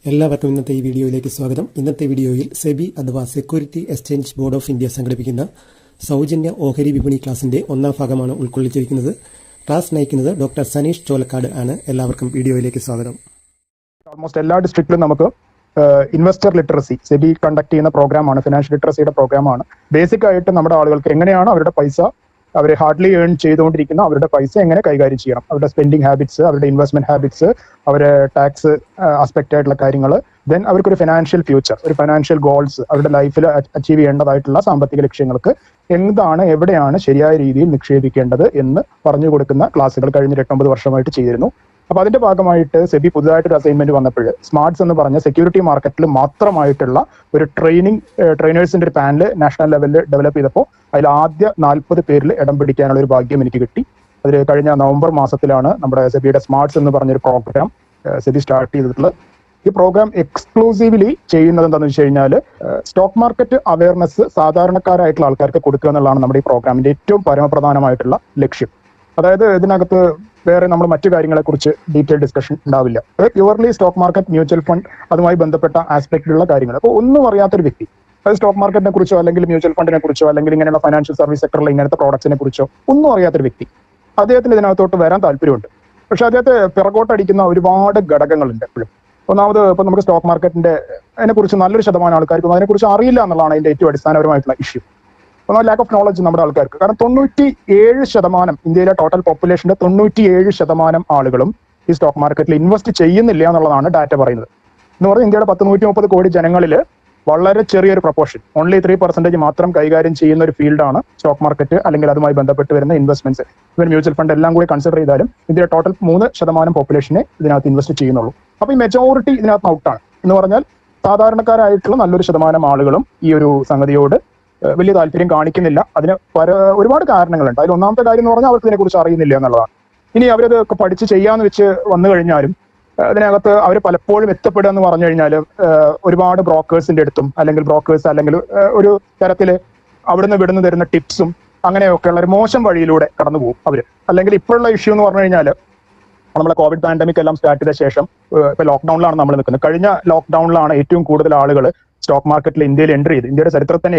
എല്ലാവർക്കും ഇന്നത്തെ ഈ വീഡിയോയിലേക്ക് സ്വാഗതം. ഇന്നത്തെ വീഡിയോയിൽ സെബി അഥവാ security exchange board of India സംഘടിപ്പിക്കുന്ന സൗജന്യ ഓഹരി വിപണി ക്ലാസിന്റെ ഒന്നാം ഭാഗമാണ് ഉൾക്കൊള്ളിച്ചിരിക്കുന്നത്. ക്ലാസ് നയിക്കുന്നത് ഡോക്ടർ സനീഷ് ചോലക്കാട് ആണ്. എല്ലാവർക്കും വീഡിയോയിലേക്ക് സ്വാഗതം. ഓൾമോസ്റ്റ് എല്ലാ ഡിസ്ട്രിക്റ്റിലും നമുക്ക് ഇൻവെസ്റ്റർ ലിറ്ററസി സെബി കണ്ടക്ട് ചെയ്യുന്ന പ്രോഗ്രാമാണ്, ഫിനാൻഷ്യൽ ലിറ്ററസിയുടെ പ്രോഗ്രാമാണ്. ബേസിക് ആയിട്ട് നമ്മുടെ ആളുകൾക്ക് എങ്ങനെയാണ് അവരുടെ പൈസ, അവർ ഹാർഡ്ലി ഏൺ ചെയ്തുകൊണ്ടിരിക്കുന്ന അവരുടെ പൈസ എങ്ങനെ കൈകാര്യം ചെയ്യണം, അവരുടെ സ്പെൻഡിങ് ഹാബിറ്റ്സ്, അവരുടെ ഇൻവെസ്റ്റ്മെന്റ് ഹാബിറ്റ്സ്, അവരുടെ ടാക്സ് ആസ്പെക്ട് ആയിട്ടുള്ള കാര്യങ്ങൾ, ദെൻ അവർക്കൊരു ഫിനാൻഷ്യൽ ഫ്യൂച്ചർ, ഒരു ഫിനാൻഷ്യൽ ഗോൾസ്, അവരുടെ ലൈഫിൽ അച്ചീവ് ചെയ്യേണ്ടതായിട്ടുള്ള സാമ്പത്തിക ലക്ഷ്യങ്ങൾക്ക് എന്താണ്, എവിടെയാണ് ശരിയായ രീതിയിൽ നിക്ഷേപിക്കേണ്ടത് എന്ന് പറഞ്ഞു കൊടുക്കുന്ന ക്ലാസ്സുകൾ കഴിഞ്ഞ 8-9 വർഷമായിട്ട് ചെയ്തിരുന്നു. അപ്പൊ അതിന്റെ ഭാഗമായിട്ട് സെബി പുതുതായിട്ടൊരു അസൈൻമെന്റ് വന്നപ്പോൾ സ്മാർട്സ് എന്ന് പറഞ്ഞ സെക്യൂരിറ്റി മാർക്കറ്റിൽ മാത്രമായിട്ടുള്ള ഒരു ട്രെയിനേഴ്സിന്റെ ഒരു പാനൽ നാഷണൽ ലെവലിൽ ഡെവലപ്പ് ചെയ്തപ്പോൾ അതിൽ ആദ്യ 40 പേരിൽ ഇടം പിടിക്കാനുള്ള ഒരു ഭാഗ്യം എനിക്ക് കിട്ടി. അതിൽ കഴിഞ്ഞ നവംബർ മാസത്തിലാണ് നമ്മുടെ സെബിയുടെ സ്മാർട്സ് എന്ന് പറഞ്ഞൊരു പ്രോഗ്രാം സെബി സ്റ്റാർട്ട് ചെയ്തിട്ടുള്ളത്. ഈ പ്രോഗ്രാം എക്സ്ക്ലൂസീവ്ലി ചെയ്യുന്നത് എന്താണെന്ന് വെച്ച് കഴിഞ്ഞാൽ സ്റ്റോക്ക് മാർക്കറ്റ് അവയർനെസ് സാധാരണക്കാരായിട്ടുള്ള ആൾക്കാർക്ക് കൊടുക്കുക എന്നുള്ളതാണ് നമ്മുടെ ഈ പ്രോഗ്രാമിന്റെ ഏറ്റവും പരമപ്രധാനമായിട്ടുള്ള ലക്ഷ്യം. അതായത് ഇതിനകത്ത് വേറെ നമ്മൾ മറ്റു കാര്യങ്ങളെ കുറിച്ച് ഡീറ്റെയിൽ ഡിസ്കഷൻ ഉണ്ടാവില്ല. Purely stock market, mutual fund, അതുമായി ബന്ധപ്പെട്ട ആസ്പെക്റ്റിലുള്ള കാര്യങ്ങൾ. അപ്പോൾ ഒന്നും അറിയാത്തൊരു വ്യക്തി, അത് സ്റ്റോക്ക് മാർക്കറ്റിനെ കുറിച്ചോ അല്ലെങ്കിൽ മ്യൂച്വൽ ഫണ്ടിനെ കുറിച്ചോ അല്ലെങ്കിൽ ഇങ്ങനെയുള്ള ഫൈനാൻഷ്യൽ സർവീസ് സെക്ടറിലെ ഇങ്ങനത്തെ പ്രോഡക്ട്സിനെ കുറിച്ചോ ഒന്നും അറിയാത്തൊരു വ്യക്തി, അദ്ദേഹത്തിന് ഇതിനകത്തോട്ട് വരാൻ താല്പര്യമുണ്ട്. പക്ഷെ അദ്ദേഹത്തെ പിറകോട്ടടിക്കുന്ന ഒരുപാട് ഘടകങ്ങളുണ്ട് എപ്പോഴും. ഒന്നാമത് ഇപ്പൊ നമുക്ക് സ്റ്റോക്ക് മാർക്കറ്റിന്റെ അതിനെക്കുറിച്ച് നല്ലൊരു ശതമാനം ആൾക്കാർക്കും അതിനെക്കുറിച്ച് അറിയില്ല എന്നുള്ളതാണ് അതിന്റെ ഏറ്റവും അടിസ്ഥാനപരമായിട്ടുള്ള ഇഷ്യൂ. ലാക്ക് ഓഫ് നോളജ് നമ്മുടെ ആൾക്കാർക്ക്. കാരണം 97% ഇന്ത്യയിലെ ടോട്ടൽ പോപ്പുലേഷന്റെ 97% ആളുകളും ഈ സ്റ്റോക്ക് മാർക്കറ്റിൽ ഇൻവെസ്റ്റ് ചെയ്യുന്നില്ല എന്നുള്ളതാണ് ഡാറ്റ പറയുന്നത്. എന്ന് പറഞ്ഞാൽ ഇന്ത്യയുടെ 130 കോടി ജനങ്ങളിൽ വളരെ ചെറിയൊരു പ്രൊപ്പോർഷൻ, ഓൺലി 3% മാത്രം കൈകാര്യം ചെയ്യുന്ന ഒരു ഫീൽഡാണ് സ്റ്റോക്ക് മാർക്കറ്റ് അല്ലെങ്കിൽ അതുമായി ബന്ധപ്പെട്ട് വരുന്ന ഇൻവെസ്റ്റ്മെന്റ്സ്. ഇവർ മ്യൂച്വൽ ഫണ്ട് എല്ലാം കൂടി കൺസിഡർ ചെയ്താലും ഇന്ത്യയുടെ ടോട്ടൽ 3% പോപ്പുലേഷനെ ഇതിനകത്ത് ഇൻവെസ്റ്റ് ചെയ്യുന്നുള്ളൂ. അപ്പൊ ഈ മെജോറിറ്റി ഇതിനകത്ത് ഔട്ടാണ്. എന്ന് പറഞ്ഞാൽ സാധാരണക്കാരായിട്ടുള്ള നല്ലൊരു ശതമാനം ആളുകളും ഈ ഒരു സംഗതിയോട് വലിയ താല്പര്യം കാണിക്കുന്നില്ല. അതിന് ഒരുപാട് കാരണങ്ങളുണ്ട്. അതിൽ ഒന്നാമത്തെ കാര്യം എന്ന് പറഞ്ഞാൽ അവർക്ക് ഇതിനെക്കുറിച്ച് അറിയുന്നില്ല എന്നുള്ളതാണ്. ഇനി അവരതൊക്കെ പഠിച്ച് ചെയ്യാന്ന് വെച്ച് വന്നു കഴിഞ്ഞാലും അതിനകത്ത് അവർ പലപ്പോഴും എത്തപ്പെടുക എന്ന് പറഞ്ഞു കഴിഞ്ഞാൽ ഒരുപാട് ബ്രോക്കേഴ്സിന്റെ അടുത്തും അല്ലെങ്കിൽ ബ്രോക്കേഴ്സ് അല്ലെങ്കിൽ ഒരു തരത്തിൽ അവിടുന്ന് വിടുന്ന് തരുന്ന ടിപ്സും അങ്ങനെയൊക്കെയുള്ള ഒരു മോശം വഴിയിലൂടെ കടന്നു പോകും അവര്. അല്ലെങ്കിൽ ഇപ്പോഴുള്ള ഇഷ്യൂ എന്ന് പറഞ്ഞു കഴിഞ്ഞാൽ നമ്മളെ കോവിഡ് പാൻഡമിക് എല്ലാം സ്റ്റാർട്ട് ചെയ്ത ശേഷം ഇപ്പൊ ലോക്ക്ഡൌണിലാണ് നമ്മൾ നിൽക്കുന്നത്. കഴിഞ്ഞ ലോക്ക്ഡൌണിലാണ് ഏറ്റവും കൂടുതൽ ആളുകൾ സ്റ്റോക്ക് മാർക്കറ്റിൽ ഇന്ത്യയിൽ എൻട്രി ചെയ്ത്. ഇന്ത്യയുടെ ചരിത്രത്തിൽ തന്നെ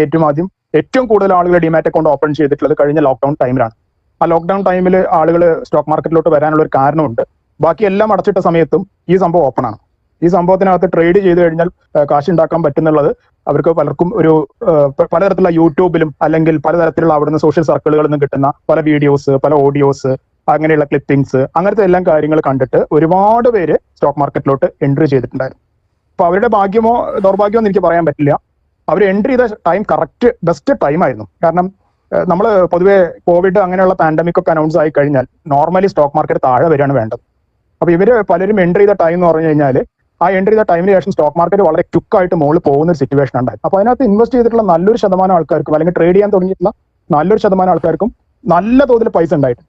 ഏറ്റവും കൂടുതൽ ആളുകൾ ഡിമാറ്റ് അക്കൗണ്ട് ഓപ്പൺ ചെയ്തിട്ടുള്ളത് കഴിഞ്ഞ ലോക്ക്ഡൌൺ ടൈമിലാണ്. ആ ലോക്ക്ഡൌൺ ടൈമിൽ ആളുകൾ സ്റ്റോക്ക് മാർക്കറ്റിലോട്ട് വരാനുള്ള ഒരു കാരണമുണ്ട്. ബാക്കി എല്ലാം അടച്ചിട്ട സമയത്തും ഈ സംഭവം ഓപ്പൺ ആണ്. ഈ സംഭവത്തിനകത്ത് ട്രേഡ് ചെയ്ത് കഴിഞ്ഞാൽ കാശ് ഉണ്ടാക്കാൻ പറ്റുന്നുള്ളത് അവർക്ക് പലർക്കും ഒരു പലതരത്തിലുള്ള യൂട്യൂബിലും അല്ലെങ്കിൽ പലതരത്തിലുള്ള അവിടുന്ന് സോഷ്യൽ സർക്കിളുകളിൽ നിന്ന് കിട്ടുന്ന പല വീഡിയോസ്, പല ഓഡിയോസ്, അങ്ങനെയുള്ള ക്ലിപ്പിംഗ്സ്, അങ്ങനത്തെ എല്ലാം കാര്യങ്ങൾ കണ്ടിട്ട് ഒരുപാട് പേര് സ്റ്റോക്ക് മാർക്കറ്റിലോട്ട് എൻട്രി ചെയ്തിട്ടുണ്ടായിരുന്നു. അപ്പൊ അവരുടെ ഭാഗ്യമോ ദൗർഭാഗ്യമോ എന്ന് എനിക്ക് പറയാൻ പറ്റില്ല. അവർ എൻട്രി ചെയ്ത ടൈം കറക്റ്റ് ബെസ്റ്റ് ടൈം ആയിരുന്നു. കാരണം നമ്മൾ പൊതുവെ കോവിഡ് അങ്ങനെയുള്ള പാൻഡമിക് ഒക്കെ അനൗൺസ് ആയി കഴിഞ്ഞാൽ നോർമലി സ്റ്റോക്ക് മാർക്കറ്റ് താഴെ വരികയാണ് വേണ്ടത്. അപ്പൊ ഇവര് പലരും എൻട്രി ചെയ്ത ടൈം എന്ന് പറഞ്ഞു കഴിഞ്ഞാൽ ആ എൻട്രി ചെയ്ത ടൈമിന് ശേഷം സ്റ്റോക്ക് മാർക്കറ്റ് വളരെ ക്വിക്കായിട്ട് മുകളിൽ പോകുന്ന ഒരു സിറ്റുവേഷൻ ഉണ്ടായി. അപ്പൊ അതിനകത്ത് ഇൻവെസ്റ്റ് ചെയ്തിട്ടുള്ള നല്ലൊരു ശതമാനം ആൾക്കാർക്കും അല്ലെങ്കിൽ ട്രേഡ് ചെയ്യാൻ തുടങ്ങിയിട്ടുള്ള നല്ലൊരു ശതമാനം ആൾക്കാർക്കും നല്ല തോതിൽ പൈസ ഉണ്ടായിട്ടുണ്ട്.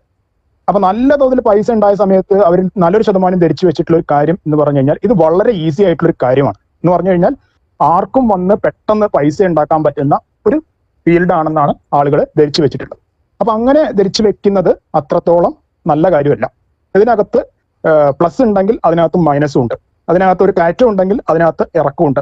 അപ്പൊ നല്ല തോതിൽ പൈസ ഉണ്ടായ സമയത്ത് അവർ നല്ലൊരു ശതമാനം ധരിച്ചു വെച്ചിട്ടുള്ള ഒരു കാര്യം എന്ന് പറഞ്ഞു കഴിഞ്ഞാൽ ഇത് വളരെ ഈസി ആയിട്ടുള്ള ഒരു കാര്യമാണ്. എന്ന് പറഞ്ഞു കഴിഞ്ഞാൽ ആർക്കും വന്ന് പെട്ടെന്ന് പൈസ ഉണ്ടാക്കാൻ പറ്റുന്ന ഒരു ഫീൽഡാണെന്നാണ് ആളുകൾ ധരിച്ചു വെച്ചിട്ടുള്ളത്. അപ്പൊ അങ്ങനെ ധരിച്ചു വെക്കുന്നത് അത്രത്തോളം നല്ല കാര്യമല്ല. ഇതിനകത്ത് പ്ലസ് ഉണ്ടെങ്കിൽ അതിനകത്ത് മൈനസും ഉണ്ട്. അതിനകത്ത് ഒരു കയറ്റം ഉണ്ടെങ്കിൽ അതിനകത്ത് ഇറക്കമുണ്ട്.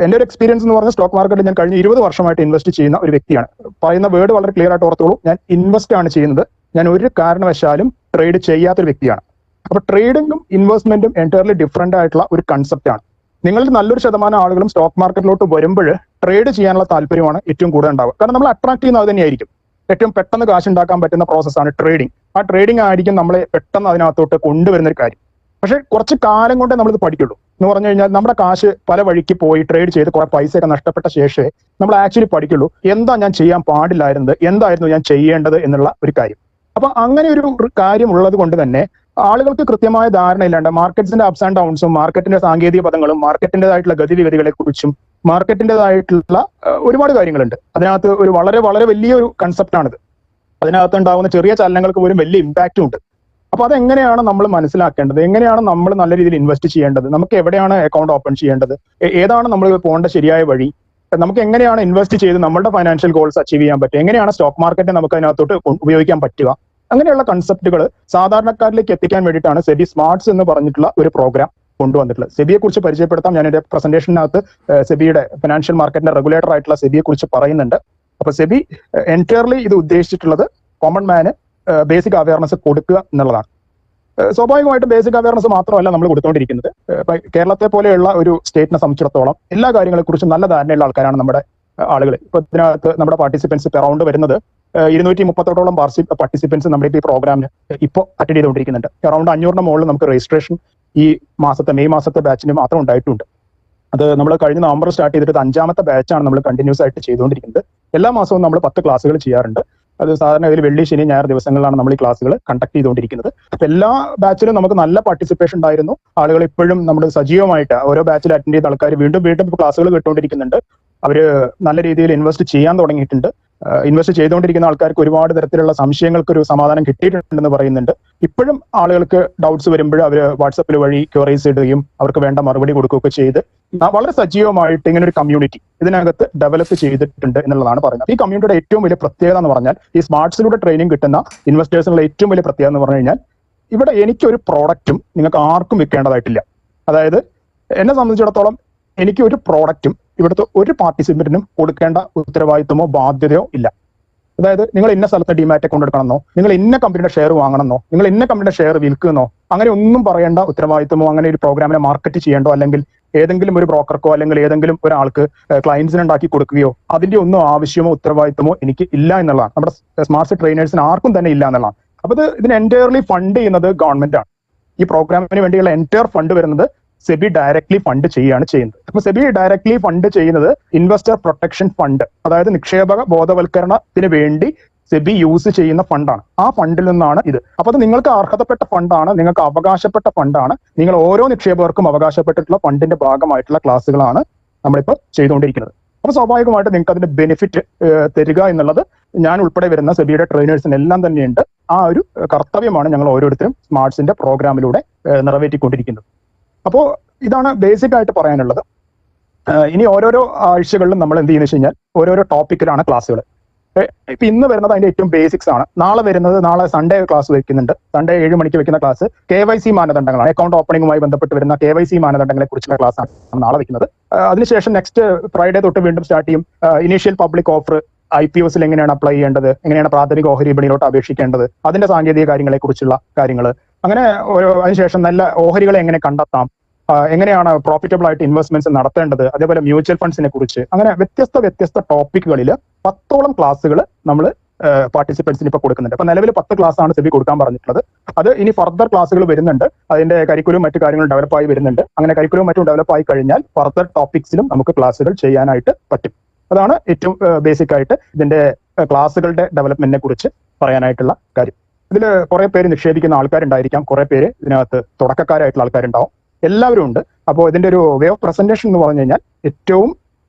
എൻ്റെ ഒരു എക്സ്പീരിയൻസ് എന്ന് പറഞ്ഞാൽ സ്റ്റോക്ക് മാർക്കറ്റിൽ ഞാൻ കഴിഞ്ഞ 20 വർഷമായിട്ട് ഇൻവെസ്റ്റ് ചെയ്യുന്ന ഒരു വ്യക്തിയാണ്. പറയുന്ന വേർഡ് വളരെ ക്ലിയർ ആയിട്ട് ഓർത്തോളൂ. ഞാൻ ഇൻവെസ്റ്റ് ആണ് ചെയ്യുന്നത്. ഞാൻ ഒരു കാരണവശാലും ട്രേഡ് ചെയ്യാത്തൊരു വ്യക്തിയാണ്. അപ്പൊ ട്രേഡിങ്ങും ഇൻവെസ്റ്റ്മെന്റും എൻറ്റയർലി ഡിഫറെന്റ് ആയിട്ടുള്ള ഒരു കൺസെപ്റ്റ് ആണ്. നിങ്ങളിൽ നല്ലൊരു ശതമാനം ആളുകളും സ്റ്റോക്ക് മാർക്കറ്റിലോട്ട് വരുമ്പോൾ ട്രേഡ് ചെയ്യാനുള്ള താല്പര്യമാണ് ഏറ്റവും കൂടുതൽ ഉണ്ടാവുക. കാരണം നമ്മൾ അട്രാക്ട് ചെയ്യുന്നത് അത് തന്നെയായിരിക്കും. ഏറ്റവും പെട്ടെന്ന് കാശ് ഉണ്ടാക്കാൻ പറ്റുന്ന പ്രോസസ്സാണ് ട്രേഡിങ്. ആ ട്രേഡിംഗ് ആയിരിക്കും നമ്മളെ പെട്ടെന്ന് അതിനകത്തോട്ട് കൊണ്ടുവരുന്ന ഒരു കാര്യം. പക്ഷെ കുറച്ച് കാലം കൊണ്ടേ നമ്മളിത് പഠിക്കുള്ളൂ. എന്ന് പറഞ്ഞു കഴിഞ്ഞാൽ നമ്മുടെ കാശ് പല വഴിക്ക് പോയി ട്രേഡ് ചെയ്ത് കുറെ പൈസയൊക്കെ നഷ്ടപ്പെട്ട ശേഷമേ നമ്മൾ ആക്ച്വലി പഠിക്കുള്ളൂ എന്താ ഞാൻ ചെയ്യാൻ പാടില്ലായിരുന്നത്, എന്തായിരുന്നു ഞാൻ ചെയ്യേണ്ടത് എന്നുള്ള ഒരു കാര്യം. അപ്പൊ അങ്ങനെ ഒരു കാര്യം ഉള്ളത് കൊണ്ട് തന്നെ ആളുകൾക്ക് കൃത്യമായ ധാരണ ഇല്ലാണ്ട് മാർക്കറ്റ്സിന്റെ അപ്സ് ആൻഡ് ഡൗൺസും മാർക്കറ്റിന്റെ സാങ്കേതിക പദങ്ങളും മാർക്കറ്റിന്റേതായിട്ടുള്ള ഗതിവിഗതികളെ കുറിച്ചും മാർക്കറ്റിന്റേതായിട്ടുള്ള ഒരുപാട് കാര്യങ്ങളുണ്ട്. അതിനകത്ത് ഒരു വളരെ വളരെ വലിയൊരു കൺസെപ്റ്റാണിത്. അതിനകത്ത് ഉണ്ടാകുന്ന ചെറിയ ചലനങ്ങൾക്ക് പോലും വലിയ ഇമ്പാക്റ്റും ഉണ്ട്. അപ്പൊ അതെങ്ങനെയാണ് നമ്മൾ മനസ്സിലാക്കേണ്ടത്, എങ്ങനെയാണ് നമ്മൾ നല്ല രീതിയിൽ ഇൻവെസ്റ്റ് ചെയ്യേണ്ടത്, നമുക്ക് എവിടെയാണ് അക്കൗണ്ട് ഓപ്പൺ ചെയ്യേണ്ടത്, ഏതാണ് നമ്മൾ പോകേണ്ട ശരിയായ വഴി, നമുക്ക് എങ്ങനെയാണ് ഇൻവെസ്റ്റ് ചെയ്ത് നമ്മുടെ ഫൈനാൻഷ്യൽ ഗോൾസ് അച്ചീവ് ചെയ്യാൻ പറ്റുക, എങ്ങനെയാണ് സ്റ്റോക്ക് മാർക്കറ്റ് നമുക്ക് അതിനകത്തോട്ട് ഉപയോഗിക്കാൻ പറ്റുക, അങ്ങനെയുള്ള കൺസെപ്റ്റുകൾ സാധാരണക്കാരിലേക്ക് എത്തിക്കാൻ വേണ്ടിയിട്ടാണ് സെബി സ്മാർട്സ് എന്ന് പറഞ്ഞിട്ടുള്ള ഒരു പ്രോഗ്രാം കൊണ്ടുവന്നിട്ടുള്ളത്. സെബിയെ കുറിച്ച് പരിചയപ്പെടുത്താം. ഞാൻ എന്റെ പ്രസന്റേഷനകത്ത് സെബിയുടെ ഫിനാൻഷ്യൽ മാർക്കറ്റിന്റെ റെഗുലേറ്റർ ആയിട്ടുള്ള സെബിയെ കുറിച്ച് പറയുന്നുണ്ട്. അപ്പൊ സെബി എൻറ്റയർലി ഇത് ഉദ്ദേശിച്ചിട്ടുള്ളത് കോമൺ മാന് ബേസിക് അവയർനെസ് കൊടുക്കുക എന്നുള്ളതാണ്. സ്വാഭാവികമായിട്ടും ബേസിക് അവയർനെസ് മാത്രമല്ല നമ്മൾ കൊടുത്തുകൊണ്ടിരിക്കുന്നത്. കേരളത്തെ പോലെയുള്ള ഒരു സ്റ്റേറ്റിനെ സംബന്ധിച്ചിടത്തോളം എല്ലാ കാര്യങ്ങളെക്കുറിച്ചും നല്ല ധാരണയുള്ള ആൾക്കാരാണ് നമ്മുടെ ആളുകൾ. ഇപ്പൊ ഇതിനകത്ത് നമ്മുടെ പാർട്ടിസിപ്പൻസ് അറൗണ്ട് വരുന്നത് 230 പാർട്ടിസിപ്പൻസ് നമ്മുടെ ഈ പ്രോഗ്രാമിന് ഇപ്പോൾ അറ്റൻഡ് ചെയ്തുകൊണ്ടിരിക്കുന്നുണ്ട്. അറൗണ്ട് 500 മുകളിൽ നമുക്ക് രജിസ്ട്രേഷൻ ഈ മെയ് മാസത്തെ ബാച്ചിന് മാത്രം ഉണ്ടായിട്ടുണ്ട്. അത് നമ്മൾ കഴിഞ്ഞ നവംബർ സ്റ്റാർട്ട് ചെയ്തിട്ട് 5ാമത്തെ ബാച്ചാണ് നമ്മൾ കണ്ടിന്യൂസ് ആയിട്ട് ചെയ്തുകൊണ്ടിരിക്കുന്നത്. എല്ലാ മാസവും നമ്മൾ 10 ക്ലാസ്സുകൾ ചെയ്യാറുണ്ട്. അത് സാധാരണ ഇതിൽ വെള്ളി, ശനി, ഞായർ ദിവസങ്ങളിലാണ് നമ്മൾ ഈ ക്ലാസ്സുകൾ കണ്ടക്ട് ചെയ്തുകൊണ്ടിരിക്കുന്നത്. അപ്പൊ എല്ലാ ബാച്ചിലും നമുക്ക് നല്ല പാർട്ടിസിപ്പേഷൻ ഉണ്ടായിരുന്നു. ആളുകൾ ഇപ്പോഴും നമ്മൾ സജീവമായിട്ട് ഓരോ ബാച്ചിൽ അറ്റൻഡ് ചെയ്ത ആൾക്കാർ വീണ്ടും ക്ലാസ്സുകൾ കേട്ടുകൊണ്ടിരിക്കുന്നുണ്ട്. അവര് നല്ല രീതിയിൽ ഇൻവെസ്റ്റ് ചെയ്യാൻ തുടങ്ങിയിട്ടുണ്ട്. ഇൻവെസ്റ്റ് ചെയ്തുകൊണ്ടിരിക്കുന്ന ആൾക്കാർക്ക് ഒരുപാട് തരത്തിലുള്ള സംശയങ്ങൾക്ക് ഒരു സമാധാനം കിട്ടിയിട്ടുണ്ടെന്ന് പറയുന്നുണ്ട്. ഇപ്പോഴും ആളുകൾക്ക് ഡൗട്ട്സ് വരുമ്പോൾ അവർ വാട്സപ്പിൽ വഴി ക്വറീസ് ഇടുകയും അവർക്ക് വേണ്ട മറുപടി കൊടുക്കുകയൊക്കെ ചെയ്ത് വളരെ സജീവമായിട്ട് ഇങ്ങനെ ഒരു കമ്മ്യൂണിറ്റി ഇതിനകത്ത് ഡെവലപ്പ് ചെയ്തിട്ടുണ്ട് എന്നുള്ളതാണ് പറയുന്നത്. ഈ കമ്മ്യൂണിറ്റിയുടെ ഏറ്റവും വലിയ പ്രത്യേകത എന്ന് പറഞ്ഞാൽ ഈ സ്മാർട്സിലൂടെ ട്രെയിനിങ് കിട്ടുന്ന ഇൻവെസ്റ്റേഴ്സിനുള്ള ഏറ്റവും വലിയ പ്രത്യേകത എന്ന് പറഞ്ഞു കഴിഞ്ഞാൽ ഇവിടെ എനിക്കൊരു പ്രോഡക്റ്റും നിങ്ങൾക്ക് ആർക്കും വിൽക്കേണ്ടതായിട്ടില്ല. അതായത് എന്നെ സംബന്ധിച്ചിടത്തോളം എനിക്ക് ഒരു പ്രോഡക്റ്റും ഇവിടുത്തെ ഒരു പാർട്ടിസിപ്പന്റിനും കൊടുക്കേണ്ട ഉത്തരവാദിത്വമോ ബാധ്യതയോ ഇല്ല. അതായത് നിങ്ങൾ ഇന്ന സ്ഥലത്ത് ഡിമാറ്റ് അക്കൗണ്ട് എടുക്കണമെന്നോ, നിങ്ങൾ ഇന്ന കമ്പനിയുടെ ഷെയർ വാങ്ങണമെന്നോ, നിങ്ങൾ ഇന്ന കമ്പനിയുടെ ഷെയർ വിൽക്കുന്നോ അങ്ങനെ ഒന്നും പറയേണ്ട ഉത്തരവാദിത്വമോ അങ്ങനെ ഒരു പ്രോഗ്രാമിനെ മാർക്കറ്റ് ചെയ്യേണ്ടോ അല്ലെങ്കിൽ ഏതെങ്കിലും ഒരു ബ്രോക്കർക്കോ അല്ലെങ്കിൽ ഏതെങ്കിലും ഒരാൾക്ക് ക്ലയൻസിന് ഉണ്ടാക്കി കൊടുക്കുകയോ അതിന്റെ ഒന്നും ആവശ്യമോ ഉത്തരവാദിത്വമോ എനിക്ക് ഇല്ല എന്നുള്ളതാണ്. നമ്മുടെ സ്മാർട്ട് ട്രെയിനേഴ്സിന് ആർക്കും തന്നെ ഇല്ല എന്നുള്ളതാണ്. അപ്പൊ ഇതിന് എൻറ്റയർലി ഫണ്ട് ചെയ്യുന്നത് ഗവൺമെന്റ് ആണ്. ഈ പ്രോഗ്രാമിന് വേണ്ടിയുള്ള എൻറ്റയർ ഫണ്ട് വരുന്നത് സെബി ഡയറക്ട്ലി ഫണ്ട് ചെയ്യുന്നത്. അപ്പൊ സെബി ഡയറക്ട്ലി ഫണ്ട് ചെയ്യുന്നത് ഇൻവെസ്റ്റർ പ്രൊട്ടക്ഷൻ ഫണ്ട്, അതായത് നിക്ഷേപക ബോധവൽക്കരണത്തിന് വേണ്ടി സെബി യൂസ് ചെയ്യുന്ന ഫണ്ടാണ്. ആ ഫണ്ടിൽ നിന്നാണ് ഇത്. അപ്പൊ അത് നിങ്ങൾക്ക് അർഹതപ്പെട്ട ഫണ്ടാണ്, നിങ്ങൾക്ക് അവകാശപ്പെട്ട ഫണ്ടാണ്. നിങ്ങൾ ഓരോ നിക്ഷേപകർക്കും അവകാശപ്പെട്ടിട്ടുള്ള ഫണ്ടിന്റെ ഭാഗമായിട്ടുള്ള ക്ലാസ്സുകളാണ് നമ്മളിപ്പോൾ ചെയ്തുകൊണ്ടിരിക്കുന്നത്. അപ്പൊ സ്വാഭാവികമായിട്ട് നിങ്ങൾക്ക് അതിന്റെ ബെനിഫിറ്റ് തരിക എന്നുള്ളത് ഞാൻ ഉൾപ്പെടെ വരുന്ന സെബിയുടെ ട്രെയിനേഴ്സിന് എല്ലാം തന്നെയുണ്ട്. ആ ഒരു കർത്തവ്യമാണ് ഞങ്ങൾ ഓരോരുത്തരും സ്മാർട്സിന്റെ പ്രോഗ്രാമിലൂടെ നിറവേറ്റിക്കൊണ്ടിരിക്കുന്നത്. അപ്പോൾ ഇതാണ് ബേസിക് ആയിട്ട് പറയാനുള്ളത്. ഇനി ഓരോരോ ആഴ്ചകളിലും നമ്മൾ എന്ത് ചെയ്യുന്നത് വെച്ച് കഴിഞ്ഞാൽ ഓരോരോ ടോപ്പിക്കിലാണ് ക്ലാസ്സുകൾ. ഇപ്പൊ ഇന്ന് വരുന്നത് അതിന്റെ ഏറ്റവും ബേസിക്സ് ആണ്. നാളെ സൺഡേ ക്ലാസ് വെക്കുന്നുണ്ട്. സൺഡേ 7 മണിക്ക് വെക്കുന്ന ക്ലാസ് KYC മാനദണ്ഡങ്ങളാണ്. അക്കൗണ്ട് ഓപ്പണിംഗുമായി ബന്ധപ്പെട്ട് വരുന്ന KYC മാനദണ്ഡങ്ങളെ കുറിച്ചുള്ള ക്ലാസ് ആണ് നാളെ വെക്കുന്നത്. അതിനുശേഷം നെക്സ്റ്റ് ഫ്രൈഡേ തൊട്ട് വീണ്ടും സ്റ്റാർട്ട് ചെയ്യും ഇനീഷ്യൽ പബ്ലിക് ഓഫർ, IPOസിൽ എങ്ങനെയാണ് അപ്ലൈ ചെയ്യേണ്ടത്, എങ്ങനെയാണ് പ്രാഥമിക ഓഹരി വിപണിയിലോട്ട് അപേക്ഷിക്കേണ്ടത്, അതിന്റെ സാങ്കേതിക കാര്യങ്ങളെ കുറിച്ചുള്ള കാര്യങ്ങൾ. അങ്ങനെ അതിനുശേഷം നല്ല ഓഹരികളെ എങ്ങനെ കണ്ടെത്താം, എങ്ങനെയാണ് പ്രോഫിറ്റബിൾ ആയിട്ട് ഇൻവെസ്റ്റ്മെന്റ്സ് നടത്തേണ്ടത്, അതേപോലെ മ്യൂച്വൽ ഫണ്ട്സിനെ കുറിച്ച്, അങ്ങനെ വ്യത്യസ്ത ടോപ്പിക്കുകളിൽ 10ഓളം ക്ലാസ്സുകൾ നമ്മൾ പാർട്ടിസിപ്പൻസിന് ഇപ്പൊ കൊടുക്കുന്നുണ്ട്. അപ്പൊ നിലവിൽ 10 ക്ലാസ് ആണ് സെബി കൊടുക്കാൻ പറഞ്ഞിട്ടുള്ളത്. അത് ഇനി ഫർദർ ക്ലാസ്സുകൾ വരുന്നുണ്ട്. അതിന്റെ കരിക്കുലവും മറ്റു കാര്യങ്ങളും ഡെവലപ്പായി വരുന്നുണ്ട്. അങ്ങനെ കരിക്കുലവും മറ്റും ഡെവലപ്പായി കഴിഞ്ഞാൽ ഫർദർ ടോപ്പിക്സിലും നമുക്ക് ക്ലാസ്സുകൾ ചെയ്യാനായിട്ട് പറ്റും. അതാണ് ഏറ്റവും ബേസിക് ആയിട്ട് ഇതിന്റെ ക്ലാസ്സുകളുടെ ഡെവലപ്മെന്റിനെ കുറിച്ച് പറയാനായിട്ടുള്ള കാര്യം. ഇതിൽ കുറെ പേര് നിക്ഷേപിക്കുന്ന ആൾക്കാരുണ്ടായിരിക്കാം, കുറെ പേര് ഇതിനകത്ത് തുടക്കക്കാരായിട്ടുള്ള ആൾക്കാരുണ്ടാവും, എല്ലാവരും ഉണ്ട്. അപ്പോൾ ഇതിന്റെ ഒരു വേ ഓഫ് പ്രസന്റേഷൻ എന്ന് പറഞ്ഞു കഴിഞ്ഞാൽ ഏറ്റവും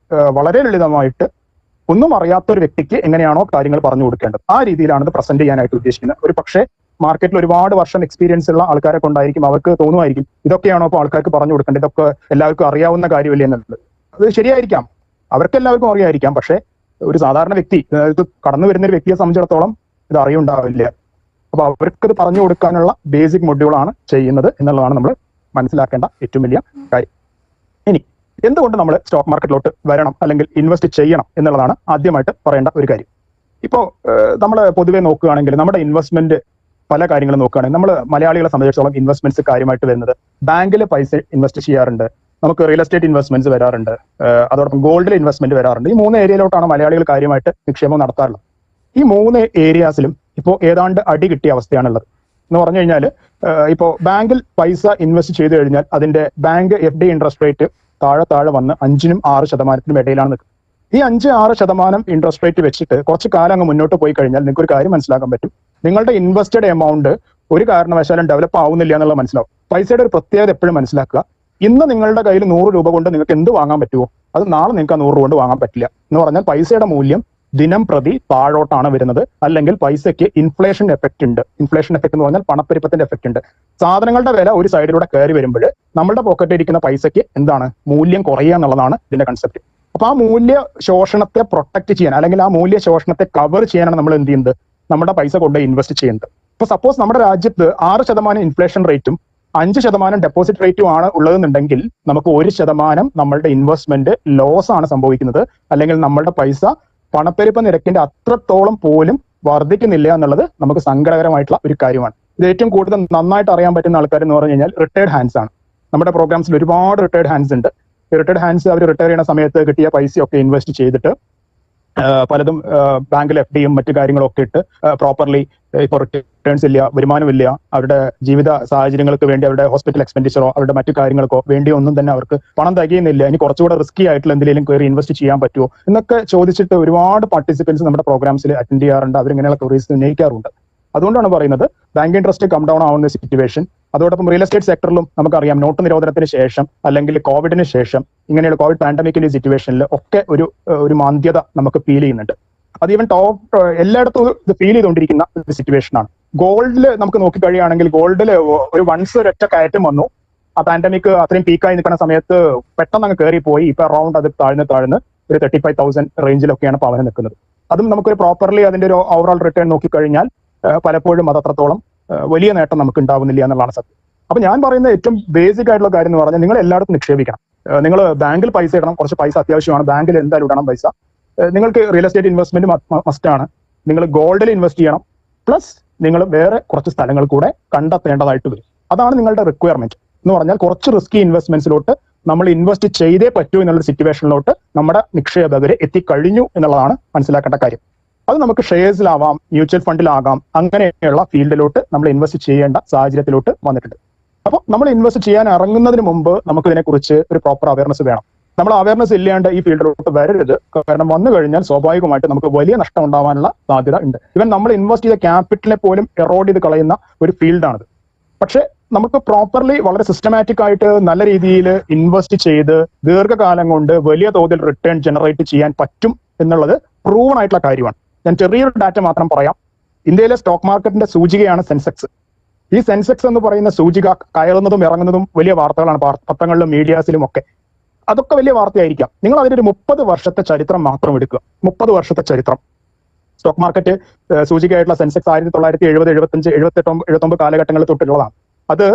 വളരെ ലളിതമായിട്ട് ഒന്നും അറിയാത്ത ഒരു വ്യക്തിക്ക് എങ്ങനെയാണോ കാര്യങ്ങൾ പറഞ്ഞു കൊടുക്കേണ്ടത് ആ രീതിയിലാണ് ഇത് പ്രസന്റ് ചെയ്യാനായിട്ട് ഉദ്ദേശിക്കുന്നത്. ഒരു പക്ഷേ മാർക്കറ്റിൽ ഒരുപാട് വർഷം എക്സ്പീരിയൻസ് ഉള്ള ആൾക്കാരെ കൊണ്ടായിരിക്കും അവർക്ക് തോന്നുമായിരിക്കും ഇതൊക്കെയാണോ ഇപ്പോൾ ആൾക്കാർക്ക് പറഞ്ഞു കൊടുക്കേണ്ടത്, ഇതൊക്കെ എല്ലാവർക്കും അറിയാവുന്ന കാര്യമല്ലേ എന്നുള്ളത്. അത് ശരിയായിരിക്കാം, അവർക്ക് എല്ലാവർക്കും അറിയായിരിക്കാം. പക്ഷേ ഒരു സാധാരണ വ്യക്തി, ഇത് കടന്നു വരുന്ന ഒരു വ്യക്തിയെ സംബന്ധിച്ചിടത്തോളം ഇത് അറിയുണ്ടാവില്ല. അപ്പൊ അവർക്കത് പറഞ്ഞു കൊടുക്കാനുള്ള ബേസിക് മൊഡ്യൂളാണ് ചെയ്യുന്നത് എന്നുള്ളതാണ് നമ്മൾ മനസ്സിലാക്കേണ്ട ഏറ്റവും വലിയ കാര്യം. ഇനി എന്തുകൊണ്ട് നമ്മൾ സ്റ്റോക്ക് മാർക്കറ്റിലോട്ട് വരണം അല്ലെങ്കിൽ ഇൻവെസ്റ്റ് ചെയ്യണം എന്നുള്ളതാണ് ആദ്യമായിട്ട് പറയേണ്ട ഒരു കാര്യം. ഇപ്പോൾ നമ്മൾ പൊതുവെ നോക്കുകയാണെങ്കിൽ നമ്മുടെ ഇൻവെസ്റ്റ്മെന്റ് പല കാര്യങ്ങളും നോക്കുകയാണെങ്കിൽ നമ്മൾ മലയാളികളെ സംബന്ധിച്ചിടത്തോളം ഇൻവെസ്റ്റ്മെന്റ്സ് കാര്യമായിട്ട് വരുന്നത് ബാങ്കിൽ പൈസ ഇൻവെസ്റ്റ് ചെയ്യാറുണ്ട്, നമുക്ക് റിയൽ എസ്റ്റേറ്റ് ഇൻവെസ്റ്റ്മെന്റ്സ് വരാറുണ്ട്, അതോടൊപ്പം ഗോൾഡിൽ ഇൻവെസ്റ്റ്മെന്റ് വരാറുണ്ട്. ഈ 3 ഏരിയയിലോട്ടാണ് മലയാളികൾ കാര്യമായിട്ട് നിക്ഷേപം നടത്താറുള്ളത്. ഈ 3 ഏരിയാസിലും ഇപ്പോൾ ഏതാണ്ട് അടി കിട്ടിയ അവസ്ഥയാണുള്ളത്. എന്ന് പറഞ്ഞു കഴിഞ്ഞാൽ ഇപ്പോൾ ബാങ്കിൽ പൈസ ഇൻവെസ്റ്റ് ചെയ്ത് കഴിഞ്ഞാൽ അതിന്റെ ബാങ്ക് FD ഇൻട്രസ്റ്റ് റേറ്റ് താഴെ വന്ന് 5-നും 6% ഇടയിലാണ് നിൽക്കുന്നത്. ഈ 5-6% ഇൻട്രസ്റ്റ് റേറ്റ് വെച്ചിട്ട് കുറച്ച് കാലം അങ്ങ് മുന്നോട്ട് പോയി കഴിഞ്ഞാൽ നിങ്ങൾക്ക് ഒരു കാര്യം മനസ്സിലാക്കാൻ പറ്റും, നിങ്ങളുടെ ഇൻവെസ്റ്റഡ് എമൗണ്ട് ഒരു കാരണവശാലും ഡെവലപ്പ് ആവുന്നില്ല എന്നുള്ളത് മനസ്സിലാവും. പൈസയുടെ ഒരു പ്രത്യേകത എപ്പോഴും മനസ്സിലാക്കുക. ഇന്ന് നിങ്ങളുടെ കയ്യിൽ 100 രൂപ കൊണ്ട് നിങ്ങൾക്ക് എന്ത് വാങ്ങാൻ പറ്റുമോ അത് നാളെ നിങ്ങൾക്ക് 100 രൂപ കൊണ്ട് വാങ്ങാൻ പറ്റില്ല. എന്ന് പറഞ്ഞാൽ പൈസയുടെ മൂല്യം ദിനം പ്രതി താഴോട്ടാണ് വരുന്നത്. അല്ലെങ്കിൽ പൈസയ്ക്ക് ഇൻഫ്ലേഷൻ എഫക്റ്റ് ഉണ്ട്. ഇൻഫ്ലേഷൻ എഫക്ട് എന്ന് പറഞ്ഞാൽ പണപ്പെരുപ്പത്തിന്റെ എഫക്ട് ഉണ്ട്. സാധനങ്ങളുടെ വില ഒരു സൈഡിലൂടെ കയറി വരുമ്പോൾ നമ്മുടെ പോക്കറ്റിൽ ഇരിക്കുന്ന പൈസയ്ക്ക് എന്താണ് മൂല്യം കുറയുക എന്നുള്ളതാണ് ഇതിന്റെ കൺസെപ്റ്റ്. അപ്പൊ ആ മൂല്യ ശോഷണത്തെ പ്രൊട്ടക്ട് ചെയ്യാൻ അല്ലെങ്കിൽ ആ മൂല്യ ശോഷണത്തെ കവർ ചെയ്യാനാണ് നമ്മൾ എന്ത് ചെയ്യുന്നത്, നമ്മുടെ പൈസ കൊണ്ട് ഇൻവെസ്റ്റ് ചെയ്യുന്നത്. ഇപ്പൊ സപ്പോസ് നമ്മുടെ രാജ്യത്ത് 6% ഇൻഫ്ലേഷൻ റേറ്റും 5% ഡെപ്പോസിറ്റ് റേറ്റും ആണ് ഉള്ളതെന്നുണ്ടെങ്കിൽ നമുക്ക് 1% നമ്മളുടെ ഇൻവെസ്റ്റ്മെന്റ് ലോസ് ആണ് സംഭവിക്കുന്നത്, അല്ലെങ്കിൽ നമ്മളുടെ പൈസ പണപ്പെരുപ്പ നിരക്കിന്റെ അത്രത്തോളം പോലും വർദ്ധിക്കുന്നില്ല എന്നുള്ളത് നമുക്ക് സങ്കടകരമായിട്ടുള്ള ഒരു കാര്യമാണ്. ഇത് ഏറ്റവും കൂടുതൽ നന്നായിട്ട് അറിയാൻ പറ്റുന്ന ആൾക്കാർ എന്ന് പറഞ്ഞു കഴിഞ്ഞാൽ റിട്ടയർഡ് ഹാൻഡ്സ് ആണ്. നമ്മുടെ പ്രോഗ്രാംസിൽ ഒരുപാട് റിട്ടയർഡ് ഹാൻഡ്സ് ഉണ്ട്. റിട്ടയർഡ് ഹാൻഡ്സ് അവർ റിട്ടയർ ചെയ്യുന്ന സമയത്ത് കിട്ടിയ പൈസയൊക്കെ ഇൻവെസ്റ്റ് ചെയ്തിട്ട് പലതും ബാങ്കിൽ FDയും മറ്റു കാര്യങ്ങളൊക്കെ ഇട്ട് പ്രോപ്പർലി ഇപ്പോൾ റിട്ടേൺസ് ഇല്ല, വരുമാനമില്ല, അവരുടെ ജീവിത സാഹചര്യങ്ങൾക്ക് വേണ്ടി അവരുടെ ഹോസ്പിറ്റൽ എക്സ്പെൻഡിച്ചറോ അവരുടെ മറ്റു കാര്യങ്ങൾക്കോ വേണ്ടി ഒന്നും തന്നെ അവർക്ക് പണം തികയുന്നില്ല, ഇനി കുറച്ചുകൂടെ റിസ്കി ആയിട്ടുള്ള എന്തെങ്കിലും കയറി ഇൻവെസ്റ്റ് ചെയ്യാൻ പറ്റുമോ എന്നൊക്കെ ചോദിച്ചിട്ട് ഒരുപാട് പാർട്ടിസിപ്പൻസ് നമ്മുടെ പ്രോഗ്രാംസിൽ അറ്റൻഡ് ചെയ്യാറുണ്ട്. അവരിങ്ങനെയുള്ള ക്വറീസ് ഉന്നയിക്കാറുണ്ട്. അതുകൊണ്ടാണ് പറയുന്നത് ബാങ്ക് ഇൻട്രസ്റ്റ് കം ഡൗൺ ആവുന്ന സിറ്റുവേഷൻ. അതോടൊപ്പം റിയൽ എസ്റ്റേറ്റ് സെക്ടറിലും നമുക്കറിയാം നോട്ട് നിരോധനത്തിന് ശേഷം അല്ലെങ്കിൽ കോവിഡിന് ശേഷം ഇങ്ങനെയുള്ള കോവിഡ് പാൻഡമിക്കിന്റെ സിറ്റുവേഷനിൽ ഒക്കെ ഒരു മാന്ദ്യത നമുക്ക് ഫീൽ ചെയ്യുന്നുണ്ട്. അത് ഈവൻ എല്ലായിടത്തും ഇത് ഫീൽ ചെയ്തുകൊണ്ടിരിക്കുന്ന ഒരു സിറ്റുവേഷൻ ആണ്. ഗോൾഡിൽ നമുക്ക് നോക്കിക്കഴിയുകയാണെങ്കിൽ ഗോൾഡിൽ ഒരൊറ്റ കയറ്റം വന്നു. ആ പാൻഡമിക് അത്രയും പീക്കായി നിൽക്കുന്ന സമയത്ത് പെട്ടെന്ന് അങ്ങ് കയറിപ്പോയി. ഇപ്പൊ അറൌണ്ട് അത് താഴ്ന്ന് ഒരു 35,000 റേഞ്ചിലൊക്കെയാണ് പവന് നിൽക്കുന്നത്. അതും നമുക്കൊരു പ്രോപ്പർലി അതിന്റെ ഒരു ഓവറോൾ റിട്ടേൺ നോക്കിക്കഴിഞ്ഞാൽ പലപ്പോഴും അത് അത്രത്തോളം വലിയ നേട്ടം നമുക്ക് ഉണ്ടാവുന്നില്ല എന്നുള്ളതാണ് സത്യം. അപ്പൊ ഞാൻ പറയുന്ന ഏറ്റവും ബേസിക് ആയിട്ടുള്ള കാര്യം എന്ന് പറഞ്ഞാൽ നിങ്ങൾ എല്ലായിടത്തും നിക്ഷേപിക്കണം. നിങ്ങൾ ബാങ്കിൽ പൈസ ഇടണം, കുറച്ച് പൈസ അത്യാവശ്യമാണ്, ബാങ്കിൽ എന്തായാലും ഇടണം പൈസ. നിങ്ങൾക്ക് റിയൽ എസ്റ്റേറ്റ് ഇൻവെസ്റ്റ്മെന്റ് മസ്റ്റാണ്. നിങ്ങൾ ഗോൾഡിൽ ഇൻവെസ്റ്റ് ചെയ്യണം, പ്ലസ് നിങ്ങൾ വേറെ കുറച്ച് സ്ഥലങ്ങൾ കൂടെ കണ്ടെത്തേണ്ടതായിട്ട് വരും. അതാണ് നിങ്ങളുടെ റിക്വയർമെന്റ് എന്ന് പറഞ്ഞാൽ. കുറച്ച് റിസ്കി ഇൻവെസ്റ്റ്മെന്റ്സിലോട്ട് നമ്മൾ ഇൻവെസ്റ്റ് ചെയ്തേ പറ്റൂ എന്നുള്ള സിറ്റുവേഷനിലോട്ട് നമ്മുടെ നിക്ഷേപകരെ എത്തിക്കഴിഞ്ഞു എന്നുള്ളതാണ് മനസ്സിലാക്കേണ്ട കാര്യം. അത് നമുക്ക് ഷെയർസിലാവാം, മ്യൂച്വൽ ഫണ്ടിലാകാം, അങ്ങനെയുള്ള ഫീൽഡിലോട്ട് നമ്മൾ ഇൻവെസ്റ്റ് ചെയ്യേണ്ട സാഹചര്യത്തിലോട്ട് വന്നിട്ടുണ്ട്. അപ്പോൾ നമ്മൾ ഇൻവെസ്റ്റ് ചെയ്യാൻ ഇറങ്ങുന്നതിന് മുമ്പ് നമുക്ക് ഇതിനെക്കുറിച്ച് ഒരു പ്രോപ്പർ അവയർനെസ് വേണം. നമ്മൾ അവയർനെസ് ഇല്ലാണ്ട് ഈ ഫീൽഡിലോട്ട് വരരുത്. കാരണം വന്നു കഴിഞ്ഞാൽ സ്വാഭാവികമായിട്ട് നമുക്ക് വലിയ നഷ്ടം ഉണ്ടാവാനുള്ള സാധ്യത ഉണ്ട്. ഇവൻ നമ്മൾ ഇൻവെസ്റ്റ് ചെയ്ത ക്യാപിറ്റലിനെ പോലും എറോഡ് ചെയ്ത് കളയുന്ന ഒരു ഫീൽഡാണിത്. പക്ഷെ നമുക്ക് പ്രോപ്പർലി വളരെ സിസ്റ്റമാറ്റിക് ആയിട്ട് നല്ല രീതിയിൽ ഇൻവെസ്റ്റ് ചെയ്ത് ദീർഘകാലം കൊണ്ട് വലിയ തോതിൽ റിട്ടേൺ ജനറേറ്റ് ചെയ്യാൻ പറ്റും എന്നുള്ളത് പ്രൂവൺ ആയിട്ടുള്ള കാര്യമാണ്. ഞാൻ ചെറിയൊരു ഡാറ്റ മാത്രം പറയാം. ഇന്ത്യയിലെ സ്റ്റോക്ക് മാർക്കറ്റിന്റെ സൂചികയാണ് സെൻസെക്സ്. ഈ സെൻസെക്സ് എന്ന് പറയുന്ന സൂചിക കയറുന്നതും ഇറങ്ങുന്നതും വലിയ വാർത്തകളാണ് പത്രങ്ങളിലും മീഡിയാസിലും ഒക്കെ. അതൊക്കെ വലിയ വാർത്തയായിരിക്കാം. നിങ്ങൾ അതിന്റെ ഒരു 30 വർഷത്തെ ചരിത്രം മാത്രം എടുക്കുക. 30 വർഷത്തെ ചരിത്രം സ്റ്റോക്ക് മാർക്കറ്റ് സൂചികയായിട്ടുള്ള സെൻസെക്സ് 1970, 75, 78, 79 കാലഘട്ടങ്ങളിൽ തൊട്ടുള്ളതാണ്. അത്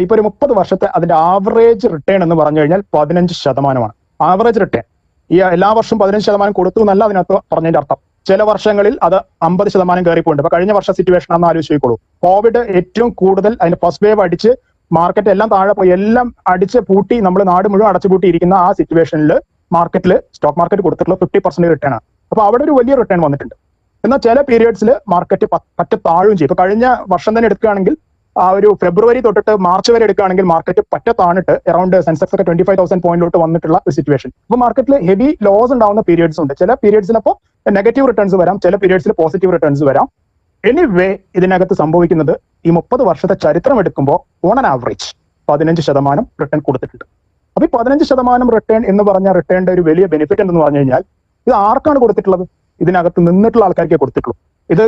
ഇപ്പൊ ഒരു 30 വർഷത്തെ അതിന്റെ ആവറേജ് റിട്ടേൺ എന്ന് പറഞ്ഞു കഴിഞ്ഞാൽ 15%. ആവറേജ് റിട്ടേൺ ഈ എല്ലാ വർഷവും 15% കൊടുത്തു എന്നല്ല അതിനകത്ത് പറഞ്ഞതിന്റെ അർത്ഥം. ചില വർഷങ്ങളിൽ അത് 50% കയറിപ്പോയിട്ടുണ്ട്. ഇപ്പൊ കഴിഞ്ഞ വർഷ സിറ്റുവേഷൻ ആണെന്ന് ആലോചിച്ചോളൂ. കോവിഡ് ഏറ്റവും കൂടുതൽ അതിന്റെ ഫസ്റ്റ് വേവ് അടിച്ച് മാർക്കറ്റ് എല്ലാം താഴെ പോയി, എല്ലാം അടിച്ച് പൂട്ടി, നമ്മൾ നാട് മുഴുവൻ അടച്ചുപൂട്ടിയിരിക്കുന്ന ആ സിറ്റുവേഷനിൽ മാർക്കറ്റിൽ സ്റ്റോക്ക് മാർക്കറ്റ് കൊടുത്തിട്ടുള്ള 50% റിട്ടേൺ ആണ്. അപ്പൊ അവിടെ ഒരു വലിയ റിട്ടേൺ വന്നിട്ടുണ്ട്. എന്നാൽ ചില പീരിയഡ്സിൽ മാർക്കറ്റ് പറ്റ താഴുകയും ചെയ്യും. ഇപ്പൊ കഴിഞ്ഞ വർഷം തന്നെ എടുക്കുകയാണെങ്കിൽ ആ ഒരു ഫെബ്രുവരി തൊട്ടിട്ട് മാർച്ച് വരെ എടുക്കുകയാണെങ്കിൽ മാർക്കറ്റ് പറ്റ താണിട്ട് അറൌണ്ട് സെൻസെക്സ് ഒക്കെ 25,000 പോയിന്റിലോട്ട് വന്നിട്ടുള്ള ഒരു സിറ്റുവേഷൻ. അപ്പൊ മാർക്കറ്റിൽ ഹെവി ലോസ് ഉണ്ടാവുന്ന പീരിയഡ്സ് ഉണ്ട്. ചില പീരിയഡ്സിൽ അപ്പോൾ നെഗറ്റീവ് റിട്ടേൺസ് വരാം, ചില പീരിയഡ്സിൽ പോസിറ്റീവ് റിട്ടേൺസ് വരാം. എനിവേ ഇതിനകത്ത് സംഭവിക്കുന്നത് ഈ 30 വർഷത്തെ ചരിത്രം എടുക്കുമ്പോൾ ഓൺ ആൻ ആവറേജ് 15% റിട്ടേൺ കൊടുത്തിട്ടുണ്ട്. അപ്പൊ ഈ 15% റിട്ടേൺ എന്ന് പറഞ്ഞ റിട്ടേണിന്റെ ഒരു വലിയ ബെനിഫിറ്റ് എന്ന് പറഞ്ഞു കഴിഞ്ഞാൽ ഇത് ആർക്കാണ് കൊടുത്തിട്ടുള്ളത്? ഇതിനകത്ത് നിന്നിട്ടുള്ള ആൾക്കാർക്കേ കൊടുത്തിട്ടുള്ളൂ. ഇത്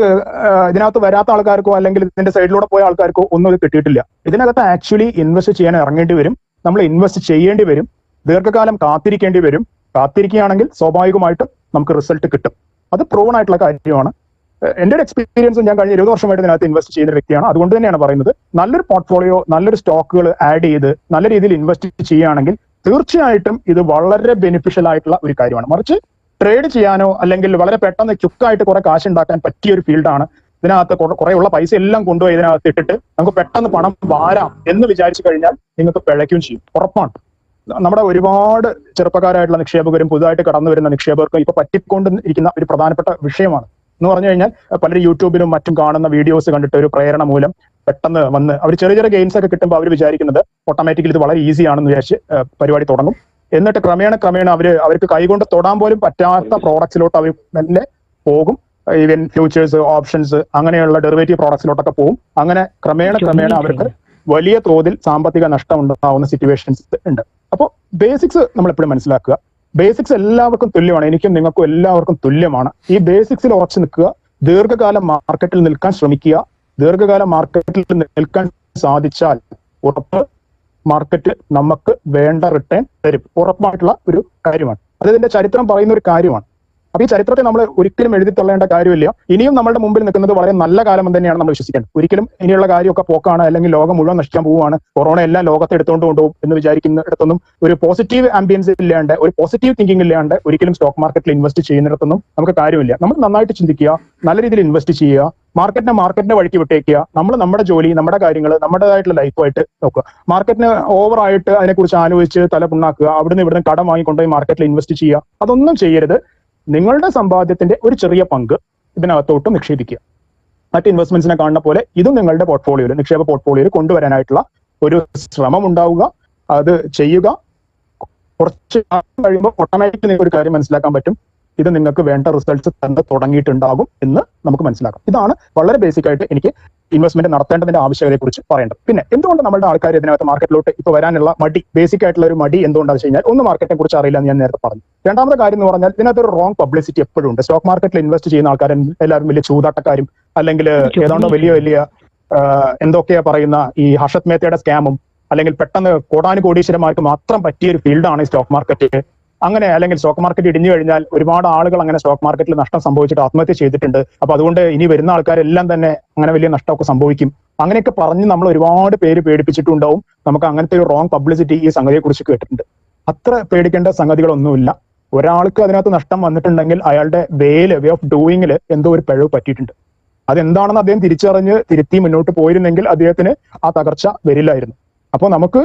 ഇതിനകത്ത് വരാത്ത ആൾക്കാർക്കോ അല്ലെങ്കിൽ ഇതിന്റെ സൈഡിലൂടെ പോയ ആൾക്കാർക്കോ ഒന്നും ഇത് കിട്ടിയിട്ടില്ല. ഇതിനകത്ത് ആക്ച്വലി ഇൻവെസ്റ്റ് ചെയ്യാൻ ഇറങ്ങേണ്ടി വരും, നമ്മൾ ഇൻവെസ്റ്റ് ചെയ്യേണ്ടി വരും, ദീർഘകാലം കാത്തിരിക്കേണ്ടി വരും. കാത്തിരിക്കുകയാണെങ്കിൽ സ്വാഭാവികമായിട്ടും നമുക്ക് റിസൾട്ട് കിട്ടും. അത് പ്രൂവൺ ആയിട്ടുള്ള കാര്യമാണ്. എന്റെ ഒരു എക്സ്പീരിയൻസും ഞാൻ കഴിഞ്ഞ 20 വർഷമായിട്ട് ഇതിനകത്ത് ഇൻവെസ്റ്റ് ചെയ്യുന്ന വ്യക്തിയാണ്. അതുകൊണ്ട് തന്നെയാണ് പറയുന്നത്, നല്ലൊരു പോർട്ട്ഫോളിയോ, നല്ലൊരു സ്റ്റോക്കുകൾ ആഡ് ചെയ്ത് നല്ല രീതിയിൽ ഇൻവെസ്റ്റ് ചെയ്യുകയാണെങ്കിൽ തീർച്ചയായിട്ടും ഇത് വളരെ ബെനിഫിഷ്യൽ ആയിട്ടുള്ള ഒരു കാര്യമാണ്. മറിച്ച് ട്രേഡ് ചെയ്യാനോ അല്ലെങ്കിൽ വളരെ പെട്ടെന്ന് ക്യുക്കായിട്ട് കുറെ കാശ് ഉണ്ടാക്കാൻ പറ്റിയ ഒരു ഫീൽഡാണ്. ഇതിനകത്ത് കുറെ ഉള്ള പൈസ എല്ലാം കൊണ്ടുപോയി ഇതിനകത്ത് ഇട്ടിട്ട് നമുക്ക് പെട്ടെന്ന് പണം വാരാം എന്ന് വിചാരിച്ചു കഴിഞ്ഞാൽ നിങ്ങൾക്ക് പിഴയ്ക്കുകയും ചെയ്യും, ഉറപ്പാണ്. നമ്മുടെ ഒരുപാട് ചെറുപ്പക്കാരായിട്ടുള്ള നിക്ഷേപകരും പുതുതായിട്ട് കടന്നു വരുന്ന നിക്ഷേപകർക്കും ഇപ്പൊ പറ്റിക്കൊണ്ടിരിക്കുന്ന ഒരു പ്രധാനപ്പെട്ട വിഷയമാണ് എന്ന് പറഞ്ഞു കഴിഞ്ഞാൽ, പലരും യൂട്യൂബിലും മറ്റും കാണുന്ന വീഡിയോസ് കണ്ടിട്ട് ഒരു പ്രേരണ മൂലം പെട്ടെന്ന് വന്ന് അവർ ചെറിയ ചെറിയ ഗെയിംസ് ഒക്കെ കിട്ടുമ്പോൾ അവർ വിചാരിക്കുന്നത് ഓട്ടോമാറ്റിക്കലി ഇത് വളരെ ഈസി ആണെന്ന് വിചാരിച്ച് പരിപാടി തുടങ്ങും. എന്നിട്ട് ക്രമേണ അവർക്ക് കൈകൊണ്ട് തൊടാൻ പോലും പറ്റാത്ത പ്രോഡക്ട്സിലോട്ട് അവർ മെല്ലെ പോകും. ഈവൻ ഫ്യൂച്ചേഴ്സ്, ഓപ്ഷൻസ്, അങ്ങനെയുള്ള ഡെറിവേറ്റീവ് പ്രോഡക്ട്സിലോട്ടൊക്കെ പോകും. അങ്ങനെ ക്രമേണ അവർക്ക് വലിയ തോതിൽ സാമ്പത്തിക നഷ്ടം ഉണ്ടാവുന്ന സിറ്റുവേഷൻസ് ഉണ്ട്. അപ്പോൾ ബേസിക്സ് നമ്മൾ എപ്പോഴും മനസ്സിലാക്കുക. ബേസിക്സ് എല്ലാവർക്കും തുല്യമാണ്. എനിക്കും നിങ്ങൾക്കും എല്ലാവർക്കും തുല്യമാണ്. ഈ ബേസിക്സിൽ ഉറച്ചു നിൽക്കുക, ദീർഘകാലം മാർക്കറ്റിൽ നിൽക്കാൻ ശ്രമിക്കുക. ദീർഘകാലം മാർക്കറ്റിൽ നിൽക്കാൻ സാധിച്ചാൽ ഉറപ്പ് മാർക്കറ്റ് നമുക്ക് വേണ്ട റിട്ടേൺ തരും, ഉറപ്പായിട്ടുള്ള ഒരു കാര്യമാണ്. അത് ഇതിന്റെ ചരിത്രം പറയുന്ന ഒരു കാര്യമാണ്. അപ്പൊ ഈ ചരിത്രത്തെ നമ്മൾ ഒരിക്കലും എഴുതി തള്ളേണ്ട കാര്യമില്ല. ഇനിയും നമ്മുടെ മുമ്പിൽ നിൽക്കുന്നത് വളരെ നല്ല കാലം തന്നെയാണ് നമ്മൾ വിശ്വസിക്കേണ്ടത്. ഒരിക്കലും ഇനിയുള്ള കാര്യമൊക്കെ പോക്കാണ്, അല്ലെങ്കിൽ ലോകം മുഴുവൻ നശിക്കാൻ പോവുകയാണ്, കൊറോണ എല്ലാം ലോകത്തെ എടുത്തുകൊണ്ട് കൊണ്ടുപോകും എന്ന് വിചാരിക്കുന്നിടത്തൊന്നും ഒരു പോസിറ്റീവ് ആംബിയൻസ് ഇല്ലാണ്ട്, ഒരു പോസിറ്റീവ് തിങ്കിങ് ഇല്ലാണ്ട് ഒരിക്കലും സ്റ്റോക്ക് മാർക്കറ്റിൽ ഇൻവെസ്റ്റ് ചെയ്യുന്നിടത്തൊന്നും നമുക്ക് കാര്യമില്ല. നമ്മൾ നന്നായിട്ട് ചിന്തിക്കുക, നല്ല രീതിയിൽ ഇൻവെസ്റ്റ് ചെയ്യുക, മാർക്കറ്റിന്റെ വഴിക്ക് വിട്ടേക്കുക. നമ്മൾ നമ്മുടെ ജോലി, നമ്മുടെ കാര്യങ്ങൾ, നമ്മുടേതായിട്ടുള്ള ലൈഫായിട്ട് നോക്കുക. മാർക്കറ്റിന് ഓവറായിട്ട് അതിനെക്കുറിച്ച് ആലോചിച്ച് തല പുണ്ണാക്കുക, അവിടുന്ന് ഇവിടുന്ന് കടം വാങ്ങിക്കൊണ്ടുപോയി മാർക്കറ്റിൽ ഇൻവെസ്റ്റ് ചെയ്യുക, അതൊന്നും ചെയ്യരുത്. നിങ്ങളുടെ സമ്പാദ്യത്തിന്റെ ഒരു ചെറിയ പങ്ക് ഇതിനകത്തോട്ട് നിക്ഷേപിക്കുക. മറ്റ് ഇൻവെസ്റ്റ്മെന്റ്സിനെ കാണുന്ന പോലെ ഇതും നിങ്ങളുടെ പോർട്ട്ഫോളിയോയിൽ, നിക്ഷേപ പോർട്ട്ഫോളിയോയിൽ കൊണ്ടുവരാനായിട്ടുള്ള ഒരു ശ്രമം ഉണ്ടാവുക. അത് ചെയ്യുക. കുറച്ച് കഴിയുമ്പോൾ ഓട്ടോമാറ്റിക്കലി നിങ്ങൾക്ക് ഒരു കാര്യം മനസ്സിലാക്കാൻ പറ്റും, ഇത് നിങ്ങൾക്ക് വേണ്ട റിസൾട്ട്സ് തന്നെ തുടങ്ങിയിട്ടുണ്ടാകും എന്ന് നമുക്ക് മനസ്സിലാക്കാം. ഇതാണ് വളരെ ബേസിക് ആയിട്ട് എനിക്ക് ഇൻവെസ്റ്റ്മെന്റ് നടത്തേണ്ടതിന്റെ ആവശ്യകതയെ കുറിച്ച് പറയേണ്ടത്. പിന്നെ എന്തുകൊണ്ട് നമ്മുടെ ആൾക്കാർ ഇതിനകത്ത് മാർക്കറ്റിലോട്ട് ഇപ്പൊ വരാനുള്ള മടി, ബേസിക് ആയിട്ടുള്ള ഒരു മടി എന്തുകൊണ്ടാണെന്ന് വെച്ച് കഴിഞ്ഞാൽ, ഒന്ന് മാർക്കറ്റിനെ കുറിച്ച് അറിയില്ല എന്ന് ഞാൻ നേരത്തെ പറഞ്ഞു. രണ്ടാമത്തെ കാര്യം എന്ന് പറഞ്ഞാൽ ഇതിനകത്ത് ഒരു റോങ് പബ്ലിസിറ്റി എപ്പോഴും ഉണ്ട്. സ്റ്റോക്ക് മാർക്കറ്റിൽ ഇൻവെസ്റ്റ് ചെയ്യുന്ന ആൾക്കാർ എല്ലാവരും വലിയ ചൂതാട്ടക്കാരും, അല്ലെങ്കിൽ ഏതാണ്ടോ വലിയ എന്തൊക്കെയാ പറയുന്ന ഈ ഹർഷത് മേത്തയുടെ സ്കാമും, അല്ലെങ്കിൽ പെട്ടെന്ന് കോടാനുകോടീശ്വരന്മാർക്ക് മാത്രം പറ്റിയ ഒരു ഫീൽഡാണ് ഈ സ്റ്റോക്ക് മാർക്കറ്റ്. അങ്ങനെ അല്ലെങ്കിൽ സ്റ്റോക്ക് മാർക്കറ്റ് ഇടിഞ്ഞു കഴിഞ്ഞാൽ ഒരുപാട് ആളുകൾ അങ്ങനെ സ്റ്റോക്ക് മാർക്കറ്റിൽ നഷ്ടം സംഭവിച്ചിട്ട് ആത്മഹത്യ ചെയ്തിട്ടുണ്ട്. അപ്പൊ അതുകൊണ്ട് ഇനി വരുന്ന ആൾക്കാരെല്ലാം തന്നെ അങ്ങനെ വലിയ നഷ്ടമൊക്കെ സംഭവിക്കും, അങ്ങനെയൊക്കെ പറഞ്ഞ് നമ്മൾ ഒരുപാട് പേര് പേടിപ്പിച്ചിട്ടുണ്ടാവും. നമുക്ക് അങ്ങനത്തെ ഒരു റോങ് പബ്ലിസിറ്റി ഈ സംഗതിയെ കുറിച്ച് കേട്ടിട്ടുണ്ട്. അത്ര പേടിക്കേണ്ട സംഗതികളൊന്നുമില്ല. ഒരാൾക്ക് അതിനകത്ത് നഷ്ടം വന്നിട്ടുണ്ടെങ്കിൽ അയാളുടെ വേ ഓഫ് ഡൂയിങ്ങിൽ എന്തോ ഒരു പിഴവ് പറ്റിയിട്ടുണ്ട്. അതെന്താണെന്ന് അദ്ദേഹം തിരിച്ചറിഞ്ഞ് തിരുത്തി മുന്നോട്ട് പോയിരുന്നെങ്കിൽ അദ്ദേഹത്തിന് ആ തകർച്ച വരില്ലായിരുന്നു. അപ്പോൾ നമുക്ക്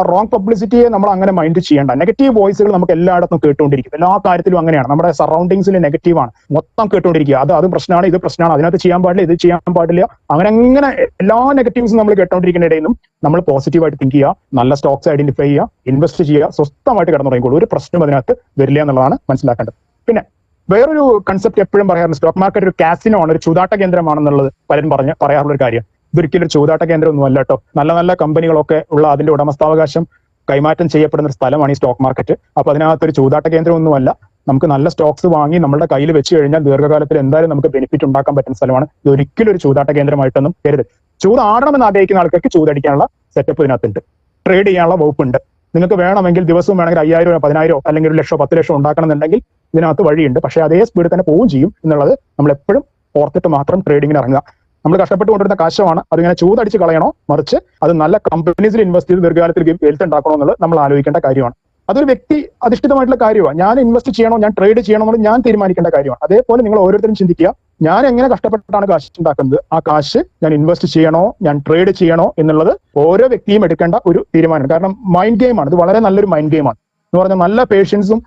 റോങ് പബ്ലിസിറ്റിയെ നമ്മൾ അങ്ങനെ മൈൻഡ് ചെയ്യേണ്ട. നെഗറ്റീവ് വോയിസുകൾ നമുക്ക് എല്ലായിടത്തും കേട്ടുകൊണ്ടിരിക്കും. എല്ലാ കാര്യത്തിലും അങ്ങനെയാണ്. നമ്മുടെ സറൗണ്ടിങ്സിൽ നെഗറ്റീവാണ് മൊത്തം കേട്ടുകൊണ്ടിരിക്കുക. അത് പ്രശ്നമാണ്, ഇത് പ്രശ്നമാണ്, അതിനകത്ത് ചെയ്യാൻ പാടില്ല, ഇത് ചെയ്യാൻ പാടില്ല, അങ്ങനെ എല്ലാ നെഗറ്റീവ്സും നമ്മൾ കേട്ടോണ്ടിരിക്കുന്ന ഇടയിലും നമ്മൾ പോസിറ്റീവായിട്ട് തിങ്ക് ചെയ്യുക, നല്ല സ്റ്റോക്സ് ഐഡന്റിഫൈ ചെയ്യുക, ഇൻവെസ്റ്റ് ചെയ്യുക, സ്വസ്ഥമായിട്ട് കിടന്നുറങ്ങിക്കോളൂ. ഒരു പ്രശ്നം അതിനകത്ത് വരില്ല എന്നുള്ളതാണ് മനസ്സിലാക്കേണ്ടത്. പിന്നെ വേറൊരു കൺസെപ്റ്റ് എപ്പോഴും പറയാറുണ്ട്, സ്റ്റോക്ക് മാർക്കറ്റ് ഒരു കാസിനോ ആണ്, ഒരു ചൂതാട്ട കേന്ദ്രമാണെന്നുള്ളത് പലരും പറയാറുള്ള ഒരു കാര്യം. ഇതൊരിക്കലും ഒരു ചൂതാട്ട കേന്ദ്രമൊന്നും അല്ല കേട്ടോ. നല്ല നല്ല കമ്പനികളൊക്കെ ഉള്ള അതിന്റെ ഉടമസ്ഥാവകാശം കൈമാറ്റം ചെയ്യപ്പെടുന്ന ഒരു സ്ഥലമാണ് ഈ സ്റ്റോക്ക് മാർക്കറ്റ്. അപ്പൊ അതിനകത്തൊരു ചൂതാട്ട കേന്ദ്രമൊന്നുമല്ല. നമുക്ക് നല്ല സ്റ്റോക്സ് വാങ്ങി നമ്മുടെ കയ്യിൽ വെച്ച് കഴിഞ്ഞാൽ ദീർഘകാലത്തിൽ എന്തായാലും നമുക്ക് ബെനിഫിറ്റ് ഉണ്ടാക്കാൻ പറ്റുന്ന സ്ഥലമാണ്. ഇത് ഒരിക്കലും ഒരു ചൂതാട്ട കേന്ദ്രമായിട്ടൊന്നും കരുത്. ചൂതാടണമെന്ന് ആഗ്രഹിക്കുന്ന ആൾക്കാർക്ക് ചൂതടിക്കാനുള്ള സെറ്റപ്പ് ഇതിനകത്തുണ്ട്, ട്രേഡ് ചെയ്യാനുള്ള വകുപ്പുണ്ട്. നിങ്ങൾക്ക് വേണമെങ്കിൽ ദിവസവും വേണമെങ്കിൽ 5000 10,000 അല്ലെങ്കിൽ 1 ലക്ഷം 10 ലക്ഷം ഉണ്ടാക്കണം എന്നുണ്ടെങ്കിൽ ഇതിനകത്ത് വഴിയുണ്ട്. പക്ഷേ അതേ സ്പീഡിൽ തന്നെ പോവുകയും ചെയ്യും എന്നുള്ളത് നമ്മൾ എപ്പോഴും ഓർത്തിട്ട് മാത്രം ട്രേഡിങ്ങിന് ഇറങ്ങുക. നമ്മൾ കഷ്ടപ്പെട്ട് കൊണ്ടിരുന്ന കാശമാണ്, അതിങ്ങനെ ചൂതടിച്ച് കളയണോ, മറിച്ച് അത് നല്ല കമ്പനീസിൽ ഇൻവെസ്റ്റ് ചെയ്ത് ദീർഘകാലത്തിൽ വെൽത്ത് ഉണ്ടാക്കണോ എന്നുള്ളത് നമ്മൾ ആലോചിക്കേണ്ട കാര്യമാണ്. അതൊരു വ്യക്തി അധിഷ്ഠിതമായിട്ടുള്ള കാര്യമാണ്. ഞാൻ ഇൻവെസ്റ്റ് ചെയ്യണോ, ഞാൻ ട്രേഡ് ചെയ്യണോ എന്നുള്ളത് ഞാൻ തീരുമാനിക്കേണ്ട കാര്യമാണ്. അതേപോലെ നിങ്ങൾ ഓരോരുത്തരും ചിന്തിക്കുക, ഞാൻ എങ്ങനെ കഷ്ടപ്പെട്ടിട്ടാണ് കാശ് ഉണ്ടാക്കുന്നത്, ആ കാശ് ഞാൻ ഇൻവെസ്റ്റ് ചെയ്യണോ, ഞാൻ ട്രേഡ് ചെയ്യണോ എന്നുള്ളത് ഓരോ വ്യക്തിയും എടുക്കേണ്ട ഒരു തീരുമാനമാണ്. കാരണം മൈൻഡ് ഗെയിമാണ് ഇത്, വളരെ നല്ലൊരു മൈൻഡ് ഗെയിമാണ് എന്ന് പറഞ്ഞാൽ. നല്ല പേഷ്യൻസും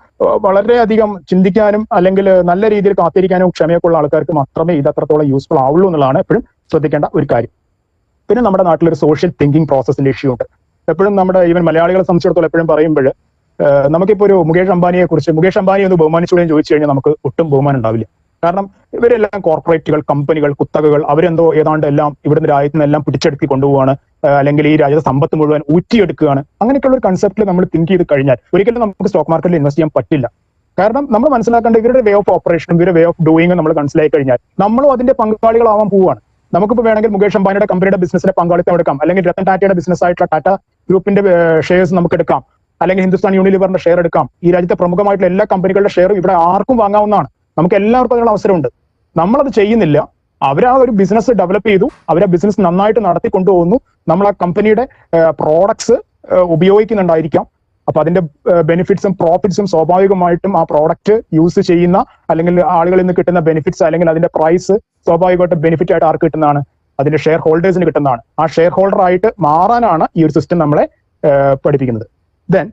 വളരെയധികം ചിന്തിക്കാനും അല്ലെങ്കിൽ നല്ല രീതിയിൽ കാത്തിരിക്കാനും ക്ഷമയൊക്കെ ഉള്ള ആൾക്കാർക്ക് മാത്രമേ ഇത് അത്രത്തോളം യൂസ്ഫുൾ ആവുള്ളൂ എന്നുള്ളതാണ് എപ്പോഴും ശ്രദ്ധിക്കേണ്ട ഒരു കാര്യം. പിന്നെ നമ്മുടെ നാട്ടിലൊരു സോഷ്യൽ തിങ്കിങ് പ്രോസസ്സിന്റെ ഇഷ്യൂ ഉണ്ട്. എപ്പോഴും നമ്മുടെ ഈവൻ മലയാളികളെ സംബന്ധിച്ചിടത്തോളം എപ്പോഴും പറയുമ്പോൾ നമുക്കിപ്പോൾ ഒരു മുകേഷ് അംബാനിയെ കുറിച്ച്, മുകേഷ് അംബാനി ഒന്ന് ബഹുമാനിച്ചുകൂടെയും ചോദിച്ചു കഴിഞ്ഞാൽ നമുക്ക് ഒട്ടും ബഹുമാനം ഉണ്ടാവില്ല. കാരണം ഇവരെല്ലാം കോർപ്പറേറ്റുകൾ, കമ്പനികൾ, കുത്തകകൾ, അവരെന്തോ ഏതാണ്ട് എല്ലാം ഇവിടുന്ന് രാജ്യത്ത് നിന്നെല്ലാം പിടിച്ചെടുത്തി കൊണ്ടുപോവാണ്, അല്ലെങ്കിൽ ഈ രാജ്യത്തെ സമ്പത്ത് മുഴുവൻ ഊറ്റിയെടുക്കുകയാണ്. അങ്ങനെയൊക്കെയുള്ള ഒരു കൺസെപ്റ്റിൽ നമ്മൾ തിങ്ക് ചെയ്ത് കഴിഞ്ഞാൽ ഒരിക്കലും നമുക്ക് സ്റ്റോക്ക് മാർക്കറ്റിൽ ഇൻവെസ്റ്റ് ചെയ്യാൻ പറ്റില്ല. കാരണം നമ്മൾ മനസ്സിലാക്കേണ്ട ഇവരുടെ വേ ഓഫ് ഓപ്പറേഷനും ഇവരുടെ വേ ഓഫ് ഡൂയിങ്ങും നമ്മൾ മനസ്സിലാക്കി കഴിഞ്ഞാൽ നമ്മളും അതിന്റെ പങ്കാളികളാവാൻ പോവുകയാണ്. നമുക്കിപ്പോൾ വേണമെങ്കിൽ മുകേഷ് അംബാനിയുടെ കമ്പനിയുടെ ബിസിനസിന്റെ പങ്കാളിത്തം എടുക്കാം, അല്ലെങ്കിൽ രത്തൻ ടാറ്റയുടെ ബിസിനസ് ആയിട്ടുള്ള ടാറ്റ ഗ്രൂപ്പിന്റെ ഷെയർസ് നമുക്ക് എടുക്കാം, അല്ലെങ്കിൽ ഹിന്ദുസ്ഥാൻ യൂണിലിവറിന്റെ ഷെയർ എടുക്കാം. ഈ രാജ്യത്തെ പ്രമുഖമായിട്ടുള്ള എല്ലാ കമ്പനികളുടെ ഷെയറും ഇവിടെ ആർക്കും വാങ്ങാവുന്നതാണ്. നമുക്ക് എല്ലാവർക്കും അതിനുള്ള അവസരമുണ്ട്. നമ്മളത് ചെയ്യുന്നില്ല. അവരാ ഒരു ബിസിനസ് ഡെവലപ്പ് ചെയ്തു, അവരാ ബിസിനസ് നന്നായിട്ട് നടത്തി കൊണ്ടുപോകുന്നു. നമ്മൾ ആ കമ്പനിയുടെ പ്രോഡക്ട്സ് ഉപയോഗിക്കുന്നുണ്ടായിരിക്കാം. അപ്പൊ അതിന്റെ ബെനിഫിറ്റ്സും പ്രോഫിറ്റ്സും സ്വാഭാവികമായിട്ടും ആ പ്രോഡക്റ്റ് യൂസ് ചെയ്യുന്ന അല്ലെങ്കിൽ ആളുകളിൽ നിന്ന് കിട്ടുന്ന ബെനിഫിറ്റ്സ് അല്ലെങ്കിൽ അതിന്റെ പ്രൈസ് സ്വാഭാവികമായിട്ട് ബെനിഫിറ്റ് ആയിട്ട് ആർക്ക് കിട്ടുന്നതാണ്? അതിന്റെ ഷെയർ ഹോൾഡേഴ്സിന് കിട്ടുന്നതാണ്. ആ ഷെയർ ഹോൾഡർ ആയിട്ട് മാറാനാണ് ഈ ഒരു സിസ്റ്റം നമ്മളെ പഠിപ്പിക്കുന്നത്. ദെൻ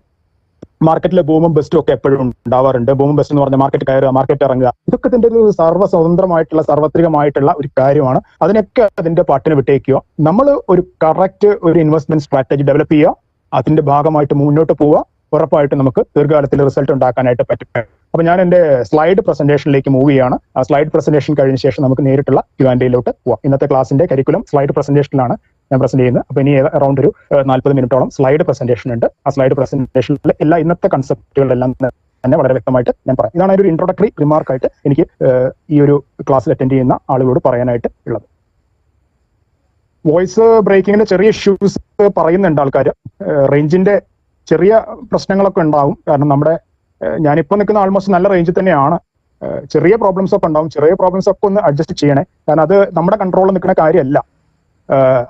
മാർക്കറ്റിലെ ബൂമും ബെസ്റ്റും ഒക്കെ എപ്പോഴും ഉണ്ടാവാറുണ്ട്. ബൂമും ബെസ്റ്റ് എന്ന് പറഞ്ഞാൽ മാർക്കറ്റ് കയറുക, മാർക്കറ്റ് ഇറങ്ങുക, ഇതൊക്കെ ഇതിന്റെ ഒരു സർവ്വസ്വതന്ത്രമായിട്ടുള്ള സാർവത്രികമായിട്ടുള്ള ഒരു കാര്യമാണ്. അതിനൊക്കെ അതിന്റെ പാട്ടിന് വിട്ടേക്കുക. നമ്മൾ ഒരു കറക്റ്റ് ഒരു ഇൻവെസ്റ്റ്മെന്റ് സ്ട്രാറ്റജി ഡെവലപ്പ് ചെയ്യുക, അതിന്റെ ഭാഗമായിട്ട് മുന്നോട്ട് പോവുക. ഉറപ്പായിട്ടും നമുക്ക് ദീർഘകാലത്തിൽ റിസൾട്ട് ഉണ്ടാക്കാനായിട്ട് പറ്റും. അപ്പൊ ഞാൻ എന്റെ സ്ലൈഡ് പ്രസന്റേഷനിലേക്ക് മൂവ് ചെയ്യാണ്. ആ സ്ലൈഡ് പ്രസന്റേഷൻ കഴിഞ്ഞ ശേഷം നമുക്ക് നേരിട്ടുള്ള Q&Aയിലോട്ട് പോവാം. ഇന്നത്തെ ക്ലാസിന്റെ കരിക്കുലം സ്ലൈഡ് പ്രസന്റേഷനിലാണ് ഞാൻ പ്രസന്റ് ചെയ്യുന്നത്. അപ്പൊ ഇനി അറൌണ്ട് ഒരു 40 മിനിറ്റോളം സ്ലൈഡ് പ്രസന്റേഷൻ ഉണ്ട്. ആ സ്ലൈഡ് പ്രസന്റേഷനിൽ എല്ലാ ഇന്നത്തെ കൺസെപ്റ്റുകളെല്ലാം തന്നെ വളരെ വ്യക്തമായിട്ട് ഞാൻ പറയാം. ഇതാണ് ഒരു ഇൻട്രോഡക്ടറി റിമാർക്കായിട്ട് എനിക്ക് ഈ ഒരു ക്ലാസ്സിൽ അറ്റൻഡ് ചെയ്യുന്ന ആളുകളോട് പറയാനായിട്ട് ഉള്ളത്. വോയിസ് ബ്രേക്കിങ്ങിന്റെ ചെറിയ ഇഷ്യൂസ് പറയുന്നുണ്ട് ആൾക്കാർ. റേഞ്ചിന്റെ ചെറിയ പ്രശ്നങ്ങളൊക്കെ ഉണ്ടാവും. കാരണം നമ്മുടെ ഞാനിപ്പോൾ നിൽക്കുന്ന ആൾമോസ്റ്റ് നല്ല റേഞ്ചിൽ തന്നെയാണ്. ചെറിയ പ്രോബ്ലംസ് ഒക്കെ ഉണ്ടാവും. ചെറിയ പ്രോബ്ലംസ് ഒക്കെ ഒന്ന് അഡ്ജസ്റ്റ് ചെയ്യണേ, കാരണം അത് നമ്മുടെ കൺട്രോളിൽ നിൽക്കുന്ന കാര്യമല്ല.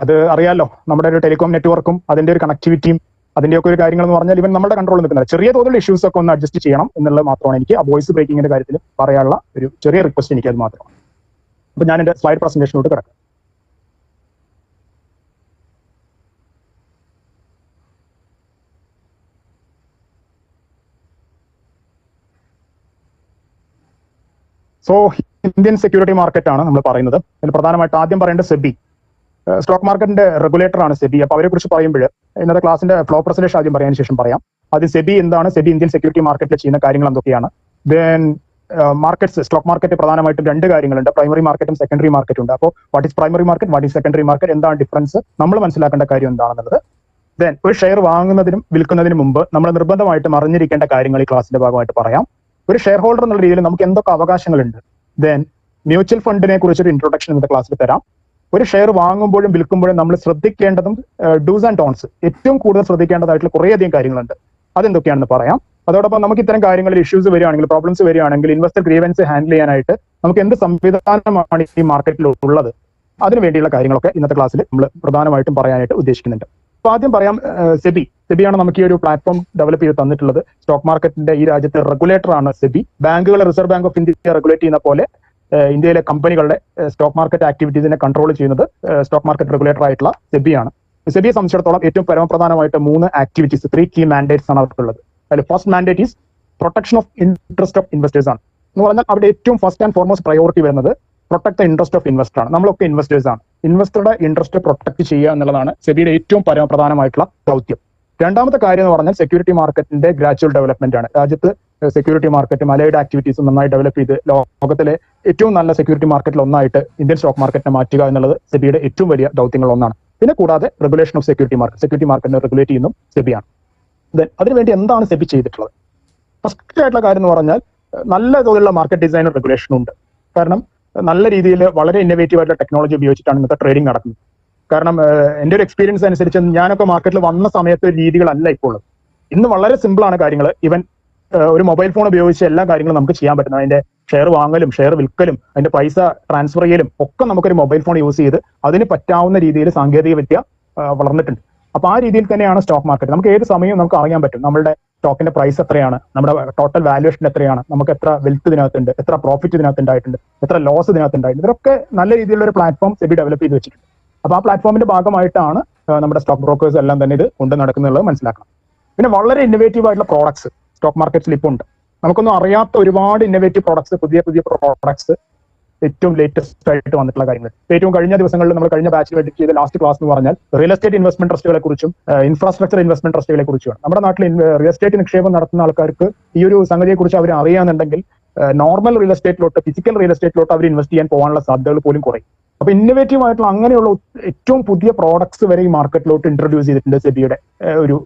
അത് അറിയാലോ, നമ്മുടെ ഒരു ടെലികോം നെറ്റ്വർക്കും അതിന്റെ ഒരു കണക്ടിവിറ്റിയും അതിന്റെയൊക്കെ ഒരു കാര്യങ്ങൾ എന്ന് പറഞ്ഞാൽ ഇവൻ നമ്മുടെ കൺട്രോളിൽ നിൽക്കുന്നത്. ചെറിയ തോതിലുള്ള ഇഷ്യൂസ് ഒക്കെ ഒന്ന് അഡ്ജസ്റ്റ് ചെയ്യണം എന്നുള്ളത് മാത്രമാണ് എനിക്ക് ആ വോയിസ് ബ്രേക്കിങ്ങിന്റെ കാര്യത്തിൽ പറയാനുള്ള ഒരു ചെറിയ റിക്വസ്റ്റ്. എനിക്ക് അത് മാത്രമാണ്. അപ്പൊ ഞാൻ എന്റെ സ്ലൈഡ് പ്രസന്റേഷനോട്ട് കിടക്കാം. സോ ഇന്ത്യൻ സെക്യൂരിറ്റി മാർക്കറ്റ് ആണ് നമ്മൾ പറയുന്നത്. അതിൽ പ്രധാനമായിട്ട് ആദ്യം പറയേണ്ടത് സെബി, സ്റ്റോക്ക് മാർക്കറ്റിന്റെ റെഗുലേറ്റർ ആണ് സെബി. അപ്പൊ അവരെ കുറിച്ച് പറയുമ്പോൾ ഇന്നത്തെ ക്ലാസിന്റെ ഫ്ലോ പ്രസന്റേഷൻ ആദ്യം പറയാൻ ശേഷം പറയാം. ആദ്യം സെബി എന്താണ്, സെബി ഇന്ത്യൻ സെക്യൂരിറ്റി മാർക്കറ്റിൽ ചെയ്യുന്ന കാര്യങ്ങൾ എന്തൊക്കെയാണ്, ദെൻ മാർക്കറ്റ്സ്, സ്റ്റോക്ക് മാർക്കറ്റ് പ്രധാനമായിട്ടും രണ്ട് കാര്യങ്ങളുണ്ട്, പ്രൈമറി മാർക്കറ്റും സെക്കൻഡറി മാർക്കറ്റും ഉണ്ട്. അപ്പോൾ what is primary market, what is secondary market, എന്താണ് ഡിഫറൻസ്, നമ്മൾ മനസ്സിലാക്കേണ്ട കാര്യം എന്താണെന്നുള്ളത്. ദെൻ ഒരു ഷെയർ വാങ്ങുന്നതിനും വിൽക്കുന്നതിനും മുമ്പ് നമ്മൾ നിർബന്ധമായിട്ടും അറിഞ്ഞിരിക്കേണ്ട കാര്യങ്ങൾ ഈ ക്ലാസിന്റെ ഭാഗമായിട്ട് പറയാം. ഒരു ഷെയർ ഹോൾഡർ എന്നുള്ള രീതിയിൽ നമുക്ക് എന്തൊക്കെ അവകാശങ്ങളുണ്ട്. ദെൻ മ്യൂച്വൽ ഫണ്ടിനെ കുറിച്ചൊരു ഇൻട്രൊഡക്ഷൻ ഇന്നത്തെ ക്ലാസ്സിൽ തരാം. ഒരു ഷെയർ വാങ്ങുമ്പോഴും വിൽക്കുമ്പോഴും നമ്മൾ ശ്രദ്ധിക്കേണ്ടതും ഡൂസ് ആൻഡ് ഡോൺസ്, ഏറ്റവും കൂടുതൽ ശ്രദ്ധിക്കേണ്ടതായിട്ടുള്ള കുറേയധികം കാര്യങ്ങളുണ്ട്. അതെന്തൊക്കെയാണെന്ന് പറയാം. അതോടൊപ്പം നമുക്ക് ഇത്തരം കാര്യങ്ങളിൽ ഇഷ്യൂസ് വരികയാണെങ്കിൽ, പ്രോബ്ലംസ് വരികയാണെങ്കിൽ, ഇൻവെസ്റ്റർ ഗ്രീവൻസ് ഹാൻഡിൽ ചെയ്യാനായിട്ട് നമുക്ക് എന്ത് സംവിധാനമാണ് ഈ മാർക്കറ്റിൽ ഉള്ളത്, അതിനു വേണ്ടിയുള്ള കാര്യങ്ങളൊക്കെ ഇന്നത്തെ ക്ലാസ്സിൽ നമ്മൾ പ്രധാനമായിട്ടും പറയാനായിട്ട് ഉദ്ദേശിക്കുന്നുണ്ട്. അപ്പൊ ആദ്യം പറയാം, സെബിയാണ് നമുക്ക് ഈ ഒരു പ്ലാറ്റ്ഫോം ഡെവലപ്പ് ചെയ്ത് തന്നിട്ടുള്ളത്. സ്റ്റോക്ക് മാർക്കറ്റിന്റെ ഈ രാജ്യത്തെ റെഗുലേറ്റർ ആണ് സെബി. ബാങ്കുകളെ reserve bank of India regulate ചെയ്യുന്ന പോലെ ഇന്ത്യയിലെ കമ്പനികളുടെ സ്റ്റോക്ക് മാർക്കറ്റ് ആക്ടിവിറ്റീസിനെ കൺട്രോൾ ചെയ്യുന്നത് സ്റ്റോക്ക് മാർക്കറ്റ് റെഗുലേറ്റർ ആയിട്ടുള്ള സെബിയാണ്. സെബിയെ സംബന്ധിച്ചിടത്തോളം ഏറ്റവും പരമപ്രധാനമായിട്ട് 3 ആക്ടിവിറ്റീസ്, 3 കീ മാൻഡേറ്റ്സ് ആണ് അവർക്കുള്ളത്. അതിൽ first mandate is protection of interest of investors ആണ്. എന്ന് പറഞ്ഞാൽ അവിടെ ഏറ്റവും ഫസ്റ്റ് ആൻഡ് ഫോർമോസ്റ്റ് പ്രയോറിറ്റി വരുന്നത് protect the interest of investor ആണ്. നമ്മളൊക്കെ ഇൻവെസ്റ്റേഴ്സ് ആണ്. ഇൻവെസ്റ്ററുടെ ഇൻട്രസ്റ്റ് പ്രൊട്ടക്ട് ചെയ്യുക എന്നുള്ളതാണ് സെബിയുടെ ഏറ്റവും പരമപ്രധാനമായിട്ടുള്ള ദൗത്യം. രണ്ടാമത്തെ കാര്യം എന്ന് പറഞ്ഞാൽ സെക്യൂരിറ്റി മാർക്കറ്റിന്റെ ഗ്രാജുവൽ ഡെവലപ്മെന്റ് ആണ്. രാജ്യത്ത് സെക്യൂരിറ്റി മാർക്കറ്റ് അലൈഡ് ആക്ടിവിറ്റീസും നന്നായി ഡെവലപ്പ് ചെയ്ത് ലോകത്തിലെ ഏറ്റവും നല്ല സെക്യൂരിറ്റി മാർക്കറ്റിൽ ഒന്നായിട്ട് ഇന്ത്യൻ സ്റ്റോക്ക് മാർക്കറ്റിനെ മാറ്റുക എന്നുള്ളത് സെബിയുടെ ഏറ്റവും വലിയ ദൗത്യങ്ങളിൽ ഒന്നാണ്. പിന്നെ കൂടാതെ റെഗുലേഷൻ ഓഫ് സെക്യൂരിറ്റി മാർക്കറ്റിനെ റെഗുലേറ്റ് ചെയ്യുന്നു സെബിയാണ്. ദെൻ അതിനുവേണ്ടി എന്താണ് സെബി ചെയ്തിട്ടുള്ളത്? ഫസ്റ്റ് ആയിട്ടുള്ള കാര്യം എന്ന് പറഞ്ഞാൽ നല്ല തോതിലുള്ള മാർക്കറ്റ് ഡിസൈൻ റെഗുലേഷൻ ഉണ്ട്. കാരണം നല്ല രീതിയിൽ വളരെ ഇന്നോവേറ്റീവ് ആയിട്ടുള്ള ടെക്നോളജി ഉപയോഗിച്ചിട്ടാണ് ഇന്നത്തെ ട്രേഡിംഗ് നടക്കുന്നത്. കാരണം എൻ്റെ ഒരു എക്സ്പീരിയൻസ് അനുസരിച്ച് ഞാനൊക്കെ മാർക്കറ്റിൽ വന്ന സമയത്ത് രീതികളല്ല ഇപ്പോൾ ഉള്ളത്. ഇന്ന് വളരെ സിമ്പിൾ ആണ് കാര്യങ്ങൾ. ഈവൻ ഒരു മൊബൈൽ ഫോൺ ഉപയോഗിച്ച് എല്ലാ കാര്യങ്ങളും നമുക്ക് ചെയ്യാൻ പറ്റുന്നത്. അതിന്റെ ഷെയർ വാങ്ങലും ഷെയർ വിൽക്കലും അതിന്റെ പൈസ ട്രാൻസ്ഫർ ചെയ്യലും ഒക്കെ നമുക്കൊരു മൊബൈൽ ഫോൺ യൂസ് ചെയ്ത് അതിന് പറ്റാവുന്ന രീതിയിൽ സാങ്കേതിക വിദ്യ വളർന്നിട്ടുണ്ട്. അപ്പൊ ആ രീതിയിൽ തന്നെയാണ് സ്റ്റോക്ക് മാർക്കറ്റ്. നമുക്ക് ഏത് സമയവും നമുക്ക് അറിയാൻ പറ്റും നമ്മുടെ സ്റ്റോക്കിന്റെ പ്രൈസ് എത്രയാണ്, നമ്മുടെ ടോട്ടൽ വാല്യുവേഷൻ എത്രയാണ്, നമുക്ക് എത്ര വെൽത്ത് ഇതിനകത്തുണ്ട്, എത്ര പ്രോഫിറ്റ് ഇതിനകത്ത് ഉണ്ടായിട്ടുണ്ട്, എത്ര ലോസ് ഇതിനകത്ത് ഉണ്ടായിട്ടുണ്ട്. ഇതൊക്കെ നല്ല രീതിയിലുള്ള ഒരു പ്ലാറ്റ്ഫോം സെബി ഡെവലപ്പ് ചെയ്ത് വെച്ചിട്ടുണ്ട്. അപ്പൊ ആ പ്ലാറ്റ്ഫോമിന്റെ ഭാഗമായിട്ടാണ് നമ്മുടെ സ്റ്റോക്ക് ബ്രോക്കേഴ്സ് എല്ലാം തന്നെ ഇത് കൊണ്ട് നടക്കുന്നുള്ളത് മനസ്സിലാക്കണം. പിന്നെ വളരെ ഇന്നോവേറ്റീവ് ആയിട്ടുള്ള പ്രോഡക്ട്സ് സ്റ്റോക്ക് മാർക്കറ്റിൽ ഇപ്പോൾ ഉണ്ട്. നമുക്കൊന്നും അറിയാത്ത ഒരുപാട് ഇന്നോവേറ്റീവ് പ്രോഡക്ട്സ്, പുതിയ പ്രോഡക്ട്സ്, ഏറ്റവും ലേറ്റസ്റ്റ് ആയിട്ട് വന്നിട്ടുള്ള കാര്യങ്ങൾ. ഏറ്റവും കഴിഞ്ഞ ദിവസങ്ങളിൽ നമ്മൾ കഴിഞ്ഞ ബാച്ചിൽ വെയിറ്റ് ചെയ്ത ലാസ്റ്റ് ക്ലാസ് എന്ന് പറഞ്ഞാൽ റിയൽ എസ്റ്റേറ്റ് ഇൻവെസ്റ്റ്മെന്റ് ട്രസ്റ്റുകളെ കുറിച്ചും ഇൻഫ്രാസ്ട്രക്ചർ ഇൻവെസ്റ്റ്മെന്റ് ട്രസ്റ്റുകളെ കുറിച്ചുമാണ്. നമ്മുടെ നാട്ടിൽ റിയൽ എസ്റ്റേറ്റ് നിക്ഷേപം നടത്തുന്ന ആൾക്കാർക്ക് ഈ ഒരു സംഗതിയെ കുറിച്ച് അവർ അറിയാന്നുണ്ടെങ്കിൽ നോർമൽ റിയൽ എസ്റ്റേറ്റിലോട്ട്, ഫിസിക്കൽ റിയൽ എസ്റ്റേറ്റിലോട്ട് അവർ ഇൻവെസ്റ്റ് ചെയ്യാൻ പോകാനുള്ള സാധ്യതകൾ പോലും കുറയും. അപ്പൊ ഇന്നോവേറ്റീവ് ആയിട്ടുള്ള അങ്ങനെയുള്ള ഏറ്റവും പുതിയ പ്രോഡക്ട്സ് വരെ ഈ മാർക്കറ്റിലോട്ട് ഇൻട്രൊഡ്യൂസ് ചെയ്തിട്ടുണ്ട് സെബിയുടെ ഒരു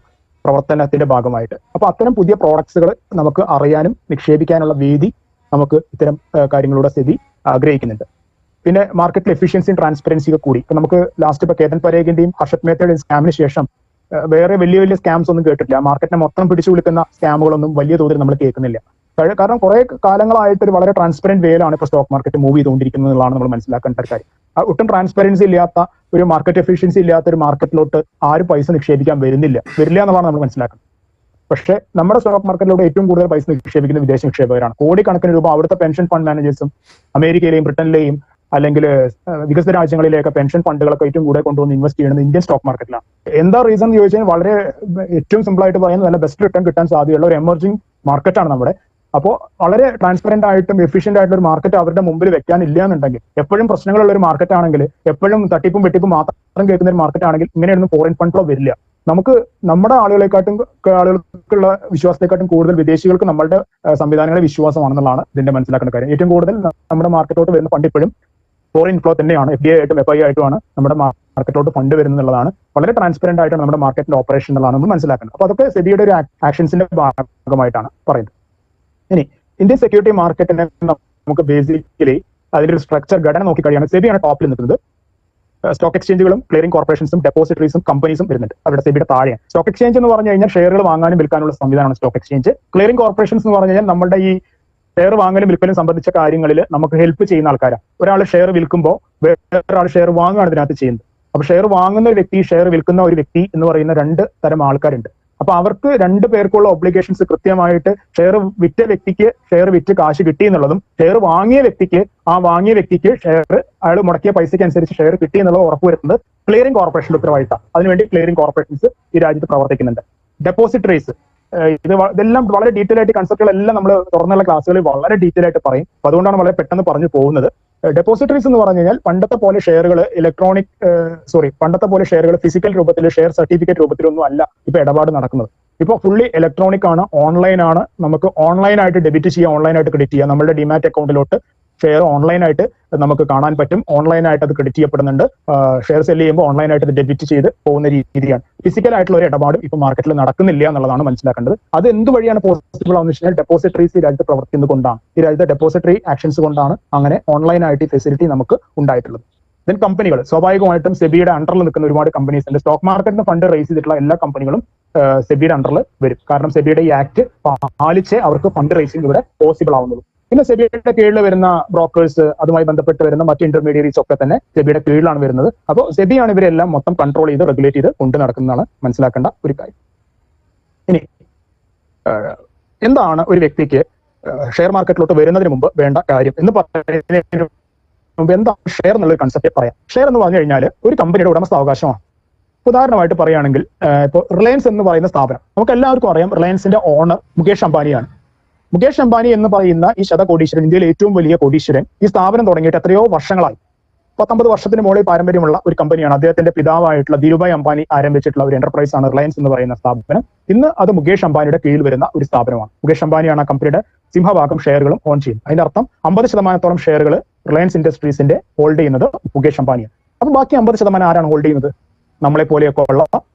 പ്രവർത്തനത്തിന്റെ ഭാഗമായിട്ട്. അപ്പൊ അത്തരം പുതിയ പ്രോഡക്ട്സുകൾ നമുക്ക് അറിയാനും നിക്ഷേപിക്കാനുള്ള വേദി നമുക്ക് ഇത്തരം കാര്യങ്ങളിലൂടെ സെബി ആഗ്രഹിക്കുന്നുണ്ട്. പിന്നെ മാർക്കറ്റിൽ എഫിഷ്യൻസിയും ട്രാൻസ്പെറൻസിയും കൂടി. ഇപ്പൊ നമുക്ക് ലാസ്റ്റ് ഇപ്പൊ കേതൻ പരേഖിന്റെയും ഹർഷത് മേത്തയുടെയും സ്കാമിന് ശേഷം വേറെ വലിയ വലിയ സ്കാംസ് ഒന്നും കേട്ടിട്ടില്ല. മാർക്കറ്റിനെ മൊത്തം പിടിച്ചു വിളിക്കുന്ന സ്കാമുകളൊന്നും വലിയ തോതിൽ നമ്മൾ കേൾക്കുന്നില്ല. കാരണം കുറെ കാലങ്ങളായിട്ട് ഒരു വളരെ ട്രാൻസ്പെറന്റ് വേയിലാണ് ഇപ്പൊ സ്റ്റോക്ക് മാർക്കറ്റ് മൂവ് ചെയ്തുകൊണ്ടിരിക്കുന്നത് എന്നുള്ളതാണ് നമ്മൾ മനസ്സിലാക്കേണ്ട ഒരു കാര്യം. ഒട്ടും ട്രാൻസ്പെറൻസി ഇല്ലാത്ത ഒരു മാർക്കറ്റ് എഫിഷ്യൻസി ഇല്ലാത്ത ഒരു മാർക്കറ്റിലോട്ട് ആരും പൈസ നിക്ഷേപിക്കാൻ വരില്ല എന്നുള്ളതാണ് നമ്മൾ മനസ്സിലാക്കുന്നത്. പക്ഷേ നമ്മുടെ സ്റ്റോക്ക് മാർക്കറ്റിലൂടെ ഏറ്റവും കൂടുതൽ പൈസ നിക്ഷേപിക്കുന്ന വിദേശ നിക്ഷേപകരാണ്. കോടിക്കണക്കിന് രൂപ അവിടുത്തെ പെൻഷൻ ഫണ്ട് മാനേജേഴ്സും അമേരിക്കയിലെയും ബ്രിട്ടനിലെയും അല്ലെങ്കിൽ വികസിത രാജ്യങ്ങളിലെയൊക്കെ പെൻഷൻ ഫണ്ടുകളൊക്കെ ഏറ്റവും കൂടുതൽ കൊണ്ടുവന്ന് ഇൻവെസ്റ്റ് ചെയ്യുന്നത് ഇന്ത്യൻ സ്റ്റോക്ക് മാർക്കറ്റിലാണ്. എന്താ റീസൺ എന്ന് ചോദിച്ചാൽ വളരെ ഏറ്റവും സിമ്പിൾ ആയിട്ട് പറയുന്നത് നല്ല ബെസ്റ്റ് റിട്ടേൺ കിട്ടാൻ സാധ്യതയുള്ള ഒരു എമർജിംഗ് മാർക്കറ്റാണ് നമ്മുടെ. അപ്പോൾ വളരെ ട്രാൻസ്പെറന്റ് ആയിട്ടും എഫിഷ്യന്റ് ആയിട്ടുള്ള ഒരു മാർക്കറ്റ് അവരുടെ മുമ്പിൽ വെക്കാനില്ല എന്നുണ്ടെങ്കിൽ, എപ്പോഴും പ്രശ്നങ്ങളുള്ള ഒരു മാർക്കറ്റ് ആണെങ്കിൽ, എപ്പോഴും തട്ടിപ്പും വെട്ടിപ്പും മാത്രം കേൾക്കുന്ന ഒരു മാർക്കറ്റ് ആണെങ്കിൽ ഇങ്ങനെയൊന്നും ഫോറിൻ ഫണ്ട് ഫ്ലോ വരില്ല. നമുക്ക് നമ്മുടെ ആളുകൾക്കുള്ള വിശ്വാസത്തെക്കാട്ടും കൂടുതൽ വിദേശികൾക്ക് നമ്മളുടെ സംവിധാനങ്ങളെ വിശ്വാസമാണെന്നുള്ളതാണ് ഇതിന്റെ മനസ്സിലാക്കേണ്ട കാര്യം. ഏറ്റവും കൂടുതൽ നമ്മുടെ മാർക്കറ്റോട്ട് വരുന്ന ഫണ്ട് ഇപ്പോഴും ഫോറിൻ ഫ്ലോ തന്നെയാണ്. FDI ആയിട്ടും FI ആയിട്ടുമാണ് നമ്മുടെ മാർക്കറ്റോട്ട് ഫണ്ട് വരുന്നതാണ്. വളരെ ട്രാൻസ്പെറന്റ് ആയിട്ടാണ് നമ്മുടെ മാർക്കറ്റിന്റെ ഓപ്പറേഷൻ എന്നുള്ളതാണ് നമ്മൾ മനസ്സിലാക്കുന്നത്. അപ്പൊ അതൊക്കെ സെബിയുടെ ഒരു ആക്ഷൻസിന്റെ ഭാഗമായിട്ടാണ് പറയുന്നത്. ഇനി ഇന്ത്യൻ സെക്യൂരിറ്റി മാർക്കറ്റിനെ നമുക്ക് ബേസിക്കലി അതിന്റെ ഒരു സ്ട്രക്ചർ ഘടന നോക്കിക്കഴിയാണ് സെബിയാണ് ടോപ്പിൽ നിൽക്കുന്നത്. സ്റ്റോക്ക് എക്സ്ചേഞ്ചുകളും ക്ലിയറിംഗ് കോർപ്പറേഷൻസും ഡെപ്പോസിറ്ററീസും കമ്പനീസും വരുന്നുണ്ട് അവരുടെ സെബിയുടെ താഴെയാണ്. സ്റ്റോക്ക് എക്സ്ചേഞ്ച് എന്ന് പറഞ്ഞു കഴിഞ്ഞാൽ ഷെയറുകൾ വാങ്ങാനും വിൽക്കാനുള്ള സംവിധാനമാണ് സ്റ്റോക്ക് എക്സ്ചേഞ്ച്. ക്ലിയറിംഗ് കോർപ്പറേഷൻസ് എന്ന് പറഞ്ഞു കഴിഞ്ഞാൽ നമ്മുടെ ഈ ഷെയർ വാങ്ങലും വിൽക്കലും സംബന്ധിച്ച കാര്യങ്ങളിൽ നമുക്ക് ഹെൽപ്പ് ചെയ്യുന്ന ആൾക്കാരാണ്. ഒരാൾ ഷെയർ വിൽക്കുമ്പോൾ വേറൊരാൾ ഷെയർ വാങ്ങുകയാണ് ഇതിനകത്ത് ചെയ്യുന്നത്. അപ്പൊ ഷെയർ വാങ്ങുന്ന ഒരു വ്യക്തി, ഷെയർ വിൽക്കുന്ന ഒരു വ്യക്തി എന്ന് പറയുന്ന 2 തരം ആൾക്കാരുണ്ട്. അപ്പൊ അവർക്ക് 2 പേർക്കുള്ള ഒബ്ലിഗേഷൻസ് കൃത്യമായിട്ട് ഷെയർ വിറ്റ വ്യക്തിക്ക് ഷെയർ വിറ്റ് കാശ് കിട്ടി എന്നുള്ളതും, ഷെയർ വാങ്ങിയ വ്യക്തിക്ക് ഷെയർ അയാൾ മുടക്കിയ പൈസയ്ക്ക് അനുസരിച്ച് ഷെയർ കിട്ടി എന്നുള്ളത് ഉറപ്പുവരുത്തുന്നത് ക്ലിയറിംഗ് കോർപ്പറേഷന്റെ ഉത്തരവാദിത്തം. അതിനുവേണ്ടി ക്ലിയറിംഗ് കോർപ്പറേഷൻസ് ഈ രാജ്യത്ത് പ്രവർത്തിക്കുന്നുണ്ട്. ഡെപ്പോസിറ്ററീസ്, ഇതെല്ലാം വളരെ ഡീറ്റെയിൽ ആയിട്ട് കൺസെപ്റ്റുകളെല്ലാം നമ്മൾ തുറന്നുള്ള ക്ലാസ്സുകളിൽ വളരെ ഡീറ്റെയിൽ ആയിട്ട് പറയും. അപ്പൊ അതുകൊണ്ടാണ് വളരെ പെട്ടെന്ന് പറഞ്ഞു പോകുന്നത്. ഡെപ്പോസിറ്ററീസ് എന്ന് പറഞ്ഞു കഴിഞ്ഞാൽ പണ്ടത്തെ പോലെ ഷെയറുകൾ ഫിസിക്കൽ രൂപത്തിൽ, ഷെയർ സർട്ടിഫിക്കറ്റ് രൂപത്തിലൊന്നും അല്ല ഇപ്പൊ ഇടപാട് നടക്കുന്നത്. ഇപ്പൊ ഫുള്ളി ഇലക്ട്രോണിക് ആണ്, ഓൺലൈൻ ആണ്. നമുക്ക് ഓൺലൈനായിട്ട് ഡെബിറ്റ് ചെയ്യാം, ഓൺലൈനായിട്ട് ക്രെഡിറ്റ് ചെയ്യാം. നമ്മുടെ ഡിമാറ്റ് അക്കൗണ്ടിലോട്ട് ഷെയർ ഓൺലൈനായിട്ട് നമുക്ക് കാണാൻ പറ്റും. ഓൺലൈനായിട്ട് അത് ക്രെഡിറ്റ് ചെയ്യപ്പെടുന്നുണ്ട്. ഷെയർ സെല് ചെയ്യുമ്പോൾ ഓൺലൈനായിട്ട് അത് ഡെബിറ്റ് ചെയ്ത് പോകുന്ന രീതിയാണ്. ഫിസിക്കൽ ആയിട്ടുള്ള ഒരു ഇടപാടും ഇപ്പൊ മാർക്കറ്റിൽ നടക്കുന്നില്ല എന്നുള്ളതാണ് മനസ്സിലാക്കേണ്ടത്. അത് എന്ത് വഴിയാണ് പോസിബിൾ ആണെന്ന് വെച്ച് കഴിഞ്ഞാൽ ഡെപ്പോസിറ്ററീസ് ഈ രാജ്യത്ത് പ്രവർത്തിക്കുന്നത് കൊണ്ടാണ്, ഈ രാജ്യത്തെ ഡെപ്പോസിറ്ററി ആക്ഷൻസ് കൊണ്ടാണ് അങ്ങനെ ഓൺലൈനായിട്ട് ഈ ഫെസിലിറ്റി നമുക്ക് ഉണ്ടായിട്ടുള്ളത്. ദെൻ കമ്പനികൾ, സ്വാഭാവികമായിട്ടും സെബിയുടെ അണ്ടറിൽ നിൽക്കുന്ന ഒരുപാട് കമ്പനീസ് ഉണ്ട്. സ്റ്റോക്ക് മാർക്കറ്റിന് ഫണ്ട് റേസ് ചെയ്തിട്ടുള്ള എല്ലാ കമ്പനികളും സെബിയുടെ അണ്ടറിൽ വരും. കാരണം സെബിയുടെ ഈ ആക്ട് പാലിച്ചേ അവർക്ക് ഫണ്ട് റേസിംഗ് ഇവിടെ പോസിബിൾ ആവുന്നുള്ളൂ. പിന്നെ സെബിയുടെ കീഴിൽ വരുന്ന ബ്രോക്കേഴ്സ്, അതുമായി ബന്ധപ്പെട്ട് വരുന്ന മറ്റ് ഇന്റർമീഡിയറീസ് ഒക്കെ തന്നെ സെബിയുടെ കീഴിലാണ് വരുന്നത്. അപ്പോൾ സെബിയാണ് ഇവരെല്ലാം മൊത്തം കൺട്രോൾ ചെയ്ത് റെഗുലേറ്റ് ചെയ്ത് കൊണ്ടു നടക്കുന്നതാണ് മനസ്സിലാക്കേണ്ട ഒരു കാര്യം. ഇനി എന്താണ് ഒരു വ്യക്തിക്ക് ഷെയർ മാർക്കറ്റിലോട്ട് വരുന്നതിന് മുമ്പ് വേണ്ട കാര്യം എന്ന് പറയുന്നതിന് മുമ്പ് എന്താണ് ഷെയർ എന്നുള്ള കൺസെപ്റ്റ് പറയാം. ഷെയർ എന്ന് പറഞ്ഞു കഴിഞ്ഞാൽ ഒരു കമ്പനിയുടെ ഉടമസ്ഥാവകാശമാണ്. ഉദാഹരണമായിട്ട് പറയുകയാണെങ്കിൽ ഇപ്പോൾ റിലയൻസ് എന്ന് പറയുന്ന സ്ഥാപനം, നമുക്ക് എല്ലാവർക്കും അറിയാം റിലയൻസിന്റെ ഓണർ മുകേഷ് അംബാനിയാണ്. മുകേഷ് അംബാനി എന്ന് പറയുന്ന ഈ ശതകോടീശ്വരൻ, ഇന്ത്യയിലെ ഏറ്റവും വലിയ കോടീശ്വരൻ, ഈ സ്ഥാപനം തുടങ്ങിയിട്ട് എത്രയോ വർഷങ്ങളായി, 19 വർഷത്തിന് മുകളിൽ പാരമ്പര്യമുള്ള ഒരു കമ്പനിയാണ്. അദ്ദേഹത്തിന്റെ പിതാവായിട്ടുള്ള ധീരുഭായ് അംബാനി ആരംഭിച്ചിട്ടുള്ള ഒരു എന്റർപ്രൈസ് ആണ് റിലയൻസ് എന്ന് പറയുന്ന സ്ഥാപനം. ഇന്ന് അത് മുകേഷ് അംബാനിയുടെ കീഴിൽ വരുന്ന ഒരു സ്ഥാപനമാണ്. മുകേഷ് അംബാനിയാണ് ആ കമ്പനിയുടെ സിംഹഭാഗം ഷെയറുകളും ഓൺ ചെയ്യുന്നത്. അതിന്റെ അർത്ഥം 50% ഷെയറുകൾ റിലയൻസ് ഇൻഡസ്ട്രീസിന്റെ ഹോൾഡ് ചെയ്യുന്നത് മുകേഷ് അംബാനിയാണ്. അപ്പൊ ബാക്കി 50% ആരാണ് ഹോൾഡ് ചെയ്യുന്നത്? നമ്മളെ പോലെയൊക്കെ ഉള്ള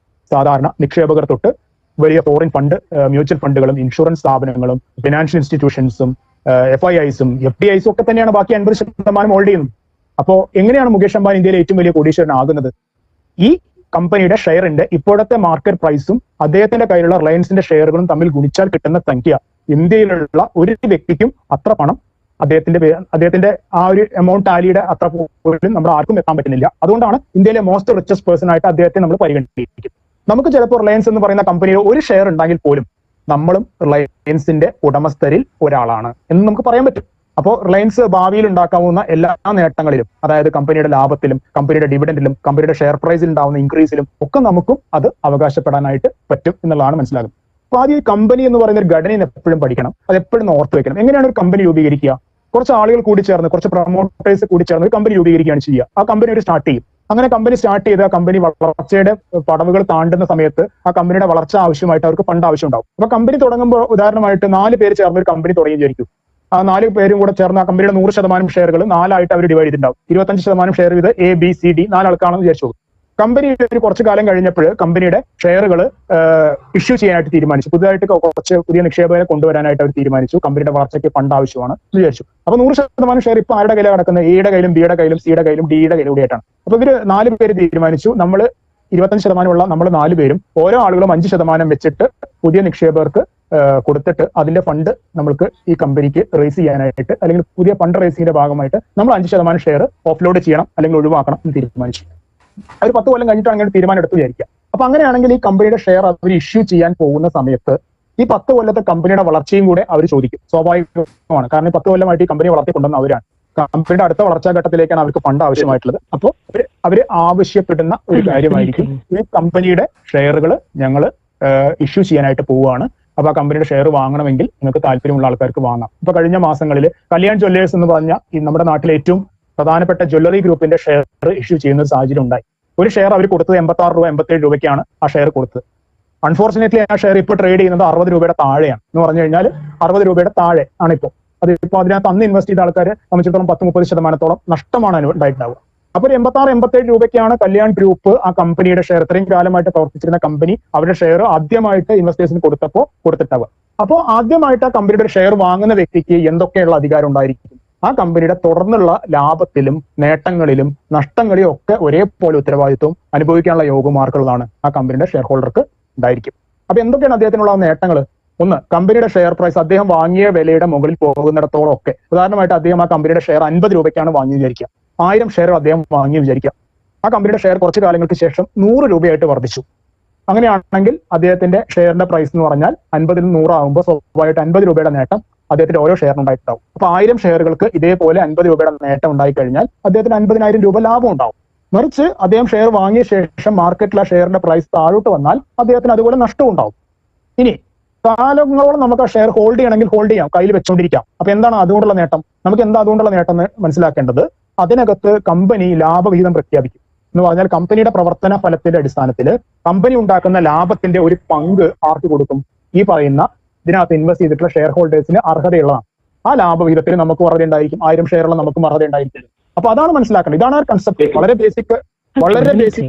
സാധാരണ നിക്ഷേപകർ തൊട്ട് വലിയ ഫോറിൻ ഫണ്ട്, മ്യൂച്വൽ ഫണ്ടുകളും ഇൻഷുറൻസ് സ്ഥാപനങ്ങളും ഫിനാൻഷ്യൽ ഇൻസ്റ്റിറ്റ്യൂഷൻസും FIIസും FDIസും ഒക്കെ തന്നെയാണ് ബാക്കി 50% ഹോൾഡ് ചെയ്യുന്നത്. അപ്പോ എങ്ങനെയാണ് മുകേഷ് അംബാനി ഇന്ത്യയിലെ ഏറ്റവും വലിയ കോടീശ്വരനാകുന്നത്? ഈ കമ്പനിയുടെ ഷെയറിന്റെ ഇപ്പോഴത്തെ മാർക്കറ്റ് പ്രൈസും അദ്ദേഹത്തിന്റെ കയ്യിലുള്ള റിലയൻസിന്റെ ഷെയറുകളും തമ്മിൽ ഗുണിച്ചാൽ കിട്ടുന്ന സംഖ്യ, ഇന്ത്യയിലുള്ള ഒരു വ്യക്തിക്കും അത്ര പണം അദ്ദേഹത്തിന്റെ ആ ഒരു എമൗണ്ട് ടാലിയുടെ അത്ര പോലും നമ്മൾ ആർക്കും എത്താൻ പറ്റുന്നില്ല. അതുകൊണ്ടാണ് ഇന്ത്യയിലെ മോസ്റ്റ് റിച്ചസ്റ്റ് പേഴ്സൺ ആയിട്ട് അദ്ദേഹത്തെ നമ്മൾ പരിഗണിക്കുന്നത്. നമുക്ക് ചിലപ്പോൾ റിലയൻസ് എന്ന് പറയുന്ന കമ്പനിയിൽ ഒരു ഷെയർ ഉണ്ടെങ്കിൽ പോലും നമ്മളും റിലയൻസിന്റെ ഉടമസ്ഥരിൽ ഒരാളാണ് എന്ന് നമുക്ക് പറയാൻ പറ്റും. അപ്പോൾ റിലയൻസ് ഭാവിയിൽ ഉണ്ടാക്കാവുന്ന എല്ലാ നേട്ടങ്ങളിലും, അതായത് കമ്പനിയുടെ ലാഭത്തിലും, കമ്പനിയുടെ ഡിവിഡൻഡിലും, കമ്പനിയുടെ ഷെയർ പ്രൈസിൽ ഉണ്ടാവുന്ന ഇൻക്രീസിലും ഒക്കെ നമുക്കും അത് അവകാശപ്പെടാനായിട്ട് പറ്റും എന്നുള്ളതാണ് മനസ്സിലാകുന്നത്. അപ്പൊ ആദ്യം ഈ കമ്പനി എന്ന് പറയുന്ന ഒരു ഘടനയെ എപ്പോഴും പഠിക്കണം, അത് എപ്പോഴും ഓർത്ത് വെക്കണം. എങ്ങനെയാണ് ഒരു കമ്പനി രൂപീകരിക്കുക? കുറച്ച് ആളുകൾ കൂടി ചേർന്ന്, കുറച്ച് പ്രൊമോട്ടേഴ്സ് കൂടി ചേർന്ന് ഒരു കമ്പനി രൂപീകരിക്കുകയാണ് ചെയ്യുക. ആ കമ്പനി ഒരു സ്റ്റാർട്ട് ചെയ്യും. അങ്ങനെ കമ്പനി സ്റ്റാർട്ട് ചെയ്ത് ആ കമ്പനി വളർച്ചയുടെ പടവുകൾ താണ്ടുന്ന സമയത്ത് ആ കമ്പനിയുടെ വളർച്ച ആവശ്യമായിട്ട് അവർക്ക് ഫണ്ട് ആവശ്യം ഉണ്ടാവും. അപ്പൊ കമ്പനി തുടങ്ങുമ്പോൾ ഉദാഹരണമായിട്ട് 4 പേര് ചേർന്ന് ഒരു കമ്പനി തുടങ്ങി വിചാരിക്കും. ആ 4 പേരും കൂടെ ചേർന്ന് ആ കമ്പനിയുടെ 100% ഷെയറുകൾ 4 ആയിട്ട് അവർ ഡിവൈഡ് ചെയ്തിട്ടുണ്ടാവും. 25% ഷെയർ ഇത് ABCD 4 ആൾക്കാണെന്ന് വിചാരിച്ചോളൂ. കമ്പനി ഒരു കുറച്ചു കാലം കഴിഞ്ഞപ്പോൾ കമ്പനിയുടെ ഷെയറുകൾ ഇഷ്യൂ ചെയ്യാനായിട്ട് തീരുമാനിച്ചു. പുതിയതായിട്ട് കുറച്ച് പുതിയ നിക്ഷേപകരെ കൊണ്ടുവരാനായിട്ട് അവർ തീരുമാനിച്ചു. കമ്പനിയുടെ വളർച്ചയ്ക്ക് ഫണ്ട് ആവശ്യമാണ് എന്ന് വിചാരിച്ചു. അപ്പൊ 100% ഷെയർ ഇപ്പൊ ആരുടെ കയ്യിലാണ് കിടക്കുന്നത്? എയുടെ കയ്യിലും, ബിയുടെ കയ്യിലും, സിയുടെ കയ്യിലും, ഡിയുടെ കയ്യിലും കൂടിയായിട്ടാണ്. അപ്പൊ ഇവര് 4 പേര് തീരുമാനിച്ചു, നമ്മൾ 25% ഉള്ള നമ്മൾ 4 പേരും ഓരോ ആളുകളും 5% വെച്ചിട്ട് പുതിയ നിക്ഷേപകർക്ക് കൊടുത്തിട്ട് അതിന്റെ ഫണ്ട് നമ്മൾക്ക് ഈ കമ്പനിക്ക് റേസ് ചെയ്യാനായിട്ട്, അല്ലെങ്കിൽ പുതിയ ഫണ്ട് റേസിംഗിന്റെ ഭാഗമായിട്ട് നമ്മൾ 5% ഷെയർ ഓഫ്ലോഡ് ചെയ്യണം അല്ലെങ്കിൽ ഒഴിവാക്കണം എന്ന് തീരുമാനിച്ചു. ഒരു 10 കൊല്ലം കഴിഞ്ഞിട്ട് അങ്ങനെ തീരുമാനം എടുത്ത് വിചാരിക്കുക. അപ്പൊ അങ്ങനെയാണെങ്കിൽ ഈ കമ്പനിയുടെ ഷെയർ അവർ ഇഷ്യൂ ചെയ്യാൻ പോകുന്ന സമയത്ത് ഈ 10 കൊല്ലത്തെ കമ്പനിയുടെ വളർച്ചയും കൂടെ അവർ ചോദിക്കും. സ്വാഭാവികമാണ്, കാരണം 10 കൊല്ലമായിട്ട് ഈ കമ്പനി വളർത്തിക്കൊണ്ടുവന്ന അവരാണ്. കമ്പനിയുടെ അടുത്ത വളർച്ചാ ഘട്ടത്തിലേക്കാണ് അവർക്ക് ഫണ്ട് ആവശ്യമായിട്ടുള്ളത്. അപ്പോൾ അവര് ആവശ്യപ്പെടുന്ന ഒരു കാര്യമായിരിക്കും, ഈ കമ്പനിയുടെ ഷെയറുകൾ ഞങ്ങൾ ഇഷ്യൂ ചെയ്യാനായിട്ട് പോവുകയാണ്. അപ്പൊ ആ കമ്പനിയുടെ ഷെയർ വാങ്ങണമെങ്കിൽ നിങ്ങൾക്ക് താല്പര്യമുള്ള ആൾക്കാർക്ക് വാങ്ങാം. ഇപ്പൊ കഴിഞ്ഞ മാസങ്ങളിൽ കല്യാൺ ജ്വല്ലേഴ്സ് എന്ന് പറഞ്ഞ ഈ നമ്മുടെ നാട്ടിലെ ഏറ്റവും പ്രധാനപ്പെട്ട ജ്വല്ലറി ഗ്രൂപ്പിന്റെ ഷെയർ ഇഷ്യൂ ചെയ്യുന്ന ഒരു സാഹചര്യം ഉണ്ടായി. ഒരു ഷെയർ അവർ കൊടുത്തത് 86 രൂപ 87 രൂപയ്ക്കാണ് ആ ഷെയർ കൊടുത്തത്. അൺഫോർച്ചുനേറ്റ്ലി ആ ഷെയർ ഇപ്പോൾ ട്രേഡ് ചെയ്യുന്നത് 60 രൂപയുടെ താഴെയാണ്. എന്ന് പറഞ്ഞു കഴിഞ്ഞാൽ 60 രൂപയുടെ താഴെ ആണ് ഇപ്പോൾ. അതിപ്പോ അതിനകത്ത് അന്ന് ഇൻവെസ്റ്റ് ചെയ്ത ആൾക്കാർ സംബന്ധിച്ചിടത്തോളം 10-30% ഉണ്ടായിട്ടുണ്ടാവുക. അപ്പൊ ഒരു 86-87 രൂപയ്ക്കാണ് കല്യാൺ ഗ്രൂപ്പ് ആ കമ്പനിയുടെ ഷെയർ, ഇത്രയും കാലമായിട്ട് പ്രവർത്തിച്ചിരുന്ന കമ്പനി അവരുടെ ഷെയർ ആദ്യമായിട്ട് ഇൻവെസ്റ്റേഴ്സിന് കൊടുത്തിട്ടാവുക. അപ്പോൾ ആദ്യമായിട്ട് ആ കമ്പനിയുടെ ഷെയർ വാങ്ങുന്ന വ്യക്തിക്ക് എന്തൊക്കെയുള്ള അധികാരം ഉണ്ടായിരിക്കും? ആ കമ്പനിയുടെ തുടർന്നുള്ള ലാഭത്തിലും നേട്ടങ്ങളിലും നഷ്ടങ്ങളിലും ഒക്കെ ഒരേപോലെ ഉത്തരവാദിത്വം അനുഭവിക്കാനുള്ള യോഗമാർക്കുള്ളതാണ് ആ കമ്പനിയുടെ ഷെയർ ഹോൾഡർക്ക് ഉണ്ടായിരിക്കും. അപ്പൊ എന്തൊക്കെയാണ് അദ്ദേഹത്തിനുള്ള നേട്ടങ്ങൾ? ഒന്ന്, കമ്പനിയുടെ ഷെയർ പ്രൈസ് അദ്ദേഹം വാങ്ങിയ വിലയുടെ മുകളിൽ പോകുന്നിടത്തോളം ഒക്കെ, ഉദാഹരണമായിട്ട് അദ്ദേഹം ആ കമ്പനിയുടെ ഷെയർ 50 രൂപയ്ക്കാണ് വാങ്ങി വിചാരിക്കുക, 1000 ഷെയർ അദ്ദേഹം വാങ്ങി വിചാരിക്കുക. ആ കമ്പനിയുടെ ഷെയർ കുറച്ച് കാലങ്ങൾക്ക് ശേഷം 100 രൂപയായിട്ട് വർദ്ധിച്ചു. അങ്ങനെയാണെങ്കിൽ അദ്ദേഹത്തിന്റെ ഷെയറിന്റെ പ്രൈസ് എന്ന് പറഞ്ഞാൽ 50-ൽ 100 ആകുമ്പോൾ സ്വാഭാവികമായിട്ട് 50 രൂപയുടെ നേട്ടം അദ്ദേഹത്തിന്റെ ഓരോ ഷെയറിനുണ്ടായിട്ടുണ്ടാവും. അപ്പൊ 1000 ഷെയറുകൾക്ക് ഇതേപോലെ 50 രൂപയുടെ നേട്ടം ഉണ്ടായി കഴിഞ്ഞാൽ അദ്ദേഹത്തിന് 50,000 രൂപ ലാഭം ഉണ്ടാവും. മറിച്ച് അദ്ദേഹം ഷെയർ വാങ്ങിയ ശേഷം മാർക്കറ്റിൽ ആ ഷെയറിന്റെ പ്രൈസ് താഴോട്ട് വന്നാൽ അദ്ദേഹത്തിന് അതുപോലെ നഷ്ടം ഉണ്ടാവും. ഇനി കാലങ്ങളോളം നമുക്ക് ആ ഷെയർ ഹോൾഡ് ചെയ്യണമെങ്കിൽ ഹോൾഡ് ചെയ്യാം, കയ്യിൽ വെച്ചുകൊണ്ടിരിക്കാം. അപ്പൊ എന്താണ് അതുകൊണ്ടുള്ള നേട്ടം? നമുക്ക് എന്താ അതുകൊണ്ടുള്ള നേട്ടം എന്ന് മനസ്സിലാക്കേണ്ടത്, അതിനകത്ത് കമ്പനി ലാഭവിഹിതം പ്രഖ്യാപിക്കും. എന്ന് പറഞ്ഞാൽ കമ്പനിയുടെ പ്രവർത്തന ഫലത്തിന്റെ അടിസ്ഥാനത്തിൽ കമ്പനി ഉണ്ടാക്കുന്ന ലാഭത്തിന്റെ ഒരു പങ്ക് ആർക്ക് കൊടുക്കും? ഈ പറയുന്ന ഇതിനകത്ത് ഇൻവെസ്റ്റ് ചെയ്തിട്ടുള്ള ഷെയർ ഹോൾഡേഴ്സിന് അർഹതയുള്ളതാണ്. ആ ലാഭവിഹിതത്തിന് നമുക്ക് അർഹത ഉണ്ടായിരിക്കും, 1000 ഷെയറുള്ള നമുക്കും അർഹത ഉണ്ടായിരിക്കും. അപ്പൊ അതാണ് മനസ്സിലാക്കേണ്ടത്. ഇതാണ് ആ കൺസെപ്റ്റ്. വളരെ ബേസിക്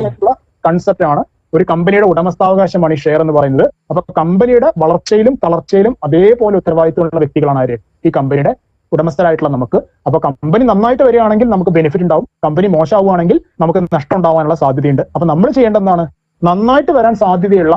ആയിട്ടുള്ള കൺസെപ്റ്റ് ആണ്. ഒരു കമ്പനിയുടെ ഉടമസ്ഥാവകാശമാണ് ഈ ഷെയർ എന്ന് പറയുന്നത്. അപ്പൊ കമ്പനിയുടെ വളർച്ചയിലും തളർച്ചയിലും അതേപോലെ ഉത്തരവാദിത്തമുള്ള വ്യക്തികളാണ് ആര്? ഈ കമ്പനിയുടെ ഉടമസ്ഥരായിട്ടുള്ള നമുക്ക്. അപ്പൊ കമ്പനി നന്നായിട്ട് വരികയാണെങ്കിൽ നമുക്ക് ബെനിഫിറ്റ് ഉണ്ടാവും, കമ്പനി മോശമാവുകയാണെങ്കിൽ നമുക്ക് നഷ്ടം ഉണ്ടാവാനുള്ള സാധ്യതയുണ്ട്. അപ്പൊ നമ്മൾ ചെയ്യേണ്ടത് എന്താണ്? നന്നായിട്ട് വരാൻ സാധ്യതയുള്ള,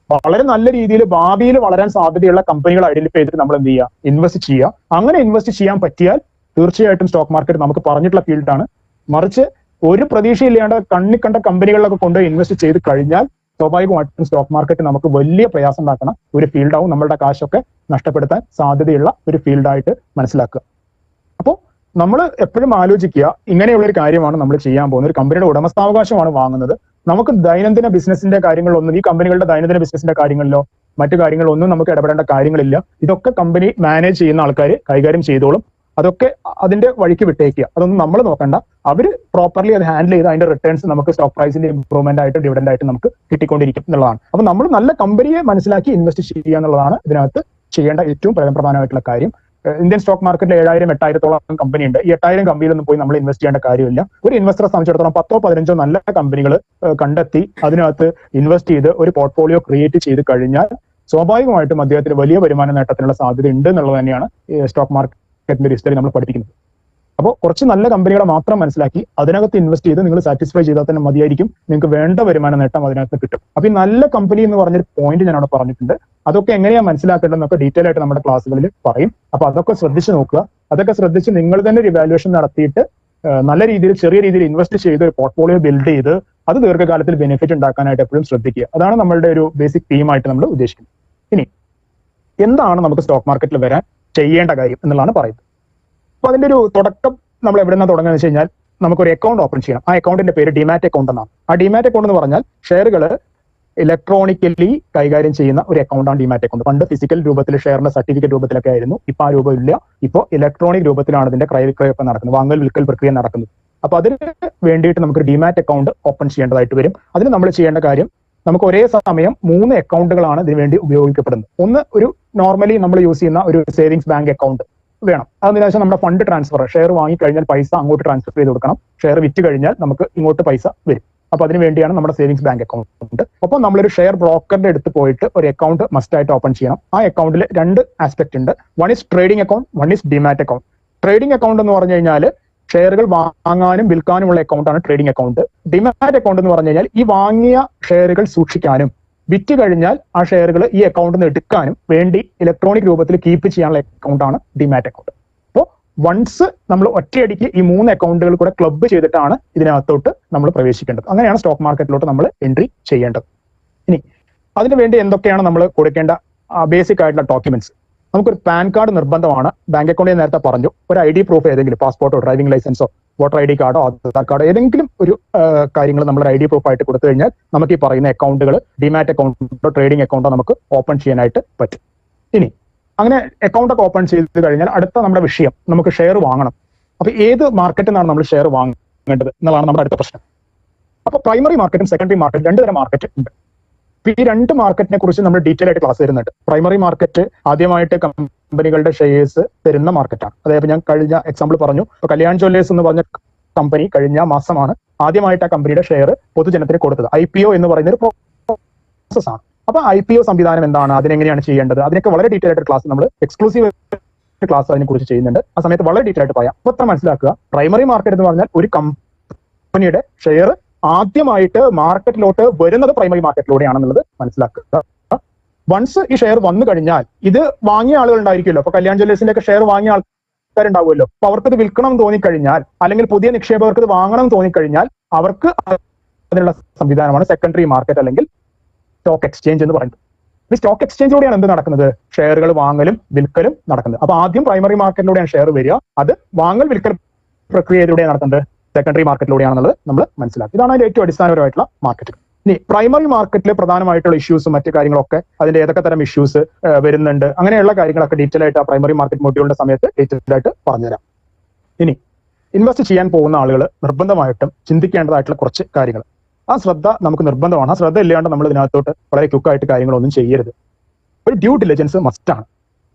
വളരെ നല്ല രീതിയിൽ ഭാവിയിൽ വളരാൻ സാധ്യതയുള്ള കമ്പനികൾ ഐഡന്റിഫൈ ചെയ്തിട്ട് നമ്മൾ എന്ത് ചെയ്യുക? ഇൻവെസ്റ്റ് ചെയ്യുക. അങ്ങനെ ഇൻവെസ്റ്റ് ചെയ്യാൻ പറ്റിയാൽ തീർച്ചയായിട്ടും സ്റ്റോക്ക് മാർക്കറ്റ് നമുക്ക് പറഞ്ഞിട്ടുള്ള ഫീൽഡാണ്. മറിച്ച് ഒരു പ്രതീക്ഷയില്ലാണ്ട് കണ്ണിക്കണ്ട കമ്പനികളിലൊക്കെ കൊണ്ട് ഇൻവെസ്റ്റ് ചെയ്ത് കഴിഞ്ഞാൽ സ്വാഭാവികമായിട്ടും സ്റ്റോക്ക് മാർക്കറ്റ് നമുക്ക് വലിയ പ്രയാസം ഉണ്ടാക്കുന്ന ഒരു ഫീൽഡാവും, നമ്മളുടെ കാശൊക്കെ നഷ്ടപ്പെടുത്താൻ സാധ്യതയുള്ള ഒരു ഫീൽഡായിട്ട് മനസ്സിലാക്കുക. അപ്പോൾ നമ്മൾ എപ്പോഴും ആലോചിക്കുക, ഇങ്ങനെയുള്ളൊരു കാര്യമാണ് നമ്മൾ ചെയ്യാൻ പോകുന്നത്. ഒരു കമ്പനിയുടെ ഉടമസ്ഥാവകാശമാണ് വാങ്ങുന്നത്. നമുക്ക് ദൈനംദിന ബിസിനസിന്റെ കാര്യങ്ങളിലൊന്നും, ഈ കമ്പനികളുടെ ദൈനംദിന ബിസിനസിന്റെ കാര്യങ്ങളിലോ മറ്റു കാര്യങ്ങളിലൊന്നും നമുക്ക് ഇടപെടേണ്ട കാര്യങ്ങളില്ല. ഇതൊക്കെ കമ്പനി മാനേജ് ചെയ്യുന്ന ആൾക്കാർ കൈകാര്യം ചെയ്തോളും. അതൊക്കെ അതിന്റെ വഴിക്ക് വിട്ടേക്കുക, അതൊന്നും നമ്മൾ നോക്കണ്ട. അവർ പ്രോപ്പർലി അത് ഹാൻഡിൽ ചെയ്ത് അതിന്റെ റിട്ടേൺസ് നമുക്ക് സ്റ്റോക്ക് പ്രൈസിന്റെ ഇംപ്രൂവ്മെന്റ് ആയിട്ട് ഡിവിഡൻഡ് ആയിട്ട് നമുക്ക് കിട്ടിക്കൊണ്ടിരിക്കും എന്നുള്ളതാണ്. അപ്പൊ നമ്മൾ നല്ല കമ്പനിയെ മനസ്സിലാക്കി ഇൻവെസ്റ്റ് ചെയ്യുക എന്നുള്ളതാണ് ഇതിനകത്ത് ചെയ്യേണ്ട ഏറ്റവും പ്രധാനമായിട്ടുള്ള കാര്യം. ഇന്ത്യൻ സ്റ്റോക്ക് മാർക്കറ്റിൽ 7,000-8,000-ഓളം കമ്പനി ഉണ്ട്. ഈ 8,000 കമ്പനിയിലൊന്നും പോയി നമ്മൾ ഇൻവെസ്റ്റ് ചെയ്യേണ്ട കാര്യമില്ല. ഒരു ഇൻവെസ്റ്ററെ സംബന്ധിച്ചിടത്തോളം 10-15 നല്ല കമ്പനികൾ കണ്ടെത്തി അതിനകത്ത് ഇൻവെസ്റ്റ് ചെയ്ത് ഒരു പോർട്ട്ഫോളിയോ ക്രിയേറ്റ് ചെയ്ത് കഴിഞ്ഞാൽ സ്വാഭാവികമായിട്ടും അദ്ദേഹത്തിന് വലിയ വരുമാന നേട്ടത്തിനുള്ള സാധ്യത ഉണ്ട് എന്നുള്ളത് തന്നെയാണ് സ്റ്റോക്ക് മാർക്കറ്റിന്റെ ഹിസ്റ്ററി നമ്മൾ പഠിപ്പിക്കുന്നത്. അപ്പോൾ കുറച്ച് നല്ല കമ്പനികളെ മാത്രം മനസ്സിലാക്കി അതിനകത്ത് ഇൻവെസ്റ്റ് ചെയ്ത് നിങ്ങൾ സാറ്റിസ്ഫൈ ചെയ്താൽ തന്നെ മതിയായിരിക്കും, നിങ്ങൾക്ക് വേണ്ട വരുമാന നേട്ടം അതിനകത്ത് കിട്ടും. അപ്പൊ ഈ നല്ല കമ്പനി എന്ന് പറഞ്ഞൊരു പോയിന്റ് ഞാൻ അവിടെ പറഞ്ഞിട്ടുണ്ട്. അതൊക്കെ എങ്ങനെയാണ് മനസ്സിലാക്കേണ്ടതെന്നൊക്കെ ഡീറ്റെയിൽ ആയിട്ട് നമ്മുടെ ക്ലാസ്സുകളിൽ പറയും. അപ്പൊ അതൊക്കെ ശ്രദ്ധിച്ച് നോക്കുക. അതൊക്കെ ശ്രദ്ധിച്ച് നിങ്ങൾ തന്നെ ഒരു ഇവാലുവേഷൻ നടത്തിയിട്ട് നല്ല രീതിയിൽ ചെറിയ രീതിയിൽ ഇൻവെസ്റ്റ് ചെയ്ത് ഒരു പോർട്ട്ഫോളിയോ ബിൽഡ് ചെയ്ത് അത് ദീർഘകാലത്തിൽ ബെനിഫിറ്റ് ഉണ്ടാക്കാനായിട്ട് എപ്പോഴും ശ്രദ്ധിക്കുക. അതാണ് നമ്മളുടെ ഒരു ബേസിക് തീമായിട്ട് നമ്മൾ ഉദ്ദേശിക്കുന്നത്. ഇനി എന്താണ് നമുക്ക് സ്റ്റോക്ക് മാർക്കറ്റിൽ വരാൻ ചെയ്യേണ്ട കാര്യം എന്നുള്ളതാണ് പറയുന്നത്. അപ്പൊ അതിന്റെ ഒരു തുടക്കം നമ്മൾ എവിടെ നിന്നാണ് തുടങ്ങുന്നത് വെച്ച് കഴിഞ്ഞാൽ നമുക്കൊരു അക്കൗണ്ട് ഓപ്പൺ ചെയ്യണം. ആ അക്കൗണ്ടിന്റെ പേര് ഡിമാറ്റ് അക്കൗണ്ട് എന്നാണ്. ആ ഡിമാറ്റ് അക്കൗണ്ട് എന്ന് പറഞ്ഞാൽ ഷെയറുകൾ ഇലക്ട്രോണിക്കലി കൈകാര്യം ചെയ്യുന്ന ഒരു അക്കൗണ്ടാണ് ഡിമാറ്റ് അക്കൗണ്ട്. പണ്ട് ഫിസിക്കൽ രൂപത്തിൽ ഷെയറിന്റെ സർട്ടിഫിക്കറ്റ് രൂപത്തിലൊക്കെ ആയിരുന്നു. ഇപ്പൊ ആ രൂപം ഇല്ല. ഇപ്പോൾ ഇലക്ട്രോണിക് രൂപത്തിലാണ് ഇതിന്റെ ക്രയവിക്രയൊക്കെ നടക്കുന്നത്, വാങ്ങൽ വിൽക്കൽ പ്രക്രിയ നടക്കുന്നത്. അപ്പൊ അതിന് വേണ്ടിയിട്ട് നമുക്ക് ഡിമാറ്റ് അക്കൗണ്ട് ഓപ്പൺ ചെയ്യേണ്ടതായിട്ട് വരും. അതിന് നമ്മൾ ചെയ്യേണ്ട കാര്യം, നമുക്ക് ഒരേ സമയം 3 അക്കൗണ്ടുകളാണ് ഇതിനു വേണ്ടി ഉപയോഗിക്കപ്പെടുന്നത്. ഒന്ന്, ഒരു നോർമലി നമ്മൾ യൂസ് ചെയ്യുന്ന ഒരു സേവിങ്സ് ബാങ്ക് അക്കൗണ്ട് വേണം. അതിന് ശേഷം നമ്മുടെ ഫണ്ട് ട്രാൻസ്ഫർ, ഷെയർ വാങ്ങി കഴിഞ്ഞാൽ പൈസ അങ്ങോട്ട് ട്രാൻസ്ഫർ ചെയ്ത് കൊടുക്കണം. ഷെയർ വിറ്റ് കഴിഞ്ഞാൽ നമുക്ക് ഇങ്ങോട്ട് പൈസ വരും. അപ്പൊ അതിന് വേണ്ടിയാണ് നമ്മുടെ സേവിങ്സ് ബാങ്ക് അക്കൗണ്ട്. ഒപ്പം നമ്മളൊരു ഷെയർ ബ്രോക്കറിന്റെ അടുത്ത് പോയിട്ട് ഒരു അക്കൗണ്ട് മസ്റ്റ് ആയിട്ട് ഓപ്പൺ ചെയ്യണം. ആ അക്കൗണ്ടിൽ 2 ആസ്പെക്ട് ഉണ്ട്. One is trading account, one is demat account. Trading account എന്ന് പറഞ്ഞു കഴിഞ്ഞാൽ ഷെയറുകൾ വാങ്ങാനും വിൽക്കാനുമുള്ള അക്കൗണ്ടാണ് ട്രേഡിംഗ് അക്കൗണ്ട്. ഡിമാറ്റ് അക്കൗണ്ട് എന്ന് പറഞ്ഞു കഴിഞ്ഞാൽ ഈ വാങ്ങിയ ഷെയറുകൾ സൂക്ഷിക്കാനും വിറ്റ് കഴിഞ്ഞാൽ ആ ഷെയറുകൾ ഈ അക്കൗണ്ടിൽ നിന്ന് എടുക്കാനും വേണ്ടി ഇലക്ട്രോണിക് രൂപത്തിൽ കീപ്പ് ചെയ്യാനുള്ള അക്കൗണ്ടാണ് ഡിമാറ്റ് അക്കൗണ്ട്. അപ്പോൾ വൺസ് നമ്മൾ ഒറ്റയടിക്ക് ഈ 3 അക്കൗണ്ടുകൾ കൂടെ ക്ലബ്ബ് ചെയ്തിട്ടാണ് ഇതിനകത്തോട്ട് നമ്മൾ പ്രവേശിക്കേണ്ടത്. അങ്ങനെയാണ് സ്റ്റോക്ക് മാർക്കറ്റിലോട്ട് നമ്മൾ എൻട്രി ചെയ്യേണ്ടത്. ഇനി അതിനു വേണ്ടി എന്തൊക്കെയാണ് നമ്മൾ കൊടുക്കേണ്ട ബേസിക് ആയിട്ടുള്ള ഡോക്യുമെന്റ്സ്? നമുക്കൊരു പാൻ കാർഡ് നിർബന്ധമാണ്. ബാങ്ക് അക്കൗണ്ടിൽ നേരത്തെ പറഞ്ഞു. ഒരു ID പ്രൂഫ് ഏതെങ്കിലും, പാസ്പോർട്ടോ ഡ്രൈവിംഗ് ലൈസൻസോ വോട്ടർ ID കാർഡോ ആധാർ കാർഡോ ഏതെങ്കിലും ഒരു കാര്യങ്ങൾ നമ്മൾ ID പ്രൂഫ് ആയിട്ട് കൊടുത്തു കഴിഞ്ഞാൽ നമുക്ക് ഈ പറയുന്ന അക്കൗണ്ടുകൾ ഡിമാറ്റ് അക്കൗണ്ടോ ട്രേഡിംഗ് അക്കൗണ്ടോ നമുക്ക് ഓപ്പൺ ചെയ്യാനായിട്ട് പറ്റും. ഇനി അങ്ങനെ അക്കൗണ്ടൊക്കെ ഓപ്പൺ ചെയ്ത് കഴിഞ്ഞാൽ അടുത്ത നമ്മുടെ വിഷയം, നമുക്ക് ഷെയർ വാങ്ങണം. അപ്പൊ ഏത് മാർക്കറ്റിൽ നിന്നാണ് നമ്മൾ ഷെയർ വാങ്ങേണ്ടത് എന്നുള്ളതാണ് നമ്മുടെ അടുത്ത പ്രശ്നം. അപ്പൊ പ്രൈമറി മാർക്കറ്റും സെക്കൻഡറി മാർക്കറ്റും 2 തരം മാർക്കറ്റ് ഉണ്ട്. ഈ 2 മാർക്കറ്റിനെ കുറിച്ച് നമ്മൾ ഡീറ്റെയിൽ ആയിട്ട് ക്ലാസ് തരുന്നുണ്ട്. പ്രൈമറി മാർക്കറ്റ് ആദ്യമായിട്ട് കമ്പനികളുടെ ഷെയർസ് തരുന്ന മാർക്കറ്റാണ്. അതായത് ഞാൻ കഴിഞ്ഞ എക്സാമ്പിൾ പറഞ്ഞു, ഇപ്പൊ കല്യാൺ ജ്വല്ലേഴ്സ് എന്ന് പറഞ്ഞ കമ്പനി കഴിഞ്ഞ മാസമാണ് ആദ്യമായിട്ട് ആ കമ്പനിയുടെ ഷെയർ പൊതുജനത്തിന് കൊടുത്തത്. IPO എന്ന് പറയുന്ന ഒരു പ്രോസസ്സാണ്. അപ്പൊ IPO സംവിധാനം എന്താണ്, അതിനെങ്ങനെയാണ് ചെയ്യേണ്ടത്, അതിനൊക്കെ വളരെ ഡീറ്റെയിൽ ആയിട്ട് ക്ലാസ് നമ്മൾ എക്സ്ക്ലൂസീവ് ക്ലാസ് അതിനെ കുറിച്ച് ചെയ്യുന്നുണ്ട്. ആ സമയത്ത് വളരെ ഡീറ്റെയിൽ ആയിട്ട് പറയാം. അപ്പൊ അത്ര മനസ്സിലാക്കുക, പ്രൈമറി മാർക്കറ്റ് എന്ന് പറഞ്ഞാൽ ഒരു കമ്പനിയുടെ ഷെയർ ആദ്യമായിട്ട് മാർക്കറ്റിലോട്ട് വരുന്നത് പ്രൈമറി മാർക്കറ്റിലൂടെയാണെന്നുള്ളത് മനസ്സിലാക്കുക. വൺസ് ഈ ഷെയർ വന്നു കഴിഞ്ഞാൽ ഇത് വാങ്ങിയ ആളുകൾ ഉണ്ടായിരിക്കുമല്ലോ. അപ്പൊ കല്യാൺ ജ്വല്ലേഴ്സിന്റെ ഒക്കെ ഷെയർ വാങ്ങിയ ആൾക്കാരുണ്ടാവുമല്ലോ. അപ്പൊ അവർക്കത് വിൽക്കണം എന്ന് തോന്നിക്കഴിഞ്ഞാൽ, അല്ലെങ്കിൽ പുതിയ നിക്ഷേപകർക്ക് ഇത് വാങ്ങണം എന്ന് തോന്നിക്കഴിഞ്ഞാൽ അവർക്ക് അതിനുള്ള സംവിധാനമാണ് സെക്കൻഡറി മാർക്കറ്റ് അല്ലെങ്കിൽ സ്റ്റോക്ക് എക്സ്ചേഞ്ച് എന്ന് പറയുന്നത്. ഈ സ്റ്റോക്ക് എക്സ്ചേഞ്ചിലൂടെയാണ് എന്ത് നടക്കുന്നത്? ഷെയറുകൾ വാങ്ങലും വിൽക്കലും നടക്കുന്നത്. അപ്പൊ ആദ്യം പ്രൈമറി മാർക്കറ്റിലൂടെയാണ് ഷെയർ വരിക, അത് വാങ്ങൽ വിൽക്കൽ പ്രക്രിയയിലൂടെയാണ് നടക്കുന്നത് സെക്കൻഡറി മാർക്കറ്റിലൂടെയാണെന്നുള്ളത് നമ്മൾ മനസ്സിലാക്കി. ഇതാണ് അതിന്റെ ഏറ്റവും അടിസ്ഥാനപരമായിട്ടുള്ള മാർക്കറ്റ്. ഇനി പ്രൈമറി മാർക്കറ്റിലെ പ്രധാനമായിട്ടുള്ള ഇഷ്യൂസും മറ്റു കാര്യങ്ങളൊക്കെ, അതിന്റെ ഏതൊക്കെ തരം ഇഷ്യൂസ് വരുന്നുണ്ട്, അങ്ങനെയുള്ള കാര്യങ്ങളൊക്കെ ഡീറ്റെയിൽ ആയിട്ട് ആ പ്രൈമറി മാർക്കറ്റ് മൊഡ്യൂളിന്റെ സമയത്ത് ഡീറ്റെയിൽ ആയിട്ട് പറഞ്ഞുതരാം. ഇനി ഇൻവെസ്റ്റ് ചെയ്യാൻ പോകുന്ന ആളുകൾ നിർബന്ധമായിട്ടും ചിന്തിക്കേണ്ടതായിട്ടുള്ള കുറച്ച് കാര്യങ്ങൾ, ആ ശ്രദ്ധ നമുക്ക് നിർബന്ധമാണ്. ആ ശ്രദ്ധ ഇല്ലാണ്ട് നമ്മൾ ഇതിനകത്തോട്ട് വളരെ ക്വിക്കായിട്ട് കാര്യങ്ങളൊന്നും ചെയ്യരുത്. ഒരു ഡ്യൂ ഡിലിജൻസ് മസ്റ്റാണ്.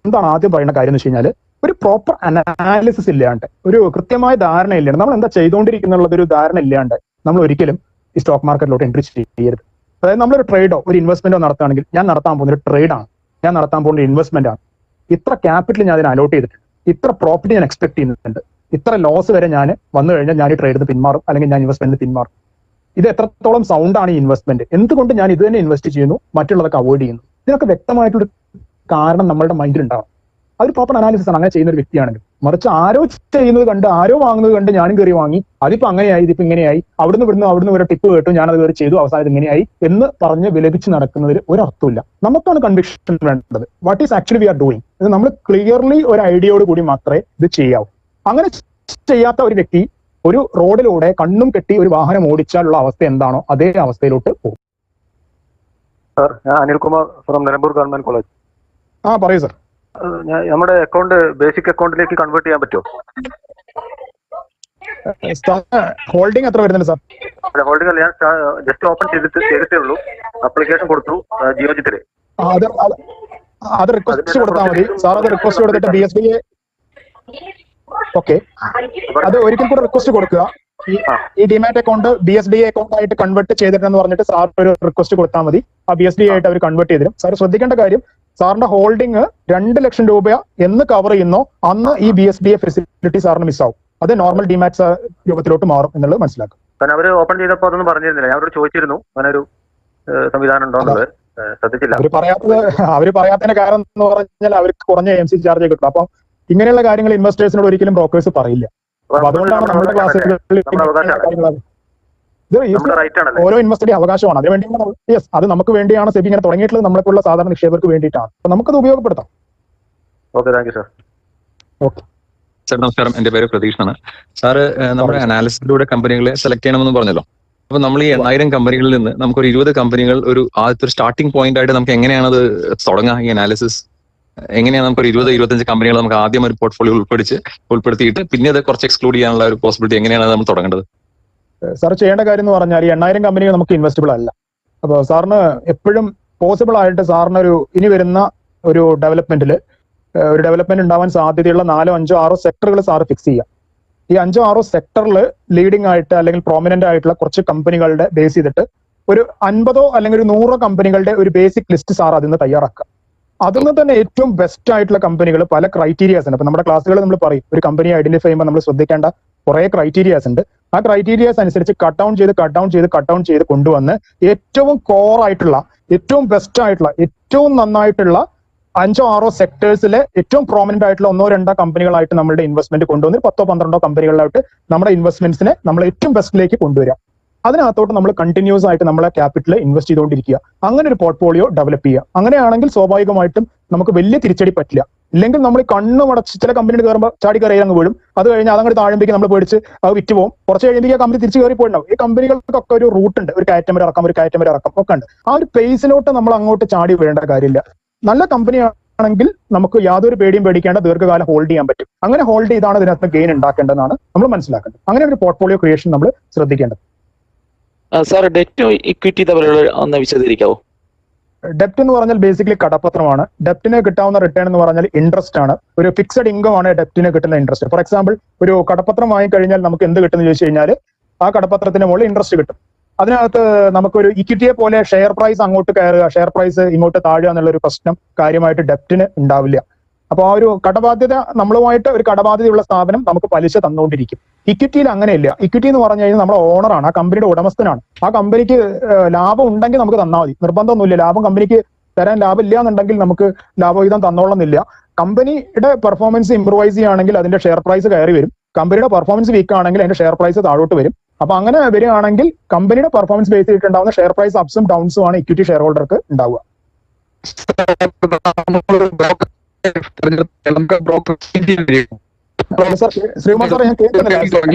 എന്താണ് ആദ്യം പറയുന്ന കാര്യം എന്ന് വെച്ച് കഴിഞ്ഞാൽ, ഒരു പ്രോപ്പർ അനാലിസിസ് ഇല്ലാണ്ട്, ഒരു കൃത്യമായ ധാരണ ഇല്ലാണ്ട്, നമ്മൾ എന്താ ചെയ്തുകൊണ്ടിരിക്കുന്നുള്ളത് ഒരു ധാരണ ഇല്ലാണ്ട് നമ്മൾ ഒരിക്കലും ഈ സ്റ്റോക്ക് മാർക്കറ്റിലോട്ട് എൻട്രി ചെയ്യരുത്. അതായത് നമ്മളൊരു ട്രേഡോ ഒരു ഇൻവെസ്റ്റ്മെന്റോ നടത്തുകയാണെങ്കിൽ, ഞാൻ നടത്താൻ പോകുന്ന ഒരു ട്രേഡാണ്, ഞാൻ നടത്താൻ പോകുന്ന ഒരു ഇൻവെസ്റ്റ്മെന്റ് ആണ്, ഇത്ര ക്യാപിറ്റൽ ഞാൻ അതിന് അലോട്ട് ചെയ്തിട്ടുണ്ട്, ഇത്ര പ്രോഫിറ്റ് ഞാൻ എക്സ്പെക്ട് ചെയ്യുന്നുണ്ട്, ഇത്ര ലോസ് വരെ ഞാൻ വന്നു കഴിഞ്ഞാൽ ഞാൻ ഈ ട്രേഡിന് പിന്മാറും, അല്ലെങ്കിൽ ഞാൻ ഇൻവെസ്റ്റ്മെന്റിന് പിന്മാറും. ഇത് എത്രത്തോളം സൗണ്ട് ആണ് ഈ ഇൻവെസ്റ്റ്മെന്റ്, എന്തുകൊണ്ട് ഞാൻ ഇത് തന്നെ ഇൻവെസ്റ്റ് ചെയ്യുന്നു, മറ്റുള്ളതൊക്കെ അവോയ്ഡ് ചെയ്യുന്നു, ഇതിനൊക്കെ വ്യക്തമായിട്ടൊരു കാരണം നമ്മളുടെ മൈൻഡിൽ ഉണ്ടാവും. അതൊരു പ്രോപ്പർ അനാലിസിസ് ആണ് അങ്ങനെ ചെയ്യുന്ന ഒരു വ്യക്തിയാണെങ്കിൽ. മറിച്ച് ആരോ ചെയ്യുന്നത് കണ്ട്, ആരോ വാങ്ങുന്നത് കണ്ട് ഞാനും കയറി വാങ്ങി, അതിപ്പോ അങ്ങനെയായി, ഇതിപ്പോ ഇങ്ങനെയായി, അവിടുന്ന് വരെ ടിപ്പ് കേട്ടു, ഞാനത് കയറി ചെയ്തു, അവസാനം ഇങ്ങനെയായി എന്ന് പറഞ്ഞ് വിലപിച്ച് നടക്കുന്നതിൽ ഒരർത്ഥമില്ല. നമുക്കാണ് കൺവിക്ഷൻ വേണ്ടത്. What is actually we are doing, ഇത് നമ്മൾ ക്ലിയർലി ഒരു ഐഡിയയോട് കൂടി മാത്രമേ ഇത് ചെയ്യാവൂ. അങ്ങനെ ചെയ്യാത്ത ഒരു വ്യക്തി ഒരു റോഡിലൂടെ കണ്ണും കെട്ടി ഒരു വാഹനം ഓടിച്ചാലുള്ള അവസ്ഥ എന്താണോ അതേ അവസ്ഥയിലോട്ട് പോകും. സാർ, ഞാൻ Anilkumar from Nilambur government college. പറയൂ സാർ. നമ്മുടെ അക്കൗണ്ട് ബേസിക് അക്കൗണ്ടിലേക്ക് കൺവേർട്ട് ചെയ്യാൻ പറ്റുമോ? ഹോൾഡിംഗ് എത്ര വരുന്നുണ്ട് സാർ? ഹോൾഡിംഗ് അല്ല, ഞാൻ ജസ്റ്റ് ഓപ്പൺ ചെയ്തിട്ടേ ഉള്ളൂ. അപ്ലിക്കേഷൻ കൊടുത്തു ജിയോജിത്തില്. അത് റിക്വസ്റ്റ് കൊടുത്താൽ മതി സാർ. അത് റിക്വസ്റ്റ് കൊടുത്തിട്ട് BSBA, ഓക്കെ, അത് ഒരിക്കൽ കൂടെ റിക്വസ്റ്റ് കൊടുക്കുക. ഈ ഡിമാറ്റ് അക്കൗണ്ട് BSBA അക്കൗണ്ട് ആയിട്ട് കൺവേർട്ട് ചെയ്തിട്ടെന്ന് പറഞ്ഞിട്ട് സാർ ഒരു റിക്വസ്റ്റ് കൊടുത്താൽ മതി. ആ BSBA ആയിട്ട് അവർ കൺവേർട്ട് ചെയ്തിരും. സാർ ശ്രദ്ധിക്കേണ്ട കാര്യം, സാറിന്റെ ഹോൾഡിംഗ് 2 ലക്ഷം രൂപ എന്ന് കവർ ചെയ്യുന്നോ അന്ന് ഈ BSBA ഫെസിലിറ്റി സാറിന് മിസ്സാവും. അത് നോർമൽ ഡിമാറ്റ് രൂപത്തിലോട്ട് മാറും എന്നുള്ളത് മനസ്സിലാക്കും. അവർ ഓപ്പൺ ചെയ്തപ്പോൾ അതൊന്നും പറഞ്ഞിരുന്നില്ല. ഞാൻ അവരോട് ചോദിച്ചിരുന്നു അങ്ങനെ ഒരു സംവിധാനം ഉണ്ടോ എന്നുള്ളത്, ശ്രദ്ധിച്ചില്ല. അവര് പറയാത്തതിന്റെ കാരണം എന്ന് പറഞ്ഞാൽ അവർക്ക് കുറഞ്ഞ MC ചാർജ് കിട്ടും. അപ്പൊ ഇങ്ങനെയുള്ള കാര്യങ്ങൾ ഇൻവെസ്റ്റേഴ്സിനോട് ഒരിക്കലും ബ്രോക്കേഴ്സ് പറയില്ല. അപ്പൊ അതുകൊണ്ടാണ് നമ്മുടെ ക്ലാസ്സുകളിൽ ഓരോ ഇൻവെസ്റ്ററുടെ അവകാശമാണ്. അതിനുവേണ്ടിയാണ് യെസ്, അത് നമുക്ക് വേണ്ടിയാണ് സെബി ഇങ്ങനെ തുടങ്ങിയിട്ടുള്ളത്, നമ്മളെപ്പോലുള്ള സാധാരണ നിക്ഷേപകർക്ക് വേണ്ടിയിട്ടാണ്. അപ്പൊ നമുക്കത് ഉപയോഗപ്പെടുത്താം. Okay, thank you sir. Okay sir, നമസ്കാരം. എന്റെ പേര് പ്രതീഷ് ആണ്. സാറ് നമ്മുടെ അനാലിസിസിലൂടെ കമ്പനികളെ സെലക്ട് ചെയ്യണമെന്ന് പറഞ്ഞല്ലോ. അപ്പൊ നമ്മൾ ഈ 8000 കമ്പനികളിൽ നിന്ന് നമുക്കൊരു 20 കമ്പനികൾ ഒരു ആദ്യത്തെ ഒരു സ്റ്റാർട്ടിംഗ് പോയിന്റ് ആയിട്ട് നമുക്ക് എങ്ങനെയാണ് അത് തുടങ്ങുക? ഈ അനാലിസിസ് എങ്ങനെയാണ് നമുക്കൊരു 20-25 കമ്പനികൾ നമുക്ക് ആദ്യം ഒരു പോർട്ട്ഫോളിയോ ഉൾപ്പെടുത്തിയിട്ട് പിന്നെ അത് കുറച്ച് എക്സ്ക്ലൂഡ് ചെയ്യാനുള്ള ഒരു പോസിബിലിറ്റി എങ്ങനെയാണ് നമ്മൾ തുടങ്ങേണ്ടത്? സാർ ചെയ്യേണ്ട കാര്യം എന്ന് പറഞ്ഞാൽ, ഈ 8000 കമ്പനികൾ നമുക്ക് ഇൻവെസ്റ്റബിൾ അല്ല. അപ്പോൾ സാറിന് എപ്പോഴും പോസിബിൾ ആയിട്ട് സാറിന് ഇനി വരുന്ന ഒരു ഡെവലപ്മെന്റ് ഉണ്ടാവാൻ സാധ്യതയുള്ള 4, 5, 6 സെക്ടറുകൾ സാർ ഫിക്സ് ചെയ്യുക. ഈ 5, 6 സെക്ടറിൽ ലീഡിംഗ് ആയിട്ട് അല്ലെങ്കിൽ പ്രോമിനന്റ് ആയിട്ടുള്ള കുറച്ച് കമ്പനികളുടെ ബേസ് ചെയ്തിട്ട് ഒരു 50 അല്ലെങ്കിൽ ഒരു 100 കമ്പനികളുടെ ഒരു ബേസിക് ലിസ്റ്റ് സാർ അതിൽ നിന്ന് തയ്യാറാക്കുക. അതിൽ തന്നെ ഏറ്റവും ബെസ്റ്റ് ആയിട്ടുള്ള കമ്പനികൾ പല ക്രൈറ്റീരിയാസ് ഉണ്ട്. അപ്പൊ നമ്മുടെ ക്ലാസ്സുകൾ നമ്മൾ പറയും, ഒരു കമ്പനി ഐഡന്റിഫൈ ചെയ്യുമ്പോൾ നമ്മൾ ശ്രദ്ധിക്കേണ്ട കുറെ ക്രൈറ്റീരിയാസ് ഉണ്ട്. ആ ക്രൈറ്റീരിയാസ് അനുസരിച്ച് കട്ട് ഡൗൺ ചെയ്ത് കൊണ്ടുവന്ന് ഏറ്റവും കോർ ആയിട്ടുള്ള, ഏറ്റവും ബെസ്റ്റ് ആയിട്ടുള്ള, ഏറ്റവും നന്നായിട്ടുള്ള 5, 6 സെക്ടേഴ്സിലെ ഏറ്റവും പ്രോമിനന്റ് ആയിട്ടുള്ള 1, 2 കമ്പനികളായിട്ട് നമ്മുടെ ഇൻവെസ്റ്റ്മെന്റ് കൊണ്ടുവന്ന് 10, 12 കമ്പനികളായിട്ട് നമ്മുടെ ഇൻവെസ്റ്റ്മെന്റ്സിനെ നമ്മൾ ഏറ്റവും ബെസ്റ്റിലേക്ക് കൊണ്ടുവരിക. അതിനകത്തോട്ട് നമ്മൾ കണ്ടിന്യൂസ് ആയിട്ട് നമ്മളെ ക്യാപിറ്റൽ ഇൻവെസ്റ്റ് ചെയ്തുകൊണ്ടിരിക്കുക. അങ്ങനെ ഒരു പോർട്ട്ഫോളിയോ ഡെവലപ്പ് ചെയ്യുക. അങ്ങനെയാണെങ്കിൽ സ്വാഭാവികമായിട്ടും നമുക്ക് വലിയ തിരിച്ചടി പറ്റില്ല. ഇല്ലെങ്കിൽ നമ്മൾ കണ്ണു മടച്ച് ചില കമ്പനിയിൽ കയറുമ്പോൾ ചാടി കയറി അങ്ങ് വീഴും. അത് കഴിഞ്ഞ് അതങ്ങോട്ട് താഴുമ്പോഴേക്ക് നമ്മൾ പേടിച്ച് അത് വിറ്റ് പോകും. കുറച്ച് കഴിയുമ്പോൾ കമ്പനി തിരിച്ച് കയറി പോയിട്ടുണ്ടാവും. ഈ കമ്പനികൾക്കൊക്കെ ഒരു റൂട്ട് ഉണ്ട്, ഒരു കയറ്റം വരെ ഇറക്കം ഒക്കെ ഉണ്ട്. ആ ഒരു പേസിലോട്ട് നമ്മൾ അങ്ങോട്ട് ചാടി വീഴേണ്ട കാര്യമില്ല. നല്ല കമ്പനി ആണെങ്കിൽ നമുക്ക് യാതൊരു പേടിയും പേടിക്കേണ്ട, ദീർഘകാലം ഹോൾഡ് ചെയ്യാൻ പറ്റും. അങ്ങനെ ഹോൾഡ് ചെയ്താണ് ഇതിനകത്ത് ഗെയിൻ ഉണ്ടാക്കേണ്ടതെന്നാണ് നമ്മൾ മനസ്സിലാക്കേണ്ടത്. അങ്ങനെ ഒരു പോർട്ട്ഫോളിയോ ക്രിയേഷൻ നമ്മൾ ശ്രദ്ധിക്കേണ്ടത്. സാർ, ഡെറ്റും ഇക്വിറ്റി തമ്മിലുള്ള ഒന്ന് വിശദീകരിക്കാവോ? ഡെപ്റ്റ് എന്ന് പറഞ്ഞാൽ ബേസിക്കലി കടപ്പത്രമാണ്. ഡെപ്റ്റിന് കിട്ടാവുന്ന റിട്ടേൺ എന്ന് പറഞ്ഞാൽ ഇൻട്രസ്റ്റ് ആണ്. ഒരു ഫിക്സഡ് ഇൻകം ആണ് ഡെപ്റ്റിന് കിട്ടുന്ന ഇൻട്രസ്റ്റ്. ഫോർ എക്സാമ്പിൾ, ഒരു കടപ്പത്രം വാങ്ങിക്കഴിഞ്ഞാൽ നമുക്ക് എന്ത് കിട്ടുമെന്ന് ചോദിച്ചു കഴിഞ്ഞാൽ ആ കടപ്പത്രത്തിന് മുകളിൽ ഇൻട്രസ്റ്റ് കിട്ടും. അതിനകത്ത് നമുക്കൊരു ഇക്വിറ്റിയെ പോലെ ഷെയർ പ്രൈസ് അങ്ങോട്ട് കയറുക, ഷെയർ പ്രൈസ് ഇങ്ങോട്ട് താഴുക എന്നുള്ള ഒരു പ്രശ്നം കാര്യമായിട്ട് ഡെപ്റ്റിന് ഉണ്ടാവില്ല. അപ്പൊ ആ ഒരു കടബാധ്യത, നമ്മളുമായിട്ട് ഒരു കടബാധ്യതയുള്ള സ്ഥാപനം നമുക്ക് പലിശ തന്നുകൊണ്ടിരിക്കും. ഇക്വിറ്റിയിൽ അങ്ങനെയില്ല. ഇക്വിറ്റി എന്ന് പറഞ്ഞു കഴിഞ്ഞാൽ നമ്മുടെ ഓണറാണ്, ആ കമ്പനിയുടെ ഉടമസ്ഥനാണ്. ആ കമ്പനിക്ക് ലാഭം ഉണ്ടെങ്കിൽ നമുക്ക് തന്നാൽ മതി, നിർബന്ധമൊന്നുമില്ല. ലാഭം കമ്പനിക്ക് തരാൻ ലാഭമില്ല എന്നുണ്ടെങ്കിൽ നമുക്ക് ലാഭവിഹിതം തന്നോളന്നില്ല. കമ്പനിയുടെ പെർഫോമൻസ് ഇംപ്രൂവൈസ് ചെയ്യുകയാണെങ്കിൽ അതിന്റെ ഷെയർ പ്രൈസ് കയറി വരും. കമ്പനിയുടെ പെർഫോമൻസ് വീക്ക് ആണെങ്കിൽ അതിന്റെ ഷെയർ പ്രൈസ് താഴോട്ട് വരും. അപ്പൊ അങ്ങനെ വരികയാണെങ്കിൽ കമ്പനിയുടെ പെർഫോമൻസ് ബേസ് ചെയ്തിട്ടുണ്ടാവുന്ന ഷെയർ പ്രൈസ് അപ്സും ഡൗൺസും ആണ് ഇക്വിറ്റി ഷെയർ ഹോൾഡർക്ക് ഉണ്ടാവുക. ശ്രീകുമാർ സാർ, ഞാൻ കേൾക്കുന്നില്ല,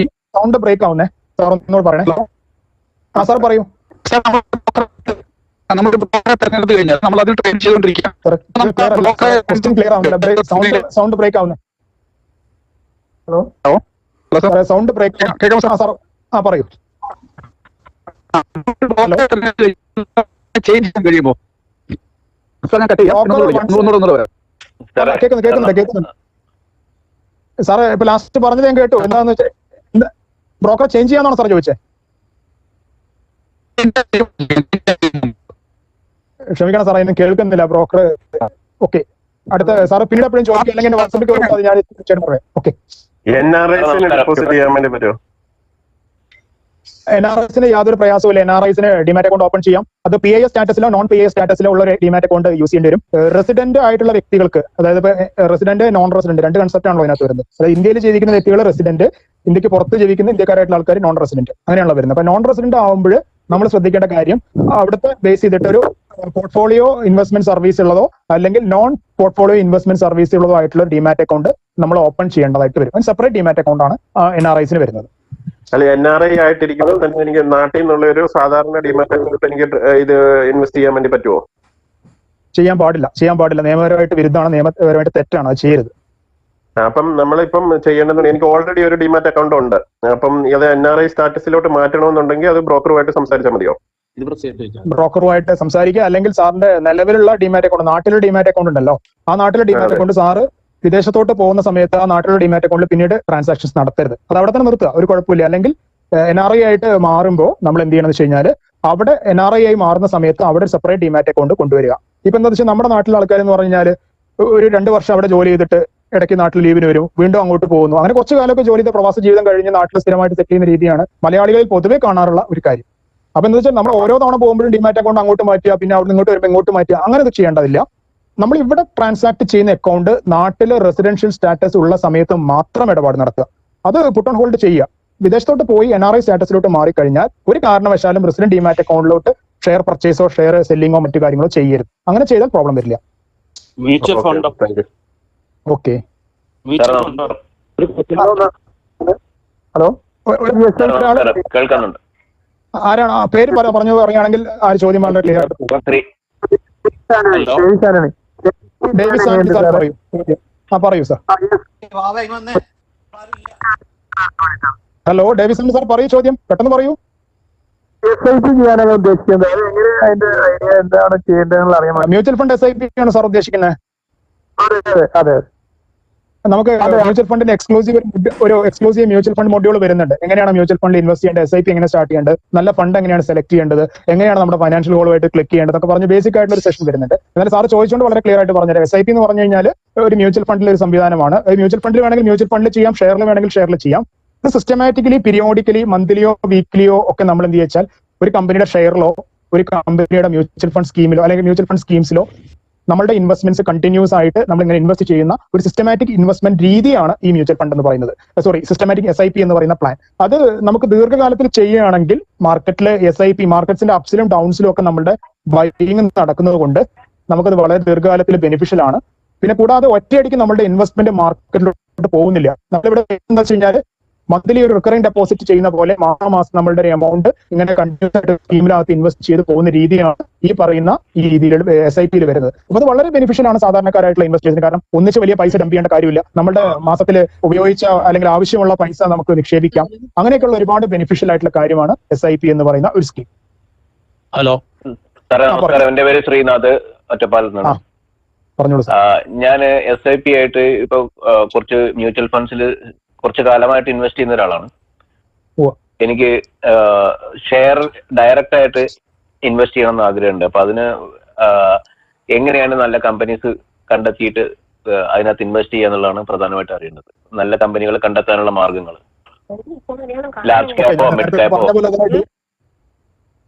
സൗണ്ട് ബ്രേക്ക് ആവുന്നേ. സാർ ഒന്നുകൂടെ പറയണേ. ആ സാർ പറയൂ. സൗണ്ട് ബ്രേക്ക് ആവുന്നേ. Hello sound break. സാർ ആ പറയൂ. കഴിയുമ്പോ കേൾക്കുന്നുണ്ട്. സാറേ ഇപ്പൊ ലാസ്റ്റ് പറഞ്ഞത് ഞാൻ കേട്ടു. എന്താന്ന് വെച്ചാൽ ബ്രോക്കർ ചേഞ്ച് ചെയ്യാന്നാണോ സാർ ചോദിച്ചത്? ക്ഷമിക്കണം സാറേ, എന്നെ കേൾക്കുന്നില്ല ബ്രോക്കർ. ഓക്കെ, അടുത്ത സാറ് പിന്നീട് എപ്പോഴും ചോദിക്കുക, അല്ലെങ്കിൽ വാട്സാപ്പിൽ ഞാൻ ചേട്ടൻ പറയാം. ഓക്കെ, NRIസിന് യാതൊരു പ്രയാസമില്ല. NRIസിന് ഡിമാറ്റ് അക്കൗണ്ട് ഓപ്പൺ ചെയ്യാം. അത് PIS സ്റ്റാറ്റസിലോ നോൺ PIS സ്റ്റാറ്റസിലോ ഉള്ള ഒരു ഡിമാറ്റ് അക്കൗണ്ട് യൂസ് ചെയ്യേണ്ടി വരും. റെസിഡന്റ് ആയിട്ടുള്ള വ്യക്തികൾക്ക്, അതായത് ഇപ്പൊ റെസിഡന്റ് നോൺ റെസിഡന്റ് രണ്ട് കൺസെപ്റ്റ് ആണല്ലോ അതിനകത്ത് വരുന്നത്. അതായത് ഇന്ത്യയിൽ ജീവിക്കുന്ന വ്യക്തികൾ റെസിഡന്റ്, ഇന്ത്യക്ക് പുറത്ത് ജീവിക്കുന്ന ഇന്ത്യക്കാരായിട്ടുള്ള ആൾക്കാർ നോൺ റെസിഡന്റ്, അങ്ങനെയാണല്ലോ വരുന്നത്. അപ്പൊ നോൺ റെസിഡന്റ് ആകുമ്പോൾ നമ്മൾ ശ്രദ്ധിക്കേണ്ട കാര്യം, അവിടുത്തെ ബേസ് ചെയ്തിട്ട് ഒരു പോർട്ട്ഫോളിയോ ഇൻവെസ്റ്റ്മെന്റ് സർവീസ് ഉള്ളതോ അല്ലെങ്കിൽ നോൺ പോർട്ട്ഫോളിയോ ഇൻവെസ്റ്റ്മെന്റ് സർവീസ് ഉള്ളതോ ആയിട്ടുള്ള ഡിമാറ്റ് അക്കൗണ്ട് നമ്മൾ ഓപ്പൺ ചെയ്യേണ്ടതായിട്ട് വരും. സെപ്പറേറ്റ് ഡിമാറ്റ് അക്കൗണ്ട് ആണ് NRIസിന് വരുന്നത്. അല്ല, NRI ആയിട്ടിരിക്കുമ്പോൾ തന്നെ എനിക്ക് നാട്ടിൽ നിന്നുള്ള ഒരു സാധാരണ ഡിമാറ്റ് അക്കൗണ്ട് എനിക്ക് ഇത് ഇൻവെസ്റ്റ് ചെയ്യാൻ വേണ്ടി പറ്റുമോ? ചെയ്യാൻ പാടില്ല. നിയമപരമായിട്ട് വിരുദ്ധമാണ്, നിയമപരമായിട്ട് തെറ്റാണ്, അത് ചെയ്യരുത്. അപ്പം നമ്മളിപ്പം ചെയ്യേണ്ടത്, എനിക്ക് ഓൾറെഡി ഒരു ഡിമാറ്റ് അക്കൗണ്ട് ഉണ്ട്. അപ്പം അത് NRI സ്റ്റാറ്റസിലോട്ട് മാറ്റണമെന്നുണ്ടെങ്കിൽ അത് ബ്രോക്കറുമായിട്ട് സംസാരിച്ചാൽ മതിയോ? ബ്രോക്കറുമായിട്ട് സംസാരിക്കുക, അല്ലെങ്കിൽ സാറിന്റെ നിലവിലുള്ള ഡിമാറ്റ് അക്കൗണ്ട്, നാട്ടിലെ ഡിമാറ്റ് അക്കൗണ്ട് ഉണ്ടല്ലോ, ആ നാട്ടിലെ ഡിമാറ്റ് അക്കൗണ്ട് സാറ് വിദേശത്തോട്ട് പോകുന്ന സമയത്ത് ആ നാട്ടിലുള്ള ഡിമാറ്റ് അക്കൗണ്ടിൽ പിന്നീട് ട്രാൻസാക്ഷൻസ് നടത്തരുത്. അത് അവിടെ തന്നെ നിർത്തുക, ഒരു കുഴപ്പമില്ല. അല്ലെങ്കിൽ NRI ആയിട്ട് മാറുമ്പോൾ നമ്മൾ എന്ത് ചെയ്യണമെന്ന് വെച്ച് കഴിഞ്ഞാൽ, അവിടെ NRI ആയി മാറുന്ന സമയത്ത് അവിടെ ഒരു സെപ്പറേറ്റ് ഡിമാറ്റ് അക്കൗണ്ട് കൊണ്ടുവരിക. ഇപ്പൊ എന്താ വെച്ചാൽ നമ്മുടെ നാട്ടിലെ ആൾക്കാരെന്ന് പറഞ്ഞു കഴിഞ്ഞാൽ ഒരു 2 വർഷം അവിടെ ജോലി ചെയ്തിട്ട് ഇടയ്ക്ക് നാട്ടിൽ ലീവിന് വരും, വീണ്ടും അങ്ങോട്ട് പോകുന്നു. അങ്ങനെ കുറച്ചു കാലമൊക്കെ ജോലി ചെയ്ത പ്രവാസ ജീവിതം കഴിഞ്ഞ് നാട്ടിൽ സ്ഥിരമായിട്ട് സെറ്റ് ചെയ്യുന്ന രീതിയാണ് മലയാളികളിൽ പൊതുവെ കാണാറുള്ള ഒരു കാര്യം. അപ്പൊ എന്താ വെച്ചാൽ നമ്മൾ ഓരോ തവണ പോകുമ്പോഴും ഡിമാറ്റ് അക്കൗണ്ട് അങ്ങോട്ട് മാറ്റുക, പിന്നെ അവിടെ ഇങ്ങോട്ട് വരുമ്പോൾ ഇങ്ങോട്ട് മാറ്റുക, അങ്ങനെ ഇത് ചെയ്യേണ്ടതില്ല. നമ്മൾ ഇവിടെ ട്രാൻസാക്ട് ചെയ്യുന്ന അക്കൗണ്ട് നാട്ടിലെ റെസിഡൻഷ്യൽ സ്റ്റാറ്റസ് ഉള്ള സമയത്ത് മാത്രം ഇടപാട് നടത്തുക. അത് പുട്ട് ഓൺ ഹോൾഡ് ചെയ്യുക. വിദേശത്തോട്ട് പോയി NRI സ്റ്റാറ്റസിലോട്ട് മാറിക്കഴിഞ്ഞാൽ ഒരു കാരണവശാലും റെസിഡന്റ് ഡിമാറ്റ് അക്കൗണ്ടിലോട്ട് ഷെയർ പർച്ചേസോ ഷെയർ സെല്ലിങ്ങോ മറ്റു കാര്യങ്ങളോ ചെയ്യരുത്. അങ്ങനെ ചെയ്താൽ പ്രോബ്ലം വരില്ല. Mutual fund. ഓക്കെ, ഹലോ, കേൾക്കുന്നുണ്ട്. ആരാണ് ആ പേര് പറഞ്ഞു പറയുകയാണെങ്കിൽ ആ ചോദ്യം വളരെ ക്ലിയർ ആയിട്ട്. ഡേവിസ് ആന്റണി സാർ പറയൂ. പറയൂ sir. Hello Davis Antony sir പറയൂ, ചോദ്യം പെട്ടെന്ന് പറയൂ. മ്യൂച്വൽ ഫണ്ട് SIP ആണ് സാർ ഉദ്ദേശിക്കുന്നത്? അതെ. നമുക്ക് മ്യൂച്വൽ ഫണ്ടിന്റെ എക്സ്ക്ലൂസീവ് മ്യൂച്വൽ ഫണ്ട് മൊഡ്യൂൾ വരുന്നുണ്ട്. എങ്ങനെയാണ് മ്യൂച്വൽ ഫണ്ട് ഇൻവെസ്റ്റ് ചെയ്യേണ്ടത്, SIP എങ്ങനെ സ്റ്റാർട്ട് ചെയ്യേണ്ടത്, നല്ല ഫണ്ട് എങ്ങനെയാണ് സെലക്ട് ചെയ്യേണ്ടത്, എങ്ങനെയാണ് നമ്മുടെ ഫൈനാൻഷ്യൽ ഗോളുമായിട്ട് ക്ലിക്ക് ചെയ്യേണ്ടത് എന്നൊക്കെ പറഞ്ഞ് ബേസിക് ആയിട്ടുള്ള ഒരു സെഷൻ വരുന്നുണ്ട്. എന്നാൽ സാർ ചോദിച്ചുകൊണ്ട് വളരെ ക്ലിയർ ആയിട്ട് പറഞ്ഞത്, SIP എന്ന് പറഞ്ഞു കഴിഞ്ഞാൽ ഒരു മ്യൂച്വൽ ഫണ്ടിലെ ഒരു സംവിധാനമാണ്. മ്യൂച്വൽ ഫണ്ടിൽ വേണമെങ്കിൽ മ്യൂച്വൽ ഫണ്ടിൽ ചെയ്യാം, ഷെയറിൽ വേണമെങ്കിൽ ഷെയറിൽ ചെയ്യാം. ഇത് സിസ്റ്റമാറ്റിക്കലി പീരിയോഡിക്കലി മന്ത്ലിയോ വീക്ക്ലിയോ ഒക്കെ നമ്മൾ എന്ത് വെച്ചാൽ ഒരു കമ്പനിയുടെ ഷെയറിലോ ഒരു കമ്പനിയുടെ മ്യൂച്വൽ ഫണ്ട് സ്കീമിലോ അല്ലെങ്കിൽ മ്യൂച്വൽ ഫണ്ട് സ്കീംസിലോ നമ്മുടെ ഇൻവെസ്റ്റ്മെന്റ്സ് കണ്ടിന്യൂസ് ആയിട്ട് നമ്മൾ ഇങ്ങനെ ഇൻവെസ്റ്റ് ചെയ്യുന്ന ഒരു സിസ്റ്റമാറ്റിക് ഇൻവെസ്റ്റ്മെന്റ് രീതിയാണ് ഈ മ്യൂച്വൽ ഫണ്ട് എന്ന് പറയുന്നത്. സിസ്റ്റമാറ്റിക് SIP എന്ന് പറയുന്ന പ്ലാൻ. അത് നമുക്ക് ദീർഘകാലത്തിൽ ചെയ്യുകയാണെങ്കിൽ മാർക്കറ്റിലെ SIP മാർക്കറ്റ്സിന്റെ അപ്സിലും ഡൗൺസിലും ഒക്കെ നമ്മുടെ ബൈയിങ് നടക്കുന്നത് കൊണ്ട് നമുക്കത് വളരെ ദീർഘകാലത്തിൽ ബെനിഫിഷ്യൽ ആണ്. പിന്നെ കൂടാതെ ഒറ്റയടിക്ക് നമ്മുടെ ഇൻവെസ്റ്റ്മെന്റ് മാർക്കറ്റിലോട്ട് പോകുന്നില്ല. നമ്മളിവിടെ എന്താ വെച്ച് കഴിഞ്ഞാൽ മന്ത്ലി ഒരു റിക്കറിംഗ് ഡെപ്പോസിറ്റ് ചെയ്യുന്ന പോലെ മാസം നമ്മളുടെ ഒരു എമൗണ്ട് ഇങ്ങനെ കണ്ടിന്യൂസ് ആയിട്ട് സ്കീമിനകത്ത് ഇൻവെസ്റ്റ് ചെയ്ത് പോകുന്ന രീതിയാണ് ഈ പറയുന്ന ഈ രീതിയിൽ SIPയിൽ വരുന്നത്. അപ്പൊ അത് വളരെ ബെനിഫിഷ്യൽ ആണ് സാധാരണക്കാരായിട്ടുള്ള ഇൻവെസ്റ്റേഴ്സിന്. കാരണം ഒന്നിച്ച് വലിയ പൈസ ഡംപ് ചെയ്യേണ്ട കാര്യമില്ല. നമ്മുടെ മാസത്തിൽ ഉപയോഗിച്ച അല്ലെങ്കിൽ ആവശ്യമുള്ള പൈസ നമുക്ക് നിക്ഷേപിക്കാം. അങ്ങനെയൊക്കെയുള്ള ഒരുപാട് ബെനിഫിഷ്യൽ ആയിട്ടുള്ള കാര്യമാണ് SIP എന്ന് പറയുന്ന ഒരു സ്കീം. ഹലോ സാറേ, നമസ്കാരം. എന്റെ പേര് ശ്രീനാഥ്, ഒറ്റപ്പാലത്ത് നിന്നാണ്. പറഞ്ഞോളൂ. ഞാൻ SIP ആയിട്ട് ഇപ്പൊ കുറച്ച് മ്യൂച്വൽ ഫണ്ട്സിൽ കുറച്ച് കാലമായിട്ട് ഇൻവെസ്റ്റ് ചെയ്യുന്ന ഒരാളാണ്. എനിക്ക് ഷെയർ ഡയറക്റ്റ് ആയിട്ട് ഇൻവെസ്റ്റ് ചെയ്യണമെന്ന് ആഗ്രഹമുണ്ട്. അപ്പൊ അതിന് എങ്ങനെയാണ് നല്ല കമ്പനീസ് കണ്ടെത്തിയിട്ട് അതിനകത്ത് ഇൻവെസ്റ്റ് ചെയ്യുക എന്നുള്ളതാണ് പ്രധാനമായിട്ട് അറിയേണ്ടത്. നല്ല കമ്പനികൾ കണ്ടെത്താനുള്ള മാർഗങ്ങൾ, ലാർജ് ക്യാപ്പോ മിഡ് ക്യാപ്പോ.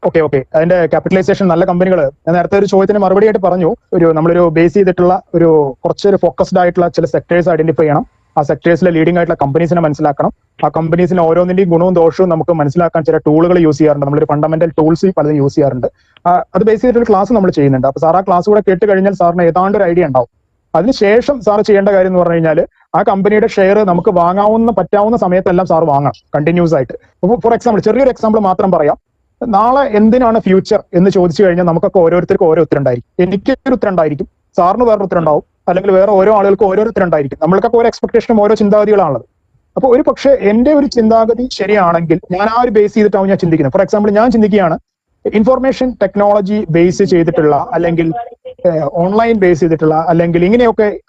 ഓക്കെ അതിന്റെ ക്യാപിറ്റലൈസേഷൻ നല്ല കമ്പനികൾ ഞാൻ നേരത്തെ ഒരു ചോദ്യത്തിന് മറുപടി ആയിട്ട് പറഞ്ഞു. നമ്മളൊരു ബേസ് ചെയ്തിട്ടുള്ള കുറച്ചൊരു ഫോക്കസ്ഡ് ആയിട്ടുള്ള ചില സെക്ടേഴ്സ് ഐഡന്റിഫൈ ചെയ്യണം. ആ സെക്ടേഴ്സിലെ ലീഡിംഗ് ആയിട്ടുള്ള കമ്പനീസിനെ മനസ്സിലാക്കണം. ആ കമ്പനീസിന് ഓരോന്നിന്റെയും ഗുണവും ദോഷവും നമുക്ക് മനസ്സിലാക്കാൻ ചില ടൂളുകൾ യൂസ് ചെയ്യാറുണ്ട്. നമ്മളൊരു ഫണ്ടമെന്റൽ ടൂൾസ് പലതും യൂസ് ചെയ്യാറുണ്ട്. അത് ബേസ് ചെയ്തിട്ടൊരു ക്ലാസ് നമ്മൾ ചെയ്യുന്നുണ്ട്. അപ്പൊ സാർ ആ ക്ലാസ് കൂടെ കേട്ട് കഴിഞ്ഞാൽ സാറിന് ഏതാണ്ട് ഒരു ഐഡിയ ഉണ്ടാവും. അതിനുശേഷം സാർ ചെയ്യേണ്ട കാര്യം എന്ന് പറഞ്ഞു കഴിഞ്ഞാൽ ആ കമ്പനിയുടെ ഷെയർ നമുക്ക് പറ്റാവുന്ന സമയത്തെല്ലാം സാർ വാങ്ങണം കണ്ടിന്യൂസ് ആയിട്ട്. ഫോർ എക്സാമ്പിൾ, ചെറിയൊരു എക്സാമ്പിൾ മാത്രം പറയാം. നാളെ എന്തിനാണ് ഫ്യൂച്ചർ എന്ന് ചോദിച്ചു കഴിഞ്ഞാൽ നമുക്കൊക്കെ ഓരോരുത്തർക്കും ഓരോ ഉത്തരണ്ടായിരിക്കും. എനിക്ക് ഒരു ഉത്തരണ്ടായിരിക്കും, സാറിന് വേറൊരു ഉത്തരണ്ടാവും, അല്ലെങ്കിൽ വേറെ ഓരോ ആളുകൾക്ക് ഓരോ ഉത്തരണ്ടായിരിക്കും. നമ്മൾക്കൊക്കെ ഓരോ എക്സ്പെക്ടേഷനും ഓരോ ചിന്താഗതികളാണുള്ളത്. അപ്പോൾ ഒരു പക്ഷേ എന്റെ ഒരു ചിന്താഗതി ശരിയാണെങ്കിൽ ഞാൻ ആ ഒരു ബേസ് ചെയ്തിട്ടാവും ഞാൻ ചിന്തിക്കുന്നത്. ഫോർ എക്സാമ്പിൾ, ഞാൻ ചിന്തിക്കുകയാണ് ഇൻഫർമേഷൻ ടെക്നോളജി ബേസ് ചെയ്തിട്ടുള്ള അല്ലെങ്കിൽ ഓൺലൈൻ ബേസ് ചെയ്തിട്ടുള്ള അല്ലെങ്കിൽ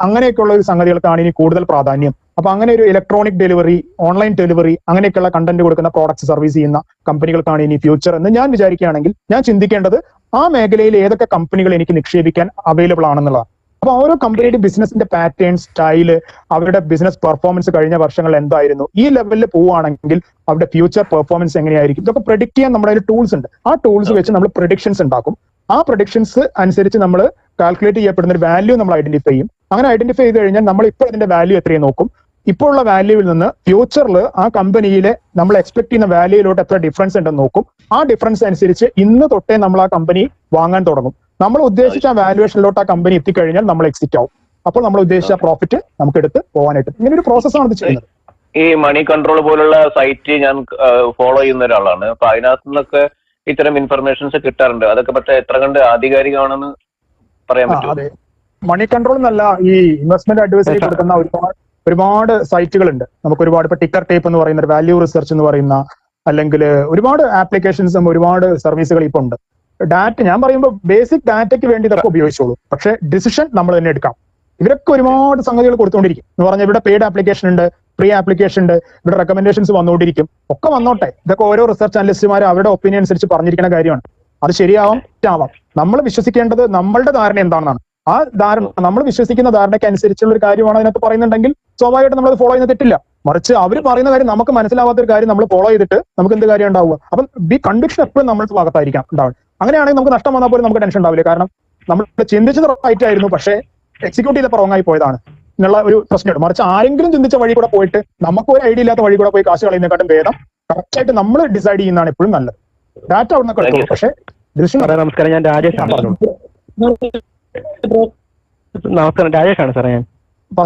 അങ്ങനെയൊക്കെയുള്ള ഒരു സംഗതികൾക്കാണ് ഇനി കൂടുതൽ പ്രാധാന്യം. അപ്പൊ അങ്ങനെ ഒരു ഇലക്ട്രോണിക് ഡെലിവറി, ഓൺലൈൻ ഡെലിവറി, അങ്ങനെയൊക്കെയുള്ള കണ്ടന്റ് കൊടുക്കുന്ന പ്രോഡക്ട്സ് സർവീസ് ചെയ്യുന്ന കമ്പനികൾക്കാണ് ഇനി ഫ്യൂച്ചർ എന്ന് ഞാൻ വിചാരിക്കുകയാണെങ്കിൽ ഞാൻ ചിന്തിക്കേണ്ടത് ആ മേഖലയിൽ ഏതൊക്കെ കമ്പനികൾ എനിക്ക് നിക്ഷേപിക്കാൻ അവൈലബിൾ ആണെന്നുള്ളതാണ്. അപ്പൊ ഓരോ കമ്പനിയുടെ ബിസിനസിന്റെ പാറ്റേൺ, സ്റ്റൈല്, അവരുടെ ബിസിനസ് പെർഫോമൻസ് കഴിഞ്ഞ വർഷങ്ങളിൽ എന്തായിരുന്നു, ഈ ലെവലിൽ പോവുകയാണെങ്കിൽ അവരുടെ ഫ്യൂച്ചർ പെർഫോമൻസ് എങ്ങനെയായിരിക്കും, ഇതൊക്കെ പ്രെഡിക്ട് ചെയ്യാൻ നമ്മുടെ കയ്യിൽ ടൂൾസ് ഉണ്ട്. ആ ടൂൾസ് വെച്ച് നമ്മൾ പ്രഡിക്ഷൻസ് ഉണ്ടാക്കും. ആ പ്രഡിക്ഷൻസ് അനുസരിച്ച് നമ്മൾ കാൽക്കുലേറ്റ് ചെയ്യപ്പെടുന്ന ഒരു വാല്യൂ നമ്മൾ ഐഡന്റിഫൈ ചെയ്യും. അങ്ങനെ ഐഡന്റിഫൈ ചെയ്ത് കഴിഞ്ഞാൽ നമ്മൾ ഇപ്പോൾ ഇതിന്റെ വാല്യൂ എത്രയും നോക്കും. ഇപ്പോൾ ഉള്ള വാല്യൂവിൽ നിന്ന് ഫ്യൂച്ചറിൽ ആ കമ്പനിയിലെ നമ്മൾ എക്സ്പെക്ട് ചെയ്യുന്ന വാല്യൂയിലോട്ട് എത്ര ഡിഫറൻസ് ഉണ്ടെന്ന് നോക്കും. ആ ഡിഫറൻസ് അനുസരിച്ച് ഇന്ന് തൊട്ടേ നമ്മൾ ആ കമ്പനി വാങ്ങാൻ തുടങ്ങും. നമ്മൾ ഉദ്ദേശിച്ച വാല്യുവേഷനിലോട്ട് ആ കമ്പനി എത്തിക്കഴിഞ്ഞാൽ നമ്മൾ എക്സിറ്റ് ആവും. അപ്പോൾ നമ്മൾ ഉദ്ദേശിച്ച പ്രോഫിറ്റ് നമുക്ക് എടുത്ത് പോകാനായിട്ട് ഇങ്ങനെ ഒരു പ്രോസസ്സാണ് ഇത് ചെയ്യുന്നത്. ഈ മണി കൺട്രോൾ പോലുള്ള സൈറ്റ് ഞാൻ ഫോളോ ചെയ്യുന്ന ഒരാളാണ്. അപ്പൊ അതിനകത്ത് നിന്നൊക്കെ ഇത്തരം ഇൻഫർമേഷൻസ് കിട്ടാറുണ്ട്. അതൊക്കെ പക്ഷേ എത്ര കണ്ട് ആധികാരികമാണെന്ന് പറയാൻ പറ്റും? അതെ, മണി കൺട്രോൾ എന്നല്ല, ഈ ഇൻവെസ്റ്റ്മെന്റ് അഡ്വൈസറി കൊടുക്കുന്ന ഒരുപാട് സൈറ്റുകളുണ്ട്. നമുക്ക് ഒരുപാട് ഇപ്പൊ ടിക്കർ ടേപ്പ് എന്ന് പറയുന്ന, വാല്യൂ റിസർച്ച് എന്ന് പറയുന്ന, അല്ലെങ്കിൽ ഒരുപാട് ആപ്ലിക്കേഷൻസും ഒരുപാട് സർവീസുകൾ ഇപ്പൊ ഉണ്ട്. ഡാറ്റ ഞാൻ പറയുമ്പോൾ ബേസിക് ഡാറ്റയ്ക്ക് വേണ്ടി ഇതൊക്കെ ഉപയോഗിച്ചോളൂ. പക്ഷെ ഡിസിഷൻ നമ്മൾ തന്നെ എടുക്കാം. ഇവരൊക്കെ ഒരുപാട് സംഗതികൾ കൊടുത്തുകൊണ്ടിരിക്കും എന്ന് പറഞ്ഞാൽ ഇവിടെ പെയ്ഡ് ആപ്ലിക്കേഷൻ ഉണ്ട്, ഫ്രീ ആപ്ലിക്കേഷൻ ഉണ്ട്, ഇവിടെ റെക്കമെൻഡേഷൻസ് വന്നുകൊണ്ടിരിക്കും. ഒക്കെ വന്നോട്ടെ. ഇതൊക്കെ ഓരോ റിസർച്ച് അനലിസ്റ്റുമാർ അവരുടെ ഒപ്പീനിയൻ അനുസരിച്ച് പറഞ്ഞിരിക്കുന്ന കാര്യമാണ്. അത് ശരിയാവാം, തെറ്റാവാം. നമ്മൾ വിശ്വസിക്കേണ്ടത് നമ്മളുടെ ധാരണ എന്താണെന്നാണ്. ആ ധാരണ, നമ്മൾ വിശ്വസിക്കുന്ന ധാരണയ്ക്ക് അനുസരിച്ചുള്ള ഒരു കാര്യമാണ് അതിനകത്ത് പറയുന്നുണ്ടെങ്കിൽ സ്വാഭാവികമായിട്ട് നമ്മൾ ഫോളോ ചെയ്യുന്ന തെറ്റില്ല. മറിച്ച് അവർ പറയുന്ന കാര്യം നമുക്ക് മനസ്സിലാവാത്ത ഒരു കാര്യം നമ്മൾ ഫോളോ ചെയ്തിട്ട് നമുക്ക് എന്ത് കാര്യം ഉണ്ടാവുക? അപ്പം കൺവിക്ഷൻ എപ്പോഴും നമ്മളുടെ ഭാഗത്തായിരിക്കാം ഉണ്ടാവുക. അങ്ങനെയാണെങ്കിൽ നമുക്ക് നഷ്ടം വന്നാൽ പോലും നമുക്ക് ടെൻഷൻ ഉണ്ടാവില്ല. കാരണം നമ്മൾ ചിന്തിച്ചത് റൈറ്റ് ആയിരുന്നു, പക്ഷേ എക്സിക്യൂട്ട് ചെയ്തപ്പോൾ റോങ്ങായി പോയതാണ് എന്നുള്ള ഒരു പ്രശ്നമുണ്ട്. മറിച്ച് ആരെങ്കിലും ചിന്തിച്ച വഴി കൂടെ പോയിട്ട് നമുക്ക് ഒരു ഐഡിയ ഇല്ലാത്ത വഴി കൂടെ പോയി കാശ് കളയുന്നതിനെക്കാട്ടും ഭേദം കറക്റ്റ് ആയിട്ട് നമ്മൾ ഡിസൈഡ് ചെയ്യുന്നതാണ് എപ്പോഴും നല്ലത്. ഡാറ്റ അവിടെ നിന്ന് കിട്ടും, പക്ഷേ നമസ്കാരം, ഞാൻ രാജേഷാണ്. നമസ്കാരം, രാജേഷാണ് സാറേ. ഞാൻ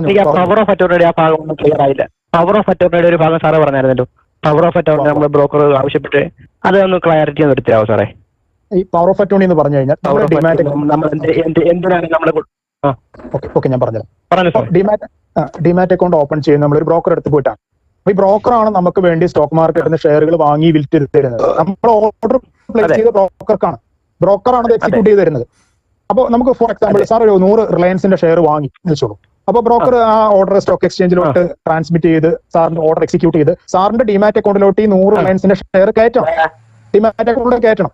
എനിക്ക് പവർ ഓഫ് അറ്റോർണിയുടെ ആ ഭാഗം ഒന്നും ക്ലിയർ ആയില്ല. പവർ ഓഫ് അറ്റോർണിയുടെ ഒരു ഭാഗം സാറേ പറഞ്ഞായിരുന്നല്ലോ. പവർ ഓഫ് അറ്റോർണി നമ്മൾ ബ്രോക്കർ ആവശ്യപ്പെട്ട് അതൊന്ന് ക്ലാരിറ്റി ഒന്ന് എടുത്തരാവോ സാറേ? ഈ പവർ ഓഫ് അറ്റോർണി എന്ന് പറഞ്ഞു കഴിഞ്ഞാൽ എന്തിനാണ് നമ്മൾ ഓക്കെ ഞാൻ പറഞ്ഞത്, ഡിമാറ്റ് അക്കൗണ്ട് ഓപ്പൺ ചെയ്യുന്ന നമ്മളൊരു ബ്രോക്കർ എടുത്ത് പോയിട്ടാണ്. അപ്പൊ ഈ ബ്രോക്കറാണ് നമുക്ക് വേണ്ടി സ്റ്റോക്ക് മാർക്കറ്റിൽ നിന്ന് ഷെയറുകൾ വാങ്ങി വിൽറ്റ് തരുന്നത്. നമ്മൾ ഓർഡർ പ്ലേസ് ചെയ്ത ബ്രോക്കറാണ് അത് എക്സിക്യൂട്ട് ചെയ്ത് തരുന്നത്. അപ്പോൾ നമുക്ക് ഫോർ എക്സാമ്പിൾ സാർ ഒരു 100 റിലയൻസിന്റെ ഷെയർ വാങ്ങി വെച്ചോളൂ. അപ്പൊ ബ്രോക്കർ ആ ഓർഡർ സ്റ്റോക്ക് എക്സ്ചേഞ്ചിലോട്ട് ട്രാൻസ്മിറ്റ് ചെയ്ത് സാറിന്റെ ഓർഡർ എക്സിക്യൂട്ട് ചെയ്ത് സാറിന്റെ ഡിമാറ്റ് അക്കൗണ്ടിലോട്ട് ഈ 100 റിലയൻസിന്റെ ഷെയർ കയറ്റണം. ഡിമാറ്റ് അക്കൗണ്ടിൽ കയറ്റണം.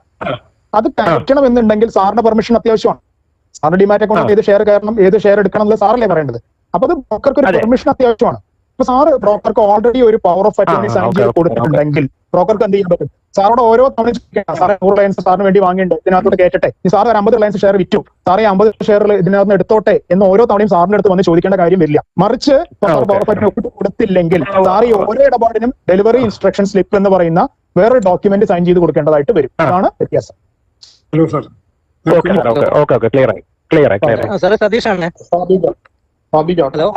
അത് കയറ്റണം എന്നുണ്ടെങ്കിൽ സാറിന്റെ പെർമിഷൻ അത്യാവശ്യമാണ്. സാറിന്റെ ഡിമാറ്റ് അക്കൗണ്ടിൽ ഏത് ഷെയർ കയറണം, ഏത് ഷെയർ എടുക്കണം എന്നുള്ളത് സാറല്ലേ പറയേണ്ടത്. അപ്പൊ അത് ബ്രോക്കർക്ക് ഒരു പെർമിഷൻ അത്യാവശ്യമാണ്. അപ്പൊ സാറ് ബ്രോക്കർക്ക് ഓൾറെഡി ഒരു പവർ ഓഫ് അറ്റോർണി സൈൻ ചെയ്ത് കൊടുത്തിട്ടുണ്ടെങ്കിൽ ബ്രോക്കർക്ക് എന്ത് ചെയ്യാൻ പറ്റും? സാറോട് ഓരോ തവണ സാറേ 100 റിലയൻസ് സാറിന് വേണ്ടി വാങ്ങിയിട്ട് ഇതിനകത്തോട്ട് കയറ്റട്ടെ, ഈ സാറ് ഒരു 50 റിലയൻസ് ഷെയർ വിറ്റു, സാറേ 50 ഷെയറിൽ ഇതിനകത്ത് എടുത്തോട്ടെ എന്ന് ഓരോ തവണയും സാറിന്റെ അടുത്ത് വന്ന് ചോദിക്കേണ്ട കാര്യം വരില്ല. മറിച്ച് പവർ ഓഫ് അറ്റോർണി ഒപ്പിട്ട് കൊടുത്തില്ലെങ്കിൽ സാർ ഈ ഓരോ ഇടപാടിനും ഡെലിവറി ഇൻസ്ട്രക്ഷൻ സ്ലിപ്പ് എന്ന് പറയുന്ന വേറൊരു ഡോക്യുമെന്റ് സൈൻ ചെയ്ത് കൊടുക്കേണ്ടതായിട്ട് വരും. അതാണ് വ്യത്യാസം. Hello sir. സാറേ സതീഷാണ്. ഹലോ,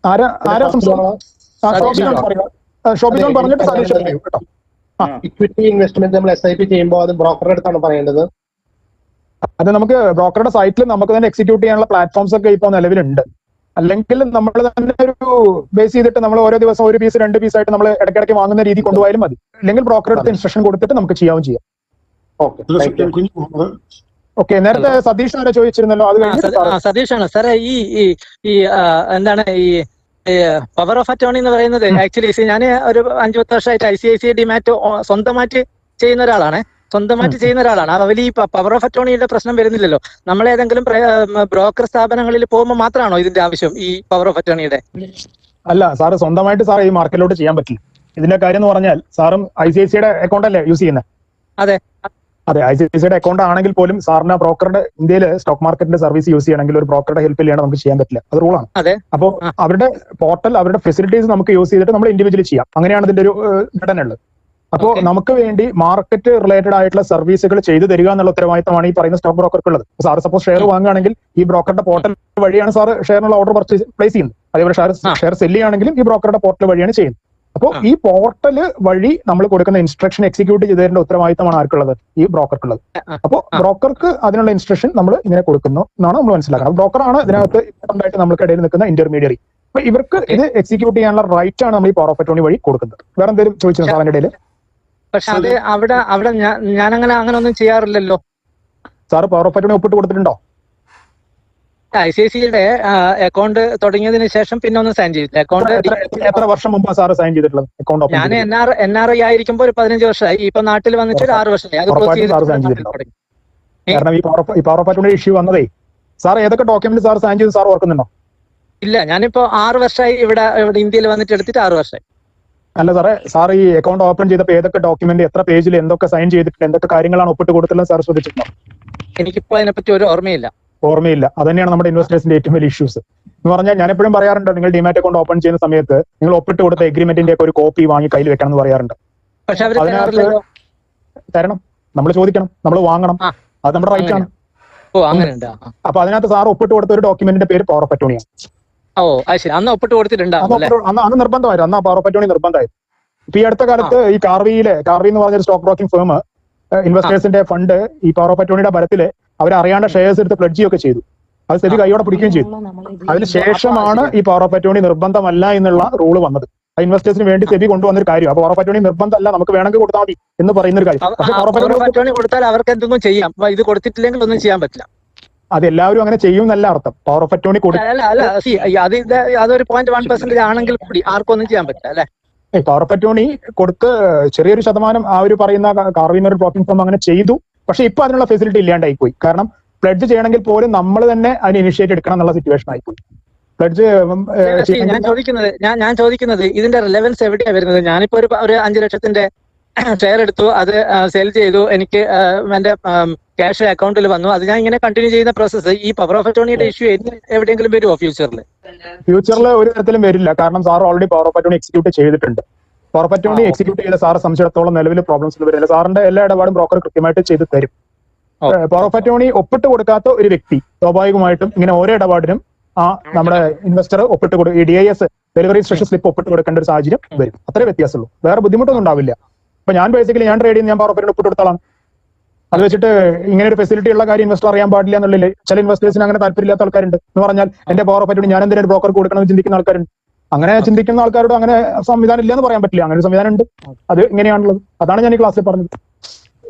ആരാ സംസാരിക്കുന്നത്? പറഞ്ഞിട്ട് സതീഷ് കേട്ടോ. ഇക്വിറ്റി ഇൻവെസ്റ്റ്മെന്റ് നമ്മൾ SIP ചെയ്യുമ്പോൾ അത് ബ്രോക്കറുടെ അടുത്താണ് പറയേണ്ടത്. അത് നമുക്ക് ബ്രോക്കറുടെ സൈറ്റിൽ നമുക്ക് തന്നെ എക്സിക്യൂട്ട് ചെയ്യാനുള്ള പ്ലാറ്റ്ഫോംസ് ഒക്കെ ഇപ്പോൾ നിലവിലുണ്ട്. അല്ലെങ്കിൽ നമ്മൾ തന്നെ ഒരു ബേസ് ചെയ്തിട്ട് നമ്മൾ ഓരോ ദിവസം 1 പീസ് 2 പീസ് ആയിട്ട് നമ്മൾ ഇടയ്ക്കിടയ്ക്ക് വാങ്ങുന്ന രീതി കൊണ്ടുപോയാലും മതി. അല്ലെങ്കിൽ ബ്രോക്കറുടെ അടുത്ത് ഇൻസ്ട്രക്ഷൻ കൊടുത്തിട്ട് നമുക്ക് ചെയ്യാവും ചെയ്യാം. ഓക്കെ, നേരത്തെ സതീഷ് ആരെ ചോദിച്ചിരുന്നല്ലോ, അത് സതീഷാണ് സാറേ. ഈ എന്താണ് ഈ പവർ ഓഫ് അറ്റോർണി എന്ന് പറയുന്നത് ആക്ച്വലി ഞാൻ ഒരു 5-10 വർഷമായിട്ട് ICICI ഡിമാറ്റ് സ്വന്തമായിട്ട് ചെയ്യുന്ന ഒരാളാണ്. അതിൽ ഈ പവർ ഓഫ് അറ്റോർണിയുടെ പ്രശ്നം വരുന്നില്ലല്ലോ. നമ്മൾ ഏതെങ്കിലും ബ്രോക്കർ സ്ഥാപനങ്ങളിൽ പോകുമ്പോൾ മാത്രമാണോ ഇതിന്റെ ആവശ്യം ഈ പവർ ഓഫ് അറ്റോർണിയുടെ? അല്ല സാറ് സ്വന്തമായിട്ട് സാറ് ഈ മാർക്കറ്റിലോട്ട് ചെയ്യാൻ പറ്റില്ല. ഇതിന്റെ കാര്യം എന്ന് പറഞ്ഞാൽ സാറും ICICIയുടെ അക്കൗണ്ട് അല്ലേ യൂസ് ചെയ്യുന്നത്? അതെ. അതെ, ICICIയുടെ അക്കൗണ്ട് ആണെങ്കിൽ പോലും സാറിന് ബ്രോക്കറുടെ ഇന്ത്യയിൽ സ്റ്റോക്ക് മാർക്കറ്റിന്റെ സർവീസ് യൂസ് ചെയ്യണമെങ്കിൽ ഒരു ബ്രോക്കറുടെ ഹെൽപ്പ് ഇല്ലാണ്ട് നമുക്ക് ചെയ്യാൻ പറ്റില്ല. അത് റൂളാണ്. അപ്പോൾ അവരുടെ പോർട്ടൽ, അവരുടെ ഫെസിലിറ്റീസ് നമുക്ക് യൂസ് ചെയ്തിട്ട് നമ്മൾ ഇൻഡിവിജ്വലി ചെയ്യാം. അങ്ങനെയാണ് ഇതിന്റെ ഒരു ഘടന ഉള്ളത്. അപ്പോൾ നമുക്ക് വേണ്ടി മാർക്കറ്റ് റിലേറ്റഡ് ആയിട്ടുള്ള സർവീസുകൾ ചെയ്തു തരിക എന്നുള്ള ഉത്തരവാദിത്തമാണ് ഈ പറയുന്ന സ്റ്റോക്ക് ബ്രോക്കർക്കുള്ളത്. സാർ സപ്പോസ് ഷെയർ വാങ്ങുകയാണെങ്കിൽ ഈ ബ്രോക്കറുടെ പോർട്ടൽ വഴിയാണ് സാർ ഷെയറിനുള്ള ഓർഡർ പ്ലേസ് ചെയ്യുന്നത്. അതേപോലെ ഷെയർ സെല്ല് ചെയ്യുകയാണെങ്കിലും ഈ ബ്രോക്കറുടെ പോർട്ടൽ വഴിയാണ് ചെയ്യുന്നത്. അപ്പോൾ ഈ പോർട്ടൽ വഴി നമ്മൾ കൊടുക്കുന്ന ഇൻസ്ട്രക്ഷൻ എക്സിക്യൂട്ട് ചെയ്ത് തരേണ്ട ഉത്തരവാദിത്തമാണ് ആർക്കുള്ളത്? ഈ ബ്രോക്കർക്കുള്ളത്. അപ്പോൾ ബ്രോക്കർക്ക് അതിനുള്ള ഇൻസ്ട്രക്ഷൻ നമ്മൾ ഇങ്ങനെ കൊടുക്കുന്നു എന്നാണ് നമ്മൾ മനസ്സിലാക്കുന്നത്. ബ്രോക്കറാണ് ഇതിനകത്ത് ഇമ്പോർട്ടന്റ് നമ്മൾക്കിടയിൽ നിൽക്കുന്ന ഇന്റർമീഡിയറി. അപ്പൊ ഇവർക്ക് ഇത് എക്സിക്യൂട്ട് ചെയ്യാനുള്ള റൈറ്റ് ആണ് നമ്മൾ ഈ പവർ ഓഫ് അറ്റോർണി വഴി കൊടുക്കുന്നത്. വേറെ എന്തെങ്കിലും ചോദിച്ചു സാറിന്റെ ഇടയിൽ? പക്ഷെ അത് അവിടെ ഞാൻ അങ്ങനെ ഒന്നും ചെയ്യാറില്ലല്ലോ. സാറ് പവർ ഓഫ് അറ്റോർണി ഒപ്പിട്ട് കൊടുത്തിട്ടുണ്ടോ? ICICIയുടെ അക്കൗണ്ട് തുടങ്ങിയതിന് ശേഷം പിന്നെ ഒന്ന് സൈൻ ചെയ്തില്ല. അക്കൗണ്ട് എത്ര വർഷം മുമ്പ് സാറ് സൈൻ ചെയ്തിട്ടുള്ളത്? അക്കൗണ്ട് ഞാൻ NRI ആയിരിക്കുമ്പോൾ ഒരു 15 വർഷമായി. ഇപ്പൊ നാട്ടിൽ വന്നിട്ട് ഒരു 6 വർഷമായി. അത് കാരണം ഈ പവർ ഓഫ് അറ്റോർണി ഇഷ്യൂ വന്നതേ സാർ ഏതൊക്കെ ഡോക്യുമെന്റ് സാർ സൈൻ ചെയ്ത് സാർ ഓർക്കുന്നുണ്ടോ? ഇല്ല, ഞാനിപ്പോ 6 വർഷമായി ഇവിടെ ഇന്ത്യയിൽ വന്നിട്ട് എടുത്തിട്ട് 6 വർഷമായി. അല്ല സാറേ, സാർ ഈ അക്കൗണ്ട് ഓപ്പൺ ചെയ്തപ്പോൾ ഏതൊക്കെ ഡോക്യുമെന്റ്, എത്ര പേജിൽ എന്തൊക്കെ സൈൻ ചെയ്തിട്ടുണ്ട്, എന്തൊക്കെ കാര്യങ്ങളാണ് ഒപ്പിട്ട് കൊടുത്തിട്ടുള്ളത് സാർ ശ്രദ്ധിച്ചിട്ടുണ്ടോ? എനിക്കിപ്പോ അതിനെപ്പറ്റി ഒരു ഓർമ്മയില്ല. അത് തന്നെയാണ് നമ്മുടെ ഇൻവെസ്റ്റേഴ്സിന്റെ ഏറ്റവും വലിയ ഇഷ്യൂസ് എന്ന് പറഞ്ഞാൽ. ഞാൻ എപ്പോഴും പറയാറുണ്ട്, നിങ്ങൾ ഡിമാറ്റ് അക്കൗണ്ട് ഓപ്പൺ ചെയ്യുന്ന സമയത്ത് നിങ്ങൾ ഒപ്പിട്ട് കൊടുത്ത എഗ്രിമെന്റിന്റെ ഒക്കെ ഒരു കോപ്പി വാങ്ങി കയ്യിൽ വെക്കണം എന്ന് പറയാറുണ്ട്. പക്ഷെ അതിനകത്ത് തരണം, നമ്മൾ ചോദിക്കണം, നമ്മൾ വാങ്ങണം, അത് നമ്മുടെ റൈറ്റ് ആണ്. അപ്പൊ അതിനകത്ത് സാർ ഒപ്പിട്ട് കൊടുത്ത ഒരു ഡോക്യുമെന്റിന്റെ പേര് പവർ ഓഫ് അറ്റോർണിയാണ്. അന്ന് ഒപ്പിട്ട് കൊടുത്തിട്ടുണ്ട്. അന്ന് നിർബന്ധമായിരുന്നു, അന്ന് പവർ ഓഫ് അറ്റോർണി നിർബന്ധമായിരുന്നു. ഇപ്പൊ ഈ അടുത്ത കാലത്ത് ഈ കാർവി എന്ന് പറഞ്ഞ സ്റ്റോക്ക് ബ്രോക്കിംഗ് ഫേം ഇൻവെസ്റ്റേഴ്സിന്റെ ഫണ്ട് ഈ പവർ ഓഫ് അറ്റോർണിയുടെ ബലത്തില് അവരറിയാണ്ട് ഷെയർസ് എടുത്ത് പ്ലെഡ്ജ് ഒക്കെ ചെയ്തു. അത് സ്ഥിതി കൈയോടെ പിടിക്കുകയും ചെയ്തു. അതിനുശേഷമാണ് ഈ പവർ ഓഫ് അറ്റോർണി നിർബന്ധമല്ല എന്നുള്ള റൂള് വന്നത്. ഇൻവെസ്റ്റേഴ്സിന് വേണ്ടി സെബി കൊണ്ടുവന്നൊരു കാര്യം. അപ്പൊ പവർ ഓഫ് അറ്റോർണി നിർബന്ധമല്ല, നമുക്ക് വേണമെങ്കിൽ കൊടുത്താൽ മതി എന്ന് പറയുന്ന ഒരു കാര്യം. പക്ഷേ പവർ ഓഫ് അറ്റോർണി കൊടുത്താൽ അവർക്ക് എന്തെങ്കിലും ചെയ്യാം, ഇത് കൊടുത്തിട്ടില്ലെങ്കിൽ ഒന്നും ചെയ്യാൻ പറ്റില്ല. അതെല്ലാവരും അങ്ങനെ ചെയ്യും എന്നല്ല അർത്ഥം. പവർ ഓഫ് അറ്റോർണി അതൊരു 0.1% ആണെങ്കിൽ കൂടി ആർക്കും ഒന്നും ചെയ്യാൻ പറ്റില്ല അല്ലെ? പവർ ഓഫ് അറ്റോർണി കൊടുത്ത് ചെറിയൊരു ശതമാനം ആ ഒരു പറയുന്ന കാർവിനർ ബ്രോക്കിംഗ് ഫേം അങ്ങനെ ചെയ്തു. പക്ഷെ ഇപ്പൊ അതിനുള്ള ഫെസിലിറ്റി ഇല്ലാണ്ടായി പോയി. കാരണം പ്ലെഡ്ജ് ചെയ്യണമെങ്കിൽ പോലും നമ്മൾ തന്നെ അതിന് ഇനിഷ്യേറ്റ് എടുക്കണം എന്നുള്ള സിറ്റുവേഷൻ ആയിപ്പോയി. പ്ലെഡ്ജ് ഞാൻ ചോദിക്കുന്നത് ഇതിന്റെ റിലവൻസ് എവിടെയാണ് വരുന്നത്? ഞാനിപ്പോ ഒരു 5 ലക്ഷത്തിന്റെ ഷെയർ എടുത്തു, അത് സെൽ ചെയ്തു, എനിക്ക് എന്റെ ക്യാഷ് അക്കൗണ്ടിൽ വന്നു, അത് ഞാൻ ഇങ്ങനെ കണ്ടിന്യൂ ചെയ്യുന്ന പ്രോസസ്സ്. ഈ പവർ ഓഫ് അറ്റോർണിയുടെ ഇഷ്യൂ എവിടെയെങ്കിലും വരുമോ ഫ്യൂച്ചറിൽ? ഒരു തരത്തിലും വരില്ല. കാരണം sir already power of attorney execute ചെയ്തിട്ടുണ്ട്. പവർ ഓഫ് അറ്റോർണി എക്സിക്യൂട്ട് ചെയ്ത സാറെ സംബന്ധിച്ചിടത്തോളം നിലവിൽ പ്രോബ്ലംസ് വരില്ല. സാറിന്റെ എല്ലാ ഇടപാടും ബ്രോക്കർ കൃത്യമായിട്ട് ചെയ്ത് തരും. പവർ ഓഫ് അറ്റോർണി ഒപ്പിട്ട് കൊടുക്കാത്ത ഒരു വ്യക്തി സ്വാഭാവികമായിട്ടും ഇങ്ങനെ ഓരോ ഇടപാടിനും നമ്മുടെ ഇൻവെസ്റ്റർ ഒപ്പിട്ട് കൊടുക്കും. ഈ DIS ഡെലിവറി ഇൻസ്ട്രക്ഷൻ സ്ലിപ്പ് ഒപ്പിട്ട് കൊടുക്കേണ്ട ഒരു സാഹചര്യം വരും. അത്രേ വ്യത്യാസമുള്ളൂ, വേറെ ബുദ്ധിമുട്ടൊന്നും ഉണ്ടാവില്ല. അപ്പൊ ഞാൻ ബേസിക്കലി ട്രേഡ് ചെയ്യുന്ന ഞാൻ പവർ ഓഫ് അറ്റോർണി ഒപ്പിട്ട് കൊടുത്താലാണ്. അത് വെച്ചിട്ട് ഇങ്ങനെ ഒരു ഫെസിലിറ്റി ഉള്ള കാര്യം ഇൻവെസ്റ്റർ അറിയാൻ പാടില്ല എന്നുള്ളിൽ ചില ഇൻവെസ്റ്റേഴ്സിന് അങ്ങനെ താല്പര്യമില്ലാത്ത ആൾക്കാരുണ്ട്. എന്ന് പറഞ്ഞാൽ എന്റെ പവർ ഓഫ് അറ്റോർണി ഞാൻ എന്തിനാണ് ബ്രോക്കർക്ക് കൊടുക്കണമെന്ന് ചിന്തിക്കുന്ന ആൾക്കാരുണ്ട്. അങ്ങനെ ചിന്തിക്കുന്ന ആൾക്കാരോട് അങ്ങനെ സംവിധാനം ഇല്ല എന്ന് പറയാൻ പറ്റില്ല. അങ്ങനെ ഒരു സംവിധാനം ഉണ്ട്, അത് ഇങ്ങനെയാണുള്ളത്. അതാണ് ഞാൻ ഈ ക്ലാസ്സിൽ പറഞ്ഞത്.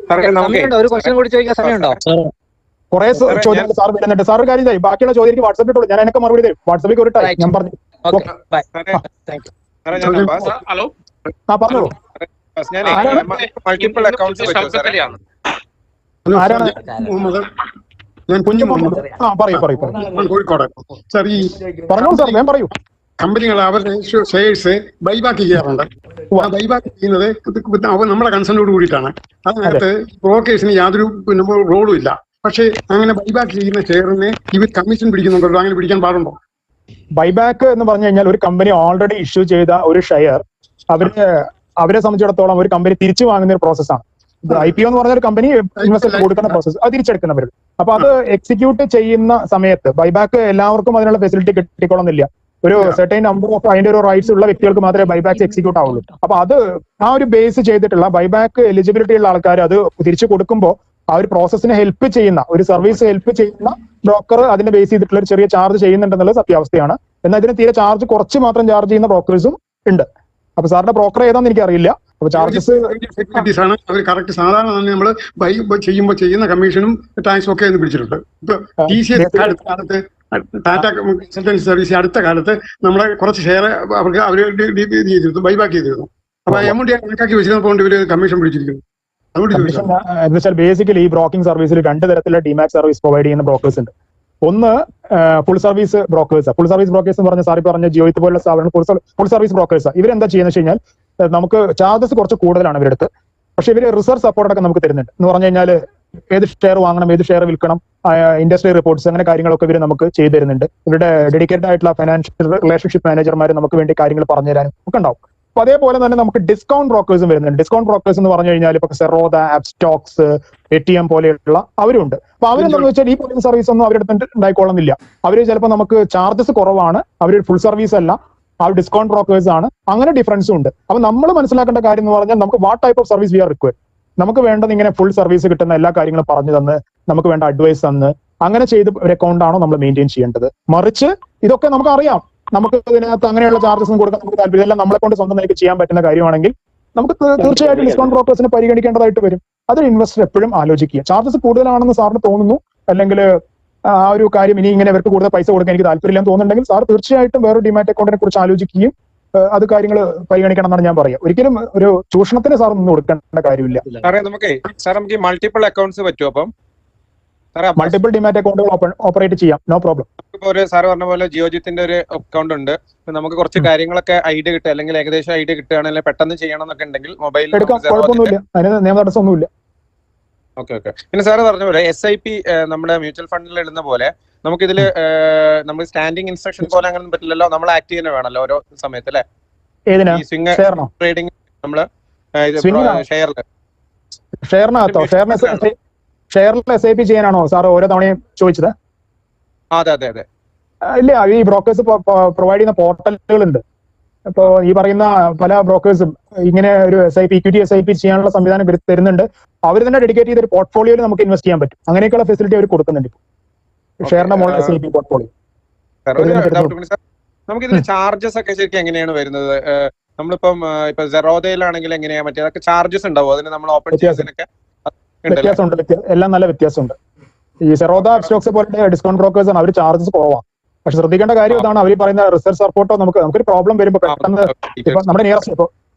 ഒരു ക്വസ്റ്റ്യൻ കൂടി ചോദിക്കാൻ സമയമുണ്ടോ? കുറെ ചോദ്യങ്ങൾ സാർ വരുന്നുണ്ട്. സാർ ഒരു കാര്യം ചെയ്യും, ബാക്കിയുള്ള ചോദ്യം വാട്സാപ്പിൽ ഇട്ടോളൂ, ഞാൻ എനിക്ക് മറുപടി തരും. വാട്സാപ്പിൽ ഒരു ടൈം ഞാൻ പറഞ്ഞു. പറഞ്ഞോളൂ. ആരാണ്? ഞാൻ കുഞ്ഞു മുഹമ്മദ്, പറയൂ കോഴിക്കോട്. സാർ ഈ പറഞ്ഞോളൂ സാർ, ഞാൻ പറയൂ. കമ്പനികൾ അവരുടെ ഷെയർസ് ബൈബാക്ക് ചെയ്യാറുണ്ട്. ആ ബൈബാക്ക് ചെയ്യുന്നത് നമ്മളെ കൺസേണോട് കൂടിയിട്ടാണ്. അതിനകത്ത് ബ്രോക്കേഴ്സിന് യാതൊരു റോളും ഇല്ല. പക്ഷേ അങ്ങനെ ബൈബാക്ക് ചെയ്യുന്ന ഷെയറിനെ ഇവർ കമ്മീഷൻ പിടിക്കുന്നുണ്ടല്ലോ, അങ്ങനെ പിടിക്കാൻ പാടുണ്ടോ? ബൈബാക്ക് എന്ന് പറഞ്ഞു കഴിഞ്ഞാൽ ഒരു കമ്പനി ഓൾറെഡി ഇഷ്യൂ ചെയ്ത ഒരു ഷെയർ അവരെ സംബന്ധിച്ചിടത്തോളം ഒരു കമ്പനി തിരിച്ചു വാങ്ങുന്ന ഒരു പ്രോസസ്സാണ്. IPO എന്ന് പറഞ്ഞ ഒരു കമ്പനി ഇൻവെസ്റ്റർ കൊടുക്കുന്ന പ്രോസസ്സ്, അത് തിരിച്ചെടുക്കുന്നവർ. അപ്പൊ അത് എക്സിക്യൂട്ട് ചെയ്യുന്ന സമയത്ത് ബൈബാക്ക് എല്ലാവർക്കും അതിനുള്ള ഫെസിലിറ്റി കിട്ടിക്കൊള്ളുന്നില്ല. ഒരു സെർട്ടൈൻ നമ്പർ ഓഫ് അതിന്റെ ഒരു റൈറ്റ്സ് ഉള്ള വ്യക്തികൾക്ക് മാത്രമേ ബൈബാക്ക് എക്സിക്യൂട്ട് ആവുള്ളൂ. അപ്പൊ അത് ആ ഒരു ബേസ് ചെയ്തിട്ടുള്ള ബൈബാക്ക് എലിജിബിലിറ്റി ഉള്ള ആൾക്കാർ അത് തിരിച്ചു കൊടുക്കുമ്പോൾ ആ ഒരു പ്രോസസ്സിനെ ഹെൽപ്പ് ചെയ്യുന്ന, ഒരു സർവീസ് ഹെൽപ്പ് ചെയ്യുന്ന ബ്രോക്കർ അതിന്റെ ബേസ് ചെയ്തിട്ടുള്ള ഒരു ചെറിയ ചാർജ് ചെയ്യുന്നുണ്ടെന്നുള്ളത് സത്യാവസ്ഥയാണ്. എന്നാൽ ഇതിന് തീരെ ചാർജ് കുറച്ച് മാത്രം ചാർജ് ചെയ്യുന്ന ബ്രോക്കേഴ്സും ഉണ്ട്. അപ്പൊ സാറിന്റെ ബ്രോക്കർ ഏതാണെന്ന് എനിക്ക് അറിയില്ല. അപ്പൊ ചാർജസ് ആണ് അവർ കറക്റ്റ്. സാധാരണ തന്നെ നമ്മൾ ബൈ ചെയ്യുമ്പോൾ ചെയ്യുന്ന കമ്മീഷനും ടാക്സും ഒക്കെ ഒന്ന് പിടിച്ചിട്ടുണ്ട്. ഇപ്പൊ TCS അടുത്ത കാലത്ത്, ടാറ്റ കൺസൾട്ടൻസി സർവീസ് അടുത്ത കാലത്ത് നമ്മളെ കുറച്ച് ഷെയർ അവർക്ക് അവർ ചെയ്തിരുന്നു, ബൈബാക്ക് ചെയ്തിരുന്നു. അപ്പൊ എമൗണ്ട് കണക്കാക്കി വെച്ചിരുന്നപ്പോൾ ഇവര് കമ്മീഷൻ പിടിച്ചിരിക്കുന്നു. എന്ന് വെച്ചാൽ ബേസിക്കലി ഈ ബ്രോക്കിംഗ് സർവീസിൽ 2 തരത്തിലുള്ള ഡിമാറ്റ് സർവീസ് പ്രൊവൈഡ് ചെയ്യുന്ന ബ്രോക്കേഴ്സ് ഉണ്ട്. ഒന്ന് full service brokers. Full service brokers എന്ന് പറഞ്ഞ സാറി പറഞ്ഞ ജിയോയിത്ത് പോലുള്ള സ്ഥാപനം ഫുൾ സർവീസ് ബ്രോക്കേഴ്സ്. ഇവരെന്താ ചെയ്യുന്നത് വെച്ച് കഴിഞ്ഞാൽ നമുക്ക് ചാർജസ് കുറച്ച് കൂടുതലാണ് ഇവരെടുത്ത്. പക്ഷെ ഇവര് റിസർച്ച് സപ്പോർട്ട് ഒക്കെ നമുക്ക് തരുന്നുണ്ട്. എന്ന് പറഞ്ഞു കഴിഞ്ഞാൽ ഏത് ഷെയർ വാങ്ങണം, ഏത് ഷെയർ വിൽക്കണം, ഇൻഡസ്ട്രി റിപ്പോർട്ട്സ്, അങ്ങനെ കാര്യങ്ങളൊക്കെ ഇവർ നമുക്ക് ചെയ്തു തരുന്നുണ്ട്. ഇവരുടെ ഡെഡിക്കേറ്റഡ് ആയിട്ടുള്ള ഫൈനാൻഷ്യൽ റിലേഷൻഷിപ്പ് മാനേജർമാർ നമുക്ക് വേണ്ടി കാര്യങ്ങൾ പറഞ്ഞു തരാനും ഒക്കെ ഉണ്ടാവും. അപ്പൊ അതേപോലെ തന്നെ നമുക്ക് ഡിസ്കൗണ്ട് ബ്രോക്കേഴ്സും വരുന്നുണ്ട്. ഡിസ്കൗണ്ട് ബ്രോക്കേഴ്സ് എന്ന് പറഞ്ഞു കഴിഞ്ഞാൽ ഇപ്പൊ സെറോദ, ആപ്സ്റ്റോക്സ്, ATM പോലെയുള്ള അവരുണ്ട്. അപ്പൊ അവരെന്താണെന്ന് വെച്ചാൽ ഈ പറയുന്ന സർവീസ് ഒന്നും അവരുടെ അടുത്ത് ഉണ്ടായിക്കോളുന്നില്ല. അവര് ചിലപ്പോൾ നമുക്ക് ചാർജസ് കുറവാണ്, അവർ ഫുൾ സർവീസ് അല്ല, ആ ഡിസ്കൗണ്ട് ബ്രോക്കേഴ്സ് ആണ്, അങ്ങനെ ഡിഫറൻസും ഉണ്ട്. അപ്പൊ നമ്മൾ മനസ്സിലാക്കേണ്ട കാര്യം എന്ന് പറഞ്ഞാൽ നമുക്ക് what type of service we are required. നമുക്ക് വേണ്ടത് ഇങ്ങനെ ഫുൾ സർവീസ് കിട്ടുന്ന എല്ലാ കാര്യങ്ങളും പറഞ്ഞു തന്ന് നമുക്ക് വേണ്ട അഡ്വൈസ് തന്ന് അങ്ങനെ ചെയ്ത് ഒരു അക്കൗണ്ട് ആണോ നമ്മൾ മെയിൻറ്റെയിൻ ചെയ്യേണ്ടത്. മറിച്ച് ഇതൊക്കെ നമുക്ക് അറിയാം, നമുക്ക് ഇതിനകത്ത് അങ്ങനെയുള്ള ചാർജസും കൊടുക്കാൻ നമുക്ക് താല്പര്യം, ഇതെല്ലാം നമ്മളെ കൊണ്ട് സ്വന്തം നിലയ്ക്ക് ചെയ്യാൻ പറ്റുന്ന കാര്യമാണെങ്കിൽ നമുക്ക് തീർച്ചയായിട്ടും ഡിസ്കൗണ്ട് ബ്രോക്കേഴ്സിനെ പരിഗണിക്കേണ്ടതായിട്ട് വരും. അതൊരു ഇൻവെസ്റ്റർ എപ്പോഴും ആലോചിക്കുക. ചാർജസ് കൂടുതലാണെന്ന് സാറിന് തോന്നുന്നു, അല്ലെങ്കിൽ ആ ഒരു കാര്യം ഇനി ഇങ്ങനെ ഇവർക്ക് കൂടുതൽ പൈസ കൊടുക്കാൻ എനിക്ക് താല്പര്യമില്ലെന്ന് തോന്നുന്നുണ്ടെങ്കിൽ സാർ തീർച്ചയായിട്ടും വേറെ ഡിമാറ്റ് അക്കൗണ്ടിനെ കുറിച്ച് ആലോചിക്കുകയും അത് കാര്യങ്ങൾ പരിഗണിക്കണം എന്നാണ് ഞാൻ പറയുക. ഒരിക്കലും ഒരു ചൂഷണത്തിന് സാർ ഒന്നും കൊടുക്കേണ്ട കാര്യമില്ല. നമുക്ക് മൾട്ടിപ്പിൾ അക്കൗണ്ട്സ് പറ്റും. അപ്പം മൾട്ടിപ്പിൾ ഡിമാറ്റ് അക്കൗണ്ടുകൾ ഓപ്പറേറ്റ് ചെയ്യാം, നോ പ്രോബ്ലം. ഇപ്പൊ ഒരു സാർ പറഞ്ഞ പോലെ ജിയോജിത്തിന്റെ ഒരു അക്കൗണ്ട് ഉണ്ട്, നമുക്ക് കുറച്ച് കാര്യങ്ങളൊക്കെ ഐഡിയ കിട്ടുക, അല്ലെങ്കിൽ ഏകദേശം ഐഡിയ കിട്ടുകയാണെങ്കിൽ പെട്ടെന്ന് ചെയ്യണം എന്നൊക്കെ ഉണ്ടെങ്കിൽ മൊബൈലിൽ എടുക്കാം, കുഴപ്പമൊന്നുമില്ല, അതിന് നിയമ തടസ്സമൊന്നുമില്ല. ഓക്കെ. പിന്നെ സാറ് പറഞ്ഞ പോലെ SIP നമ്മുടെ മ്യൂച്വൽ ഫണ്ടിൽ ഇടുന്ന പോലെ നമുക്കിതില് നമ്മൾ സ്റ്റാൻഡിങ് ഇൻസ്ട്രക്ഷൻ പോലെ അങ്ങനെ പറ്റില്ലല്ലോ, നമ്മൾ ആക്ട് ചെയ്യുന്ന വേണമല്ലോ ഓരോ സമയത്ത് അല്ലെ? ട്രേഡിംഗ് നമ്മള് ഷെയറിൽ SIP ചെയ്യാനാണോ സാർ ഓരോ തവണയും ചോദിച്ചത്? അതെ. ഇല്ല, ഈ ബ്രോക്കേഴ്സ് പ്രൊവൈഡ് ചെയ്യുന്ന പോർട്ടലുകളുണ്ട്. ഇപ്പോ ഈ പറയുന്ന പല ബ്രോക്കേഴ്സും ഇങ്ങനെ ഒരു SIP, ഇക്വിറ്റി SIP ചെയ്യാനുള്ള സംവിധാനം തരുന്നുണ്ട്. അവർ തന്നെ ഡെഡിക്കേറ്റ് ചെയ്ത ഒരു പോർട്ട്ഫോളിയോയിൽ നമുക്ക് ഇൻവെസ്റ്റ് ചെയ്യാൻ പറ്റും. അങ്ങനെയൊക്കെയുള്ള ഫെസിലിറ്റി അവർ കൊടുക്കുന്നുണ്ട്. ഇപ്പോൾ ഷെയറിന്റെ മുകളിൽ SIP പോർട്ട്ഫോളിയോ. നമുക്ക് ഇതിന് ചാർജസ് ഒക്കെ ശരിക്കും എങ്ങനെയാണ് വരുന്നത്? നമ്മളിപ്പം ഇപ്പൊ സെറോദയിലാണെങ്കിൽ എങ്ങനെയാ മറ്റേ അതൊക്കെ ചാർജസ് ഉണ്ടാവും അതിന് നമ്മൾ ഓപ്പൺ ചെയ്യുന്നതിനൊക്കെ? വ്യത്യാസമുണ്ട്, എല്ലാം നല്ല വ്യത്യാസമുണ്ട്. ഈ സെറോദ, സ്റ്റോക്സ് പോലത്തെ ഡിസ്കൗണ്ട് ബ്രോക്കേഴ്സ് ആണ്, അവർ ചാർജസ് കുറവാണ്. പക്ഷെ ശ്രദ്ധിക്കേണ്ട കാര്യം ഇതാണ്, അവർ പറയുന്ന റിസർച്ച് സപ്പോർട്ടോ നമുക്കൊരു പ്രോബ്ലം വരുമ്പോൾ പെട്ടെന്ന് ഇപ്പൊ നമ്മുടെ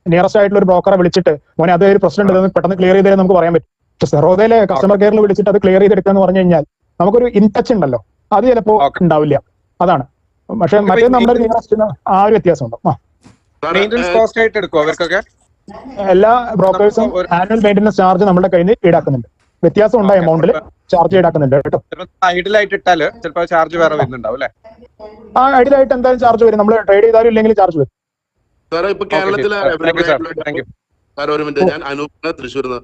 നിയറസ്റ്റ് ആയിട്ടുള്ള ഒരു ബ്രോക്കറെ വിളിച്ചിട്ട് മോനെ അത് ഒരു പ്രശ്നം ഉണ്ടെന്ന് പെട്ടെന്ന് ക്ലിയർ ചെയ്തേ നമുക്ക് പറയാൻ പറ്റും. പക്ഷെ സെറോദയിലെ കസ്റ്റമർ കെയറിൽ വിളിച്ചിട്ട് അത് ക്ലിയർ ചെയ്തെടുക്കുക എന്ന് പറഞ്ഞു കഴിഞ്ഞാൽ നമുക്കൊരു ഇൻടച്ച് ഉണ്ടല്ലോ, അത് ചിലപ്പോ ഉണ്ടാവില്ല. അതാണ്. പക്ഷെ മറ്റേ നമ്മുടെ നിയറസ്റ്റ് ആ ഒരു വ്യത്യാസം ഉണ്ട്. എല്ലാ ബ്രോക്കേഴ്സും ആനുവൽ മെയിൻ്റനൻസ് ചാർജ് നമ്മുടെ കയ്യിൽ നിന്ന് ഈടാക്കുന്നുണ്ട്. വ്യത്യാസം ഉണ്ട്, എമൗണ്ടിൽ ചാർജ് ഈടാക്കുന്നുണ്ട് കേട്ടോ. ഐഡിയലായിട്ട് ഇട്ടാല് ചിലപ്പോൾ ചാർജ് വേറെ വരുന്നുണ്ടാവും അല്ലേ? ആ ഐഡിയലായിട്ട് എന്തായാലും ചാർജ് വരും, നമ്മൾ ട്രേഡ് ചെയ്താലും ഇല്ലെങ്കിൽ ചാർജ് വരും. സാറേ ഇപ്പൊ കേരളത്തിലെ ഒരു മിനിറ്റ്, ഞാൻ അനൂപിന് തൃശ്ശൂരിന്ന്.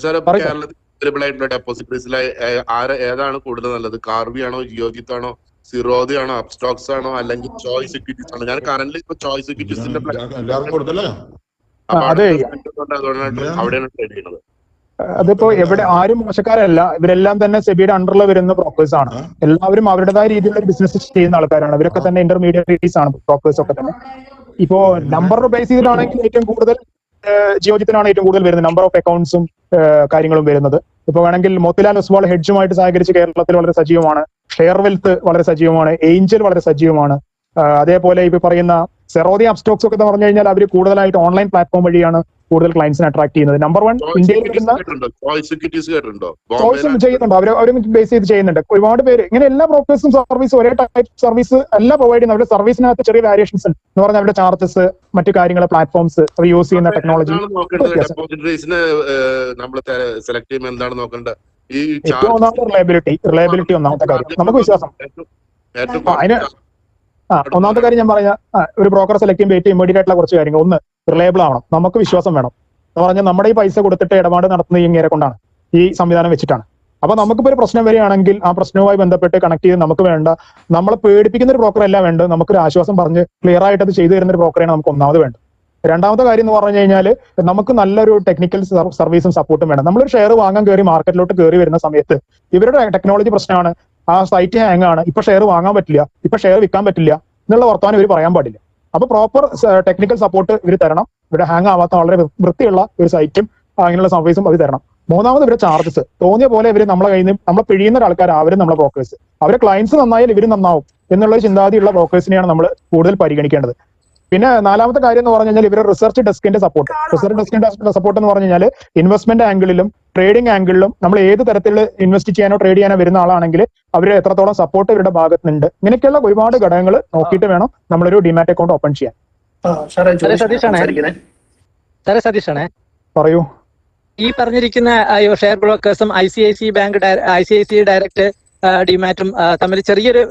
സാർ ഇപ്പൊ കേരളത്തിൽ അവൈലബിൾ ആയിട്ടുള്ള ഡെപ്പോസിറ്ററീസിലെ ഏതാണ് കൂടുതൽ നല്ലത്? കാർവി ആണോ, ജിയോജിത്ത് ആണോ, സിറോദി ആണോ, അപ്സ്റ്റോക്സ് ആണോ, അല്ലെങ്കിൽ ചോയ്സ് ഇക്വിറ്റീസ് ആണോ? ഞാൻ കറന്റ് ഇപ്പൊ ചോയ്സ് ഇക്വിറ്റീസിന്റെ അവിടെയാണ് ട്രേഡ് ചെയ്യുന്നത്. അതിപ്പോ എവിടെ ആരും മോശക്കാരല്ല, ഇവരെല്ലാം തന്നെ സെബിയുടെ അണ്ടറിൽ വരുന്ന ബ്രോക്കേഴ്സ് ആണ്. എല്ലാവരും അവരുടേതായ രീതിയിലുള്ള ബിസിനസ് ചെയ്യുന്ന ആൾക്കാരാണ്. ഇവരൊക്കെ തന്നെ ഇന്റർമീഡിയറ്ററീസ് ആണ്, ബ്രോക്കേഴ്സ് ഒക്കെ തന്നെ. ഇപ്പോ നമ്പർ ബേസ് ചെയ്തിട്ടാണെങ്കിൽ ഏറ്റവും കൂടുതൽ ജിയോജിത്തിനാണ് ഏറ്റവും കൂടുതൽ വരുന്നത്, നമ്പർ ഓഫ് അക്കൗണ്ട്സും കാര്യങ്ങളും വരുന്നത്. ഇപ്പൊ വേണമെങ്കിൽ മോത്തിലാൽ ഒസ്വാൾ ഹെഡ്ജുമായിട്ട് സഹകരിച്ച് കേരളത്തിൽ വളരെ സജീവമാണ്. ഷെയർ വെൽത്ത് വളരെ സജീവമാണ്. ഏഞ്ചൽ വളരെ സജീവമാണ്. അതേപോലെ ഇപ്പൊ പറയുന്ന സെറോദി, അപ്സ്റ്റോക്സ് ഒക്കെ പറഞ്ഞു കഴിഞ്ഞാൽ അവർ കൂടുതലായിട്ട് ഓൺലൈൻ പ്ലാറ്റ്ഫോം വഴിയാണ് കൂടുതൽ ക്ലയൻസിനെ അട്രാക്ട് ചെയ്യുന്നത്. നമ്പർ 1 ഇന്ത്യയിൽ ചോയ്സും ചെയ്യുന്നുണ്ട്, അവരും ബേസ് ചെയ്ത് ചെയ്യുന്നുണ്ട്. ഒരുപാട് പേര് ഇങ്ങനെ എല്ലാ ബ്രോക്കേഴ്സും സർവീസ് ഒരേ ടൈപ്പ് സർവീസ് അല്ല പ്രൊവൈഡ് ചെയ്യുന്നത്. അവരുടെ സർവീസിനകത്ത് ചെറിയ വേരിയേഷൻസ് എന്ന് പറഞ്ഞാൽ അവരുടെ ചാർജസ്, മറ്റു കാര്യങ്ങൾ, പ്ലാറ്റ്ഫോംസ്, അവർ യൂസ് ചെയ്യുന്ന ടെക്നോളജി. ഏറ്റവും ഒന്നാമത്തെ റിലയബിലിറ്റി ഒന്നാമത്തെ കാര്യം, നമുക്ക് വിശ്വാസം. അതിന് ഒന്നാമത്തെ കാര്യം ഞാൻ പറഞ്ഞ ഒരു ബ്രോക്കർ സെലക്ട് ചെയ്യുമ്പോൾ ഏറ്റവും ഇമ്മീഡിയറ്റ് ആയിട്ടുള്ള കുറച്ച് കാര്യങ്ങൾ. ഒന്ന്, റിലയബിൾ ആവണം, നമുക്ക് വിശ്വാസം വേണം. എന്ന് പറഞ്ഞാൽ നമ്മുടെ ഈ പൈസ കൊടുത്തിട്ട് ഇടപാട് നടത്തുന്ന ഈ ഇങ്ങനെ കൊണ്ടാണ്, ഈ സംവിധാനം വെച്ചിട്ടാണ്. അപ്പൊ നമുക്കിപ്പോ ഒരു പ്രശ്നം വരികയാണെങ്കിൽ ആ പ്രശ്നവുമായി ബന്ധപ്പെട്ട് കണക്ട് ചെയ്ത് നമുക്ക് വേണ്ട, നമ്മളെ പേടിപ്പിക്കുന്ന ഒരു ബ്രോക്കർ അല്ല വേണ്ടത്, നമുക്കൊരു ആശ്വാസം പറഞ്ഞ് ക്ലിയർ ആയിട്ട് അത് ചെയ്തു തരുന്ന ഒരു ബ്രോക്കറാണ് നമുക്ക് ഒന്നാമത് വേണ്ടത്. രണ്ടാമത്തെ കാര്യം എന്ന് പറഞ്ഞു കഴിഞ്ഞാൽ നമുക്ക് നല്ലൊരു ടെക്നിക്കൽ സർവീസും സപ്പോർട്ടും വേണം. നമ്മളൊരു ഷെയർ വാങ്ങാൻ കയറി മാർക്കറ്റിലോട്ട് കയറി വരുന്ന സമയത്ത് ഇവരുടെ ടെക്നോളജി പ്രശ്നമാണ്, ആ സൈറ്റ് ഹാങ് ആണ്, ഇപ്പൊ ഷെയർ വാങ്ങാൻ പറ്റില്ല, ഇപ്പൊ ഷെയർ വിൽക്കാൻ പറ്റില്ല എന്നുള്ള വർത്തമാനം ഇവർ പറയാൻ പാടില്ല. അപ്പൊ പ്രോപ്പർ ടെക്നിക്കൽ സപ്പോർട്ട് ഇവർ തരണം. ഇവിടെ ഹാങ് ആവാത്ത വളരെ വൃത്തിയുള്ള ഒരു സൈറ്റും അങ്ങനെയുള്ള സർവീസും അവർ തരണം. മൂന്നാമത് ഇവരുടെ ചാർജസ് തോന്നിയ പോലെ ഇവർ നമ്മളെ കയ്യിൽ നിന്ന് നമ്മളെ പിഴിയുന്ന ആൾക്കാർ അവരും നമ്മളെ ബ്രോക്കേഴ്സ്. അവരെ ക്ലയൻസ് നന്നായാൽ ഇവരും നന്നാവും എന്നുള്ള ചിന്താഗതിയുള്ള ബ്രോക്കേഴ്സിനെയാണ് നമ്മൾ കൂടുതൽ പരിഗണിക്കേണ്ടത്. പിന്നെ നാലാമത്തെ കാര്യം എന്ന് പറഞ്ഞു കഴിഞ്ഞാൽ ഇവരുടെ റിസർച്ച് ഡെസ്കിന്റെ സപ്പോർട്ട്. റിസർച്ച് ഡെസ്കിന്റെ സപ്പോർട്ട് എന്ന് പറഞ്ഞു കഴിഞ്ഞാൽ ഇൻവെസ്റ്റ്മെന്റ് ആംഗിളിലും ട്രേഡിംഗ് ആംഗിളിലും നമ്മൾ ഏത് തരത്തിൽ ഇൻവെസ്റ്റ് ചെയ്യാനോ ട്രേഡ് ചെയ്യാനോ വരുന്ന ആളാണെങ്കിൽ അവർ എത്രത്തോളം സപ്പോർട്ട് ഇവരുടെ ഭാഗത്തുനിന്നുണ്ട്, ഇങ്ങനെയൊക്കെയുള്ള ഒരുപാട് ഘടകങ്ങൾ നോക്കിയിട്ട് വേണം നമ്മളൊരു ഡിമാറ്റ് അക്കൗണ്ട് ഓപ്പൺ ചെയ്യാൻ. സതീഷാണേ, പറയൂ. ഈ പറഞ്ഞിരിക്കുന്ന ഷെയർ ബ്രോക്കേഴ്സും ICICI ബാങ്ക് ICICI ഡയറക്റ്റ് ഡിമാറ്റും തമ്മിൽ ചെറിയൊരു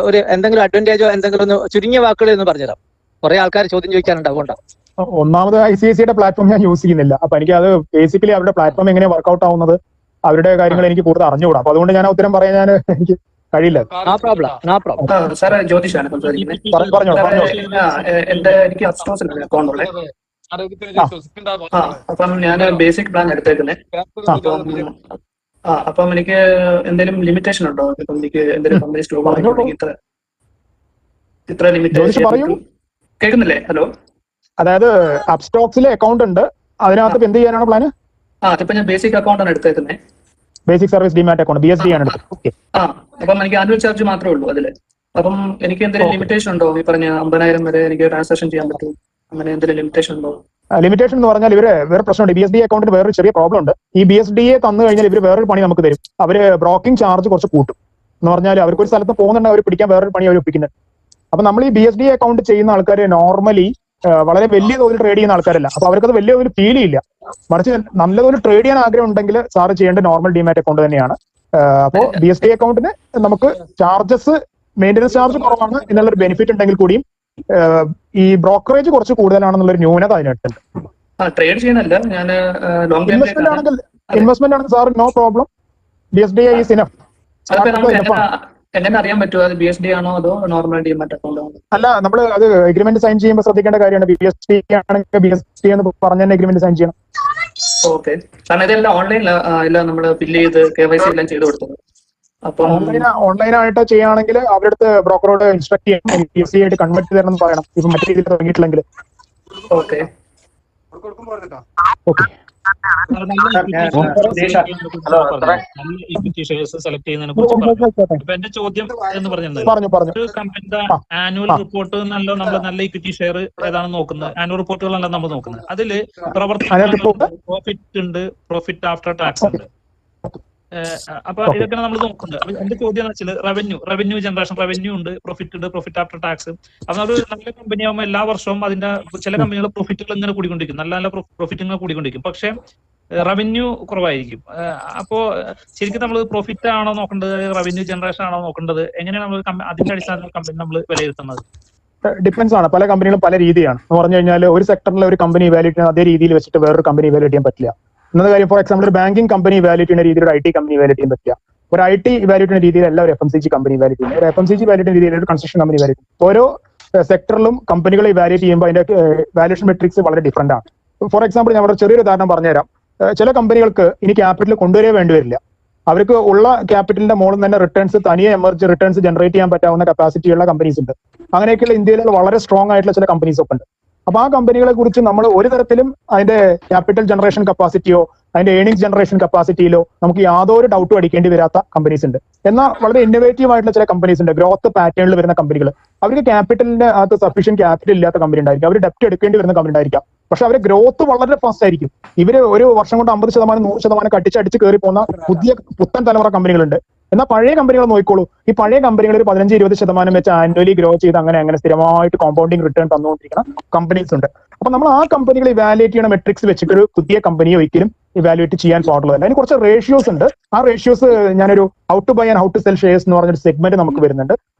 ഒരു എന്തെങ്കിലും അഡ്വാൻറ്റേജോ എന്തെങ്കിലും ഒന്ന് ചുരുങ്ങിയ വാക്കുകൾ എന്ന് പറഞ്ഞുതരാം. കുറെ ആൾക്കാർ ചോദ്യം ചോദിക്കാനുണ്ട്, അതുകൊണ്ടാണ്. ഒന്നാമത് ICICIയുടെ പ്ലാറ്റ്ഫോം ഞാൻ യൂസ് ചെയ്യുന്നില്ല. അപ്പൊ എനിക്ക് അത് ബേസിക്കലി അവരുടെ പ്ലാറ്റ്ഫോം എങ്ങനെ വർക്ക്ഔട്ട് ആവുന്നത് അവരുടെ കാര്യങ്ങൾ എനിക്ക് കൂടുതൽ അറിഞ്ഞുകൂടാ. അപ്പൊ അതുകൊണ്ട് ഞാൻ ഉത്തരം പറയാൻ എനിക്ക് കഴിയില്ല. സാർ ജ്യോതിഷാണ് എനിക്ക് അപ്സ്റ്റോസിലാണ് അക്കൗണ്ട് ഉള്ളത്. അപ്പം ഞാൻ ബേസിക് പ്ലാൻ എടുത്തേക്കുന്നത്. അപ്പം എനിക്ക് എന്തെങ്കിലും ലിമിറ്റേഷൻ ഉണ്ടോ? ഇപ്പം എനിക്ക് എന്തെങ്കിലും കമ്പനി സ്റ്റോക്ക് ഇത്ര ലിമിറ്റേഷൻ കേൾക്കുന്നില്ലേ? ഹലോ, അതായത് അപ്സ്റ്റോക്സിലെ അക്കൗണ്ട് ഉണ്ട്, അതിനകത്ത് എന്ത് ചെയ്യാനാണ് പ്ലാൻ? അതിപ്പോ ഞാൻ ബേസിക് അക്കൗണ്ട് ആണ് എടുത്തേക്കുന്നത്. Basic service demat account BSD ആണ് എടുത്തത്. അപ്പം എനിക്ക് ആനുവൽ ചാർജ് മാത്രമേ ഉള്ളൂ അതില്. അപ്പം എനിക്ക് എന്തെങ്കിലും ലിമിറ്റേഷൻ ഉണ്ടോ? ഈ പറഞ്ഞ 50,000 വരെ എനിക്ക് ട്രാൻസാക്ഷൻ ചെയ്യാൻ പറ്റും, അങ്ങനെ എന്തെങ്കിലും ലിമിറ്റേഷൻ ഉണ്ടോ? ലിമിറ്റേഷൻ എന്ന് പറഞ്ഞാൽ വേറെ പ്രശ്നമുണ്ട്. BSD അക്കൗണ്ടിന് വേറൊരു ചെറിയ പ്രോബ്ലം ഉണ്ട്. ഈ BSDയെ തന്നു കഴിഞ്ഞാൽ ഇവർ വേറൊരു പണി നമുക്ക് തരും. അവര് ബ്രോക്കിംഗ് ചാർജ് കുറച്ച് കൂട്ടും. എന്ന് പറഞ്ഞാൽ അവർക്ക് ഒരു സ്ഥലത്ത് പോകുന്നുണ്ട്, അവർ പിടിക്കാൻ വേറൊരു പണി അവർ ഒപ്പിക്കുന്നുണ്ട്. അപ്പൊ നമ്മൾ ഈ BSD അക്കൗണ്ട് ചെയ്യുന്ന ആൾക്കാർ നോർമലി വളരെ വലിയ തോതിൽ ട്രേഡ് ചെയ്യുന്ന ആൾക്കാരല്ല. അപ്പൊ അവർക്കത് വലിയ തോതിൽ ഫീൽ ചെയ്യില്ല. മറിച്ച് നല്ല തോതിൽ ട്രേഡ് ചെയ്യാൻ ആഗ്രഹം ഉണ്ടെങ്കിൽ സാറ് ചെയ്യേണ്ട നോർമൽ ഡിമാറ്റ് അക്കൗണ്ട് തന്നെയാണ്. അപ്പോൾ BSD അക്കൗണ്ടിന് നമുക്ക് ചാർജസ്, മെയിൻ്റനൻസ് ചാർജ് കുറവാണ് എന്നുള്ളൊരു ബെനിഫിറ്റ് ഉണ്ടെങ്കിൽ കൂടിയും ഈ ബ്രോക്കറേജ് കുറച്ച് കൂടുതലാണെന്നുള്ളൊരു ന്യൂനത അതിനകത്തുണ്ട്. ഇൻവെസ്റ്റ്മെന്റ് ആണെങ്കിൽ sir no problem. BSD is enough. എങ്ങനെ അറിയാൻ പറ്റുമോ അത് BSD ആണോ അതോ നോർമൽ ഡിമാറ്റ് അക്കൗണ്ട് ആണോ? അല്ല, നമ്മൾ അത് എഗ്രിമെന്റ് സൈൻ ചെയ്യുമ്പോൾ ശ്രദ്ധിക്കേണ്ട കാര്യമാണ്. BSD ആണെങ്കിൽ BSD എന്ന് പറഞ്ഞ തന്നെ എഗ്രിമെന്റ് സൈൻ ചെയ്യണം. ഓക്കെ, കാരണം ഇതെല്ലാം ഓൺലൈനിലാണ് നമ്മൾ ഫില്ല് ചെയ്ത് KYC എല്ലാം ചെയ്ത് കൊടുത്തത്. അപ്പൊ ഓൺലൈനായിട്ട് ചെയ്യുകയാണെങ്കിൽ അവരുടെ അടുത്ത് ബ്രോക്കറോട് ഇൻസ്ട്രക്ട് ചെയ്യണം, BSD ആയിട്ട് കൺവേർട്ട് ചെയ്ത് തരണം എന്ന് പറയണം. ഇപ്പൊ മറ്റു രീതിയിൽ തുടങ്ങിയിട്ടില്ലെങ്കിൽ. Okay okay equity shares select ചെയ്യുന്നതിനെ കുറിച്ച് ഇപ്പൊ എന്റെ ചോദ്യം എന്ന് പറഞ്ഞത് ഒരു കമ്പനിയുടെ ആനുവൽ റിപ്പോർട്ട് നല്ല ഇക്വിറ്റി ഷെയർ ഏതാണ് നോക്കുന്നത്, ആനുവൽ റിപ്പോർട്ടുകളല്ല നമ്മൾ നോക്കുന്നത്. അതില് പ്രോഫിറ്റ് ഉണ്ട്, പ്രോഫിറ്റ് ആഫ്റ്റർ ടാക്സ് ഉണ്ട്. അപ്പൊ ഇതൊക്കെയാണ് നമ്മൾ നോക്കുന്നത്. എന്റെ ചോദ്യം എന്ന് വെച്ചാൽ റവന്യൂ ജനറേഷൻ, റവന്യൂ ഉണ്ട്, പ്രോഫിറ്റ് ഉണ്ട്, പ്രോഫിറ്റ് ആഫ്റ്റർ ടാക്സ്. അതൊരു നല്ല കമ്പനി ആകുമ്പോൾ എല്ലാ വർഷവും അതിന്റെ ചില കമ്പനികൾ പ്രോഫിറ്റുകൾ ഇങ്ങനെ കൂടിക്കൊണ്ടിരിക്കും, നല്ല പ്രോഫിറ്റ് ഇങ്ങനെ കൂടിക്കൊണ്ടിരിക്കും. പക്ഷെ റവന്യൂ കുറവായിരിക്കും. അപ്പോ ശരിക്കും നമ്മൾ പ്രോഫിറ്റ് ആണോ നോക്കേണ്ടത്, റവന്യൂ ജനറേഷൻ ആണോ നോക്കേണ്ടത്? എങ്ങനെയാണ് നമ്മൾ അതിന്റെ അടിസ്ഥാനത്തിൽ കമ്പനി നമ്മൾ വിലയിരുത്തുന്നത്? ഡിപ്പെൻസ് ആണ്. പല കമ്പനികളും പല രീതിയാണ്. എന്ന് പറഞ്ഞു കഴിഞ്ഞാൽ ഒരു സെക്ടറിലെ ഒരു കമ്പനി ഇവാലുവേറ്റ് ചെയ്യുന്ന അതേ രീതിയിൽ വെച്ചിട്ട് വേറൊരു കമ്പനി ഇവാലുവേറ്റ് ചെയ്യാൻ പറ്റില്ല. എന്നത് കാര്യം, ഫോർ എക്സാമ്പിൾ ഒരു ബാങ്കിങ് കമ്പനി ഇവാലുവേറ്റ് ചെയ്യുന്ന രീതിയിൽ ഒരു IT കമ്പനി ഇവാലുവേറ്റ് ചെയ്യാൻ പറ്റില്ല. ഒരു IT ഇവാലുവേറ്റ് ചെയ്യുന്ന രീതിയിൽ അല്ല ഒരു FMCG കമ്പനി ഇവാലുവേറ്റ് ചെയ്യുന്നത്. ഒരു FMCG ഇവാലുവേറ്റ് ചെയ്യുന്ന രീതിയിൽ ഒരു കൺസ്ട്രക്ഷൻ കമ്പനി ഇവാലുവേറ്റ് ചെയ്യും. ഓരോ സെക്ടറിലും കമ്പനികളെ ഇവാലുവേറ്റ് ചെയ്യുമ്പോൾ അതിന്റെ വാല്യൂഷൻ മെട്രിക്സ് വളരെ ഡിഫറെന്റ് ആണ്. ഫോർ എക്സാമ്പിൾ ഞാൻ അവിടെ ചെറിയൊരു ഉദാഹരണം പറഞ്ഞുതരാം. ചില കമ്പനികൾക്ക് ഇനി ക്യാപിറ്റൽ കൊണ്ടുവരേ വേണ്ടി വരില്ല. അവർക്ക് ഉള്ള ക്യാപിറ്റലിന്റെ മുകളിൽ തന്നെ റിട്ടേൺസ് തനിയെ എമർജ് റിട്ടേൺസ് ജനറേറ്റ് ചെയ്യാൻ പറ്റാവുന്ന കപ്പാസിറ്റിയുള്ള കമ്പനീസ് ഉണ്ട്. അങ്ങനെയൊക്കെയുള്ള ഇന്ത്യയിലുള്ള വളരെ സ്ട്രോങ് ആയിട്ടുള്ള ചില കമ്പനീസ് ഒക്കെ ഉണ്ട്. അപ്പൊ ആ കമ്പനികളെ കുറിച്ച് നമ്മൾ ഒരു തരത്തിലും അതിന്റെ ക്യാപിറ്റൽ ജനറേഷൻ കപ്പാസിറ്റിയോ അതിന്റെ ഏണിംഗ്സ് ജനറേഷൻ കപ്പാസിറ്റിയിലോ നമുക്ക് യാതൊരു ഡൗട്ടും അടിക്കേണ്ടി വരാത്ത കമ്പനീസ് ഉണ്ട്. എന്നാൽ വളരെ ഇന്നോവേറ്റീവ് ആയിട്ടുള്ള ചില കമ്പനീസ് ഉണ്ട്, ഗ്രോത്ത് പാറ്റേണിൽ വരുന്ന കമ്പനികൾ. അവർക്ക് ക്യാപിറ്റലിന്റെ അകത്ത് സഫീഷ്യന്റ് ക്യാപിറ്റൽ ഇല്ലാത്ത കമ്പനി ഉണ്ടായിരിക്കും, അവർ ഡെപ്റ്റ് എടുക്കേണ്ടി വരുന്ന കമ്പനി ഉണ്ടായിരിക്കാം. പക്ഷെ അവരുടെ ഗ്രോത്ത് വളരെ ഫാസ്റ്റ് ആയിരിക്കും. ഇവര് ഒരു വർഷം കൊണ്ട് 50%, 100% കട്ടിച്ചടിച്ച് കയറി പോകുന്ന പുത്തൻ തലമുറ കമ്പനികളുണ്ട്. എന്നാൽ പഴയ കമ്പനികൾ നോക്കിക്കോളൂ. ഈ പഴയ കമ്പനികൾ ഒരു 15-20% വെച്ച് ആനുവലി ഗ്രോ ചെയ്ത് അങ്ങനെ സ്ഥിരമായിട്ട് കോമ്പൗണ്ടിങ് റിട്ടേൺ തന്നുകൊണ്ടിരിക്കുന്ന കമ്പനീസ് ഉണ്ട്. അപ്പൊ നമ്മൾ ആ കമ്പനികൾ ഇവാലുവേറ്റ് ചെയ്യുന്ന മെട്രിക്സ് വെച്ചിട്ട് ഒരു പുതിയ കമ്പനിയെ ഒരിക്കലും ഇവാലുവേറ്റ് ചെയ്യാൻ പാടുള്ളതല്ല. അതിന് കുറച്ച് റേഷ്യോസ് ഉണ്ട്. ആ റേഷ്യോസ് ഞാനൊരു how to buy and how to sell shares എന്ന് പറഞ്ഞൊരു സെഗ്മെന്റ് നമുക്ക് വരുന്നുണ്ട്.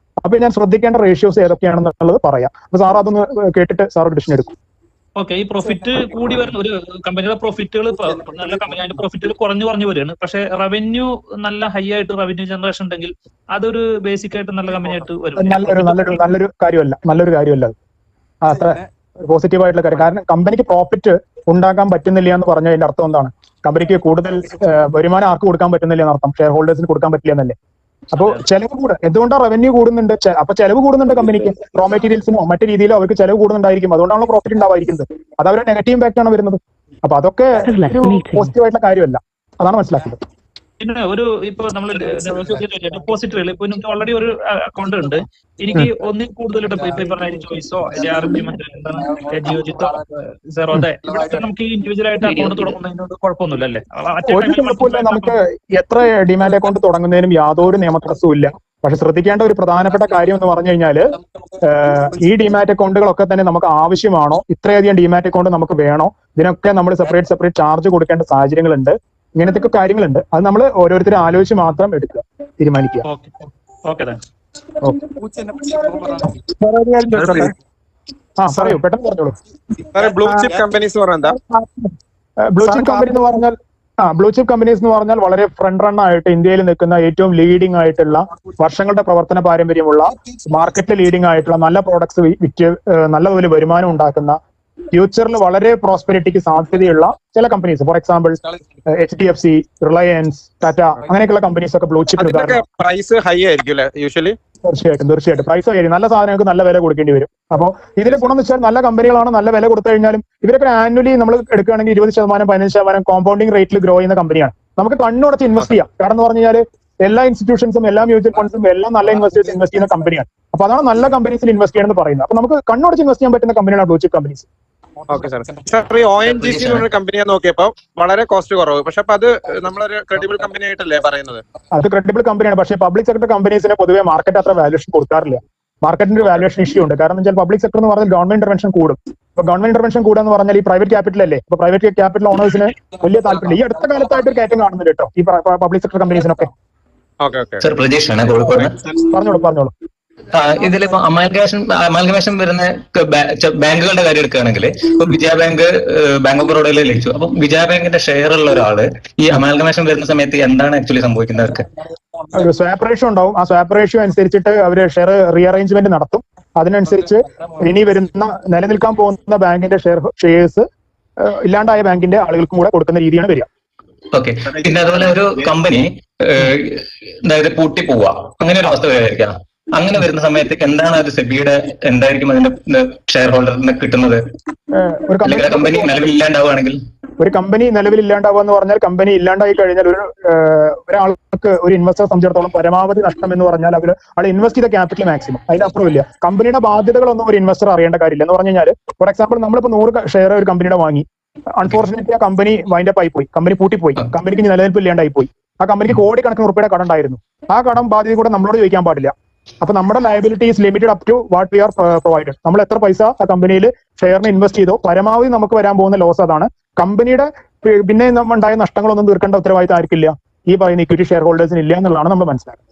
അപ്പൊ ഞാൻ ശ്രദ്ധിക്കേണ്ട റേഷ്യോസ് ഏതൊക്കെയാണെന്നുള്ളത് പറയാം. അപ്പൊ സാർ അതൊന്ന് കേട്ടിട്ട് സാർ ഡിസിഷൻ എടുക്കും. ഓക്കെ, ഈ പ്രോഫിറ്റ് കൂടി വരുന്ന ഒരു കമ്പനിയുടെ പ്രോഫിറ്റുകൾ നല്ല കമ്പനി അതിന്റെ പ്രോഫിറ്റുകൾ കുറഞ്ഞു വരികയാണ്. പക്ഷെ റവന്യൂ നല്ല ഹൈ ആയിട്ട് റവന്യൂ ജനറേഷൻ ഉണ്ടെങ്കിൽ അതൊരു ബേസിക് ആയിട്ട് നല്ല കമ്പനി ആയിട്ട് വരും. നല്ലൊരു കാര്യമല്ല അത്. അത്ര പോസിറ്റീവ് ആയിട്ടുള്ള കാര്യം. കാരണം കമ്പനിക്ക് പ്രോഫിറ്റ് ഉണ്ടാക്കാൻ പറ്റുന്നില്ല എന്ന് പറഞ്ഞാൽ അതിന്റെ അർത്ഥം എന്താണ്? കമ്പനിക്ക് കൂടുതൽ വരുമാനം ആർക്ക് കൊടുക്കാൻ പറ്റുന്നില്ല എന്നർത്ഥം, ഷെയർ ഹോൾഡേഴ്സിന് കൊടുക്കാൻ പറ്റില്ല എന്നല്ലേ. അപ്പോൾ ചെലവ് കൂടും. എന്തുകൊണ്ടാണ് റവന്യൂ കൂടുന്നുണ്ട്? അപ്പൊ ചെലവ് കൂടുന്നുണ്ട് കമ്പനിക്ക്, റോ മെറ്റീരിയൽസിനോ മറ്റു രീതിയിലോ അവർക്ക് ചെലവ് കൂടുന്നുണ്ടായിരിക്കും. അതുകൊണ്ടാണല്ലോ പ്രോഫിറ്റ് ഉണ്ടാവാതിരിക്കുന്നത്. അത് അവരുടെ നെഗറ്റീവ് ഇമ്പാക്ട് ആണ് വരുന്നത്. അപ്പൊ അതൊക്കെ ഒരു പോസിറ്റീവ് ആയിട്ടുള്ള കാര്യമല്ല. അതാണ് മനസ്സിലാക്കുന്നത്. പിന്നെ ഇപ്പൊ നമ്മൾ ഡെപ്പോസിറ്റുകൾ ഇപ്പൊ എനിക്ക് ഓൾറെഡി ഒരു അക്കൗണ്ട് ഉണ്ട്, എനിക്ക് ഒന്നിൽ കൂടുതൽ പറഞ്ഞ ചോയ്സോ ജിയോജിത്തോ സെറോദോ ഇവിടുത്തെ നമുക്ക് ഇൻഡിവിജ്വൽ ആയിട്ട് അക്കൗണ്ട് തുടങ്ങുന്നതിനോട് കുഴപ്പമൊന്നുമില്ല അല്ലേ? നമുക്ക് എത്ര ഡിമാറ്റ് അക്കൗണ്ട് തുടങ്ങുന്നതിനും യാതൊരു നിയമ തടസ്സവും ഇല്ല. പക്ഷെ ശ്രദ്ധിക്കേണ്ട ഒരു പ്രധാനപ്പെട്ട കാര്യം എന്ന് പറഞ്ഞു കഴിഞ്ഞാൽ ഈ ഡിമാറ്റ് അക്കൗണ്ടുകളൊക്കെ തന്നെ നമുക്ക് ആവശ്യമാണോ, ഇത്രയധികം ഡിമാറ്റ് അക്കൗണ്ട് നമുക്ക് വേണോ, ഇതിനൊക്കെ നമ്മൾ സെപ്പറേറ്റ് ചാർജ് കൊടുക്കേണ്ട സാഹചര്യങ്ങളുണ്ട്. ഇങ്ങനത്തെ കാര്യങ്ങളുണ്ട്. അത് നമ്മൾ ഓരോരുത്തരും ആലോചിച്ച് മാത്രം എടുക്കുക, തീരുമാനിക്കുക. പറയൂ, പെട്ടെന്ന് പറഞ്ഞോളൂ. Blue chip companies blue chip companies എന്ന് പറഞ്ഞാൽ വളരെ ഫ്രണ്ട് റൺ ആയിട്ട് ഇന്ത്യയിൽ നിൽക്കുന്ന ഏറ്റവും ലീഡിംഗ് ആയിട്ടുള്ള വർഷങ്ങളുടെ പ്രവർത്തന പാരമ്പര്യമുള്ള മാർക്കറ്റിൽ ലീഡിംഗ് ആയിട്ടുള്ള നല്ല പ്രോഡക്ട്സ് വിറ്റ് നല്ലപോലെ വരുമാനം ഉണ്ടാക്കുന്ന ഫ്യൂച്ചറിൽ വളരെ പ്രോസ്പെരിറ്റിക്ക് സാധ്യതയുള്ള ചില companies, for example HDFC, Reliance, Tata, അങ്ങനെയൊക്കെയുള്ള കമ്പനീസ് ഒക്കെ ബ്ലൂ ചിപ്പ്. പ്രൈസ് ഹൈ ആയിരിക്കും യൂഷ്വലി. തീർച്ചയായിട്ടും പ്രൈസ് ആയിരിക്കും. നല്ല സാധനങ്ങൾക്ക് നല്ല വില കൊടുക്കേണ്ടി വരും. അപ്പോൾ ഇതിന്റെ ഗുണം എന്ന് വെച്ചാൽ നല്ല കമ്പനികളാണ്, നല്ല വില കൊടുത്തു കഴിഞ്ഞാലും ഇവരൊക്കെ ആനുവലി നമ്മൾ എടുക്കുകയാണെങ്കിൽ 20%, 15% കോമ്പൗണ്ടിങ് റേറ്റിൽ ഗ്രോ ചെയ്യുന്ന കമ്പനിയാണ്. നമുക്ക് കണ്ണുടച്ച് ഇൻവെസ്റ്റ് ചെയ്യാം. കാരണം എന്ന് പറഞ്ഞു കഴിഞ്ഞാൽ എല്ലാ ഇൻസ്റ്റിറ്റ്യൂഷൻസും എല്ലാ മ്യൂച്വൽ ഫണ്ട്സും എല്ലാം നല്ല ഇൻവെസ്റ്റേഴ്സ് ഇൻവെസ്റ്റ് ചെയ്യുന്ന കമ്പനിയാണ്. അപ്പൊ അതാണ് നല്ല കമ്പനീസിൽ ഇൻവെസ്റ്റ് ചെയ്യണമെന്ന് പറയുന്നത്. അപ്പൊ നമുക്ക് കണ്ണുടച്ച് ഇൻവെസ്റ്റ് ചെയ്യാൻ പറ്റുന്ന കമ്പനിയാണ് blue chip companies. Okay sir. Sir, ഈ ONGC എന്നൊരു കമ്പനിയെ നോക്കിയപ്പോൾ വളരെ കോസ്റ്റ് കുറവ്, പക്ഷെ അപ്പൊ അത് നമ്മളൊരു ക്രെഡിബിൾ കമ്പനി ആയിട്ടല്ലേ പറയുന്നത്? അത് ക്രെഡിബിൾ കമ്പനിയാണ്. പക്ഷേ പബ്ലിക് സെക്ടർ കമ്പനീസിന് പൊതുവെ മാർക്കറ്റ് അത്ര വാല്യൂഷൻ കൊടുക്കാറില്ല. മാർക്കറ്റിന്റെ വാല്യൂഷൻ ഇഷ്യൂ ഉണ്ട്. കാരണം വെച്ചാൽ പബ്ലിക് സെക്ടർ എന്ന് പറഞ്ഞാൽ ഗവൺമെന്റ് ഇന്റർവെൻഷൻ കൂടും. ഇപ്പൊ ഗവൺമെന്റ് ഇന്റർവെൻഷൻ കൂടുക എന്ന് പറഞ്ഞാൽ ഈ പ്രൈവറ്റ് ക്യാപിറ്റൽ അല്ലേ. ഇപ്പൊ പ്രൈവറ്റ് ക്യാപിറ്റൽ ഓണേഴ്സിന് വലിയ താല്പര്യം. ഈ അടുത്ത കാലത്തായിട്ട് ഒരു കയറ്റം കാണുന്നുണ്ട് കേട്ടോ ഈ പബ്ലിക് സെക്ടർ കമ്പനീസിനൊക്കെ. പറഞ്ഞോളൂ. ഇതിലിപ്പോ അമാൽഗമേഷൻ വരുന്ന ബാങ്കുകളുടെ കാര്യം എടുക്കുകയാണെങ്കിൽ ഇപ്പൊ വിജയ ബാങ്ക് ബാങ്ക് ഓഫ് ബറോഡയിൽ ലഭിച്ചു. അപ്പൊ വിജയ ബാങ്കിന്റെ ഷെയർ ഉള്ള ഒരാള് ഈ അമാൽഗമേഷൻ വരുന്ന സമയത്ത് എന്താണ് ആക്ച്വലി സംഭവിക്കുന്നത്? അവർക്ക് ഒരു സ്വാപ്പ് റേഷ്യോ ഉണ്ടാവും. ആ സ്വാപ്പ് റേഷ്യോ അനുസരിച്ചിട്ട് അവര് ഷെയർ റീഅറേഞ്ച്മെന്റ് നടത്തും. അതിനനുസരിച്ച് ഇനി വരുന്ന നിലനിൽക്കാൻ പോകുന്ന ബാങ്കിന്റെ ഷെയർസ് ഇല്ലാണ്ടായ ബാങ്കിന്റെ ആളുകൾക്കും കൂടെ കൊടുക്കുന്ന രീതിയാണ് വരിക. ഓക്കെ. പിന്നെ അതുപോലെ ഒരു കമ്പനി അതായത് പൂട്ടി പോവുക, അങ്ങനെ ഒരു അവസ്ഥ വരാതിരിക്കാം. അങ്ങനെ വരുന്ന സമയത്ത് എന്താണ് അത് സെബിയുടെ എന്തായിരിക്കും അതിന്റെ ഷെയർ ഹോൾഡറിന് കിട്ടുന്നത്? കമ്പനി നിലവിലില്ലാണ്ടാവുകയാണെങ്കിൽ ഒരു കമ്പനി നിലവിലില്ലാണ്ടാവുക എന്ന് പറഞ്ഞാൽ കമ്പനി ഇല്ലാണ്ടായി കഴിഞ്ഞാൽ ഒരാൾക്ക് ഒരു ഇൻവെസ്റ്ററെ സംബന്ധിച്ചിടത്തോളം പരമാവധി നഷ്ടം എന്ന് പറഞ്ഞാൽ ആൾ ഇൻവെസ്റ്റ് ചെയ്ത ക്യാപിറ്റൽ മാക്സിമം, അതിനപ്പുറം ഇല്ല. കമ്പനിയുടെ ബാധ്യതകളൊന്നും ഒരു ഇൻവെസ്റ്റർ അറിയേണ്ട കാര്യമില്ല. എന്ന് പറഞ്ഞു കഴിഞ്ഞാൽ ഫോർ എക്സാമ്പിൾ നമ്മളിപ്പോ 100 ഷെയർ ഒരു കമ്പനിയുടെ വാങ്ങി, അൺഫോർച്ചുനേറ്റ്ലി ആ കമ്പനി വൈൻഡപ്പ് ആയി പോയി, കമ്പനി പൂട്ടിപ്പോയി, കമ്പനിക്ക് നിലനിൽപ്പ് ഇല്ലാണ്ടായി പോയി. ആ കമ്പനിക്ക് കോടിക്കണക്കിന് ഉറുപ്പിയുടെ കടം ഉണ്ടായിരുന്നു. ആ കടം ബാധ്യത കൂടെ നമ്മളോട് ചോദിക്കാൻ പാടില്ല. അപ്പൊ നമ്മുടെ liability is limited up to what we are provided. നമ്മൾ എത്ര പൈസ ആ കമ്പനിയിൽ ഷെയറിന് ഇൻവെസ്റ്റ് ചെയ്തോ പരമാവധി നമുക്ക് വരാൻ പോകുന്ന ലോസ് അതാണ്. കമ്പനിയുടെ പിന്നെ ഉണ്ടായ നഷ്ടങ്ങളൊന്നും തീർക്കേണ്ട ഉത്തരവാദിത്തം ആർക്കില്ല, ഈ പറയുന്ന ഇക്വിറ്റി ഷെയർ ഹോൾഡേഴ്സിന് ഇല്ല എന്നുള്ളതാണ് നമ്മൾ മനസ്സിലാക്കുന്നത്.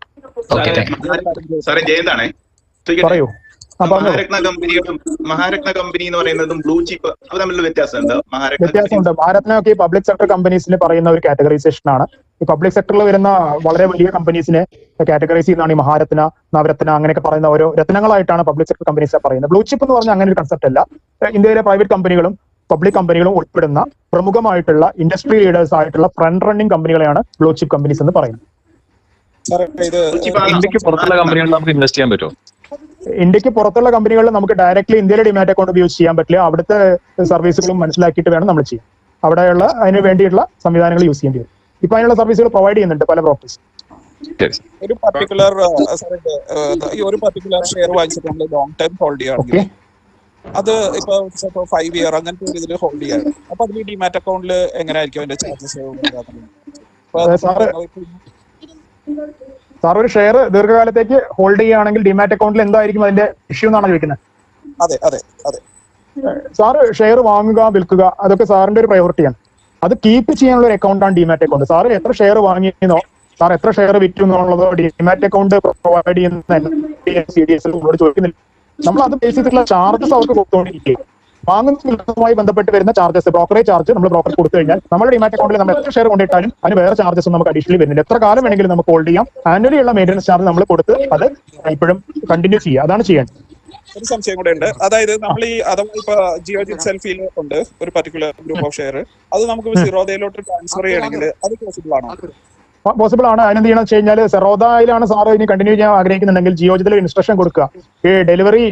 പറയൂ. മഹാരത്ന കമ്പനി എന്ന് പറയുന്നതും ബ്ലൂ ചിപ്പ് അത് തമ്മിലുള്ള വ്യത്യാസമുണ്ട്. മഹാരത്ന ഒക്കെ പബ്ലിക് സെക്ടർ കമ്പനീസിൽ പറയുന്ന ഒരു കാറ്റഗറൈസേഷൻ ആണ്. ഈ പബ്ലിക് സെക്ടറിൽ വരുന്ന വളരെ വലിയ കമ്പനീസിനെ കാറ്റഗറൈസ് ചെയ്യുന്നതാണ് ഈ മഹാരത്ന, നവരത്ന, അങ്ങനെയൊക്കെ പറയുന്ന ഓരോ രത്നങ്ങളായിട്ടാണ് പബ്ലിക് സെക്ടർ കമ്പനീസ് പറയുന്നത്. ബ്ലൂ ചിപ്പ് എന്ന് പറഞ്ഞാൽ അങ്ങനെ ഒരു കൺസെപ്റ്റ് അല്ല. ഇന്ത്യയിലെ പ്രൈവറ്റ് കമ്പനികളും പബ്ലിക് കമ്പനികളും ഉൾപ്പെടുന്ന പ്രമുഖമായിട്ടുള്ള ഇൻഡസ്ട്രി ലീഡേഴ്സ് ആയിട്ടുള്ള ഫ്രണ്ട് റണ്ണിംഗ് കമ്പനികളെയാണ് ബ്ലൂ ചിപ്പ് കമ്പനീസ് എന്ന് പറയുന്നത്. ഇന്ത്യക്ക് പുറത്തുള്ള കമ്പനികളിൽ നമുക്ക് ഇൻവെസ്റ്റ് ചെയ്യാൻ പറ്റുമോ? ഇന്ത്യക്ക് പുറത്തുള്ള കമ്പനികളിൽ നമുക്ക് ഡയറക്ട്ലി ഇന്ത്യയിലെ ഡിമാറ്റ് അക്കൗണ്ട് ഉപയോഗിച്ച് ചെയ്യാൻ പറ്റില്ല. അവിടുത്തെ സർവീസുകളും മനസ്സിലാക്കിയിട്ട് വേണം നമ്മൾ ചെയ്യാൻ. അവിടെയുള്ള അതിന് വേണ്ടിയിട്ടുള്ള സംവിധാനങ്ങൾ യൂസ് ചെയ്യേണ്ടി വരും. ഇപ്പൊ അതിനുള്ള സർവീസുകൾ പ്രൊവൈഡ് ചെയ്യുന്നുണ്ട് പല ബ്രോക്കേഴ്സ്. ഒരു പർട്ടിക്കുലർ ഷെയർ വാങ്ങിച്ചിട്ട് നമ്മൾ ലോങ് ടൈം ഹോൾഡ് ചെയ്യുകയാണെങ്കിൽ അത് ഇപ്പൊ 5 ഇയർ അങ്ങനത്തെ ഒരു ഇതിൽ ഹോൾഡ് ചെയ്യാം. അപ്പൊ അതിൽ ഡിമാറ്റ് അക്കൗണ്ടിൽ എങ്ങനെയായിരിക്കും അതിന്റെ ചാർജസ്? സാർ ഒരു ഷെയർ ദീർഘകാലത്തേക്ക് ഹോൾഡ് ചെയ്യുകയാണെങ്കിൽ ഡിമാറ്റ് അക്കൗണ്ടിൽ എന്തായിരിക്കും അതിന്റെ ഇഷ്യൂ എന്നാണ് ചോദിക്കുന്നത്? അതെ അതെ അതെ. സാർ ഷെയർ വാങ്ങുക, വിൽക്കുക, അതൊക്കെ സാറിന്റെ ഒരു പ്രയോറിറ്റിയാണ്. അത് കീപ്പ് ചെയ്യാനുള്ള ഒരു അക്കൗണ്ടാണ് ഡിമാറ്റ് അക്കൗണ്ട്. സാർ എത്ര ഷെയർ വാങ്ങിയെന്നോ സാർ എത്ര ഷെയർ വിറ്റു എന്നുള്ളതോ ഡിമാറ്റ് അക്കൗണ്ട് പ്രൊവൈഡ് ചെയ്യുന്ന CDSL ചോദിക്കുന്നില്ല. നമ്മൾ അത് ബേസ് ചെയ്തിട്ടുള്ള ചാർജസ് അവർക്ക് കൊടുത്തുകൊണ്ടിരിക്കുക. വാങ്ങുന്നതുമായി ബന്ധപ്പെട്ട് വരുന്ന ചാർജസ്, ബ്രോക്കറേജ് ചാർജ് നമ്മൾ ബ്രോക്കർ കൊടുത്തു കഴിഞ്ഞാൽ നമ്മുടെ ഡിമാറ്റ് അക്കൗണ്ടിൽ നമ്മൾ എത്ര ഷെയർ കൊണ്ടിട്ടാലും അതിന് വേറെ ചാർജസ് ഒന്നും നമുക്ക് അഡീഷണലി വരുന്നില്ല. എത്ര കാലം വേണമെങ്കിലും നമുക്ക് ഹോൾഡ് ചെയ്യാം. ആനുവലി ഉള്ള മെയിൻ്റനൻസ് ചാർജ് നമ്മൾ കൊടുത്ത് അത് ഇപ്പോഴും കണ്ടിന്യൂ ചെയ്യുക. അതാണ് ചെയ്യേണ്ടത്. ഒരു സംശയം കൂടെ ഉണ്ട്. അതായത് നമ്മൾ ഈ അഥവാ ഇപ്പൊ ജിയോജിത് സെൽഫിയിൽ ഉണ്ട് ഒരു പർട്ടിക്കുലർ ഗ്രൂപ്പ് ഓഫ് ഷെയർ, അത് നമുക്ക് സിറോദയിലോട്ട് ട്രാൻസ്ഫർ ചെയ്യണമെങ്കിൽ അത് പോസിബിൾ ആണോ? പോസിബിൾ ആണ്. അതിനെന്ത് ചെയ്യണമെന്ന് വെച്ച് കഴിഞ്ഞാൽ സെറോദയിലാണ് സാറ് ഇനി കണ്ടിന്യൂ ചെയ്യാൻ ആഗ്രഹിക്കുന്നുണ്ടെങ്കിൽ ജിയോജിത്തിൽ ഇൻസ്ട്രക്ഷൻ കൊടുക്കുക. ഈ ഡെലിവറി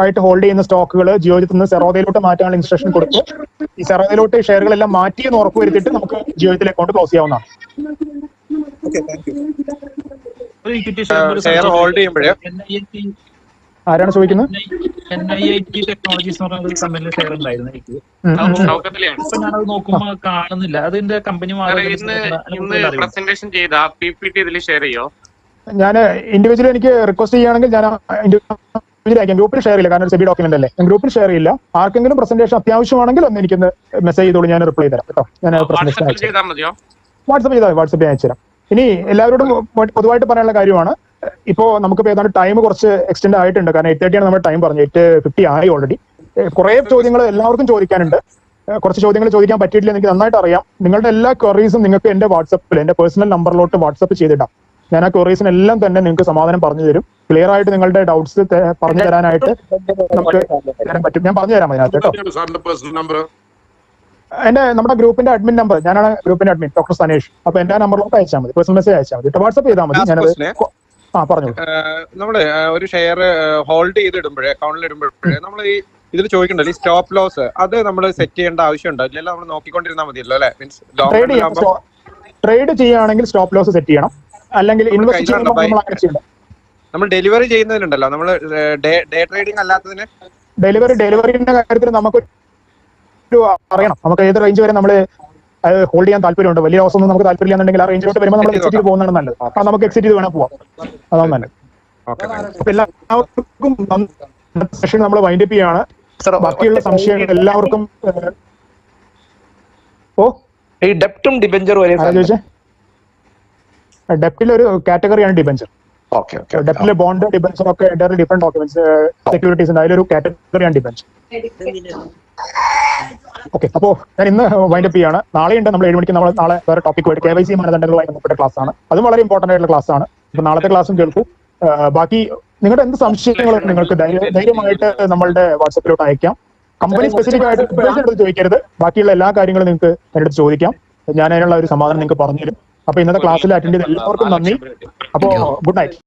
ആയിട്ട് ഹോൾഡ് ചെയ്യുന്ന സ്റ്റോക്കുകൾ ജിയോജിത്തിൽ നിന്ന് സെറോദയിലോട്ട് മാറ്റാനുള്ള ഇൻസ്ട്രക്ഷൻ കൊടുത്ത് ഈ സെറോദയിലോട്ട് ഷെയറുകളെല്ലാം മാറ്റിയെന്ന് ഉറപ്പ് വരുത്തിയിട്ട് നമുക്ക് ജിയോജിത്തിൽ അക്കൗണ്ട് ക്ലോസ് ചെയ്യാവുന്നതാണ്. ആരാണ് ചോദിക്കുന്നത്? NIIT ടെക്നോളജീസ് എന്ന് പറഞ്ഞ കമ്പനിയിൽ ഷെയർ ഉണ്ടായിരുന്നു എനിക്ക്. ഇപ്പൊ ഞാനത് നോക്കുമ്പോ കാണുന്നില്ല. അതിന്റെ കമ്പനി പ്രസന്റേഷൻ ചെയ്ത PPT ഇതിൽ ഷെയർ ചെയ്യോ? ഞാൻ ഇൻഡിവിജ്വലി എനിക്ക് റിക്വസ്റ്റ് ചെയ്യുകയാണെങ്കിൽ ഞാൻ ഇൻഡിവിജ്വലി അയക്കാം. ഗ്രൂപ്പിൽ ഷെയർ ചെയ്യില്ല, കാരണം സെബി ഡോക്യുമെന്റ് അല്ലേ. ഞാൻ ഗ്രൂപ്പിൽ ഷെയർ ചെയ്യില്ല. ആർക്കെങ്കിലും പ്രസന്റേഷൻ അത്യാവശ്യമാണെങ്കിൽ ഒന്ന് എനിക്കൊന്ന് മെസ്സേജ് ചെയ്തോളൂ, ഞാൻ റിപ്ലൈ തരാം കേട്ടോ. ഞാൻ പ്രസന്റേഷൻ വാട്സപ്പ് ചെയ്താൽ വാട്സപ്പ് അയച്ചു തരാം. ഇനി എല്ലാവരോടും പൊതുവായിട്ട് പറയാനുള്ള കാര്യമാണ്, ഇപ്പോ നമുക്കിപ്പോൾ ഏതാണ്ട് ടൈം കുറച്ച് എക്സ്റ്റെൻഡ് ആയിട്ടുണ്ട്. കാരണം 8:30 ആണ് നമ്മുടെ ടൈം പറഞ്ഞു, 8:50 ആയി ഓൾറെഡി. കുറെ ചോദ്യങ്ങൾ എല്ലാവർക്കും ചോദിക്കാനുണ്ട്. കുറച്ച് ചോദ്യങ്ങൾ ചോദിക്കാൻ പറ്റിയിട്ടില്ല, എനിക്ക് നന്നായിട്ട് അറിയാം. നിങ്ങളുടെ എല്ലാ ക്വറീസും നിങ്ങൾക്ക് എന്റെ വാട്സപ്പിൽ, എന്റെ പേഴ്സണൽ നമ്പറിലോട്ട് വാട്സപ്പ് ചെയ്തിടാം. ഞാൻ ആ ക്വറീസിനെല്ലാം തന്നെ നിങ്ങൾക്ക് സമാധാനം പറഞ്ഞു തരും. ക്ലിയർ ആയിട്ട് നിങ്ങളുടെ ഡൗട്ട്സ് പറഞ്ഞു തരാനായിട്ട് നമുക്ക് തരാൻ പറ്റും. ഞാൻ പറഞ്ഞു തരാം അതിനകത്ത് കേട്ടോ. നമ്മുടെ ഗ്രൂപ്പിന്റെ അഡ്മിൻ നമ്പർ, ഞാനാണ് ഗ്രൂപ്പിന്റെ അഡ്മിൻ, ഡോക്ടർ സനേഷ്. അപ്പൊ എന്റെ നമ്പറിലോട്ട് അയച്ചാൽ മതി, പേഴ്സണൽ മെസ്സേജ് അയച്ചാൽ മതി, വാട്സപ്പ് ചെയ്താൽ മതി. ഞാനത് പറഞ്ഞു. നമ്മള് ഒരു ഷെയർ ഹോൾഡ് ചെയ്തിടുമ്പോഴേ, അക്കൗണ്ടിൽ ഇടുമ്പോഴേ നമ്മൾ ഈ ഇതിൽ ചോദിക്കണ്ടല്ലോ ഈ സ്റ്റോപ്പ് ലോസ്, അത് നമ്മൾ സെറ്റ് ചെയ്യേണ്ട ആവശ്യമുണ്ടോ? ഇല്ലല്ലോ, നമ്മൾ നോക്കിക്കൊണ്ടിരുന്നാൽ മതിയല്ലോ അല്ലേ? മീൻസ് ട്രേഡ് ചെയ്യുകയാണെങ്കിൽ സ്റ്റോപ്പ് ലോസ് സെറ്റ് ചെയ്യണം, അല്ലെങ്കിൽ ഇൻവെസ്റ്റ് ചെയ്യുമ്പോൾ നമ്മൾ ഡെലിവറി ചെയ്യുന്നതിനുണ്ടല്ലോ, നമ്മൾ ഡേ ട്രേഡിംഗ് അല്ലാത്തതിന് ഡെലിവറിന്റെ കാര്യത്തിൽ നമുക്ക് അറിയണം, നമുക്ക് ഏത് റേഞ്ച് വരെ നമ്മൾ ഹോൾഡ് ചെയ്യാൻ താല്പര്യമുണ്ട്. വലിയ ലോസ് ഒന്നും നമുക്ക് താല്പര്യമില്ലാന്നുണ്ടെങ്കിൽ ആ റേഞ്ചിലോട്ട് വരുമ്പോൾ നമ്മൾ എക്സിറ്റ് ചെയ്ത് പോകുന്നതാണ് നല്ലത്. അപ്പൊ നമുക്ക് എക്സിറ്റ് ചെയ്ത് വേണം പോവാം, അതാണ് നല്ലത്. എല്ലാവർക്കും സെഷൻ നമ്മൾ വൈൻഡ് അപ്പ് ചെയ്യാണ്. ബാക്കിയുള്ള സംശയങ്ങൾ എല്ലാവർക്കും ഈ ഡെപ്റ്റും ഡിബെഞ്ചറും ചോദിച്ചേ. ഡെപ്റ്റിൽ ഒരു കാറ്റഗറിയാണ് ഡിബെഞ്ചർ. ഡെപ്റ്റിലെ ബോണ്ട്, ഡിബെഞ്ചർ ഒക്കെ ഡിഫറെന്റ് ഡോക്യുമെന്റ്സ്, സെക്യൂരിറ്റീസ് ഉണ്ട്, അതിലൊരു കാറ്റഗറിയാണ് ഡിബെഞ്ചർ. ഓക്കെ, അപ്പോ ഞാൻ ഇന്ന് വൈൻഡ് അപ്പ് ചെയ്യാണ്. നാളെ ഉണ്ട്, നമ്മൾ 7 മണിക്ക് നമ്മൾ നാളെ വേറെ ടോപ്പിക്കുമായിട്ട് KYC മാനദണ്ഡങ്ങളുമായി ബന്ധപ്പെട്ട ക്ലാസ് ആണ്. അതും വളരെ ഇമ്പോർട്ടന്റ് ആയിട്ടുള്ള ക്ലാസ് ആണ്. അപ്പൊ നാളത്തെ ക്ലാസ്സും കേൾക്കൂ. ബാക്കി നിങ്ങളുടെ എന്ത് സംശയങ്ങളും നിങ്ങൾക്ക് ധൈര്യമായിട്ട് നമ്മളുടെ വാട്സപ്പിലോട്ട് അയക്കാം. കമ്പനി സ്പെസിഫിക് ആയിട്ട് ചോദിക്കരുത്, ബാക്കിയുള്ള എല്ലാ കാര്യങ്ങളും നിങ്ങൾക്ക് എൻ്റെ അടുത്ത് ചോദിക്കാം. ഞാൻ അതിനുള്ള ഒരു സമാധാനം നിങ്ങൾക്ക് പറഞ്ഞുതരും. അപ്പൊ ഇന്നത്തെ ക്ലാസ്സിൽ അറ്റൻഡ് ചെയ്ത എല്ലാവർക്കും നന്ദി. അപ്പോ ഗുഡ് നൈറ്റ്.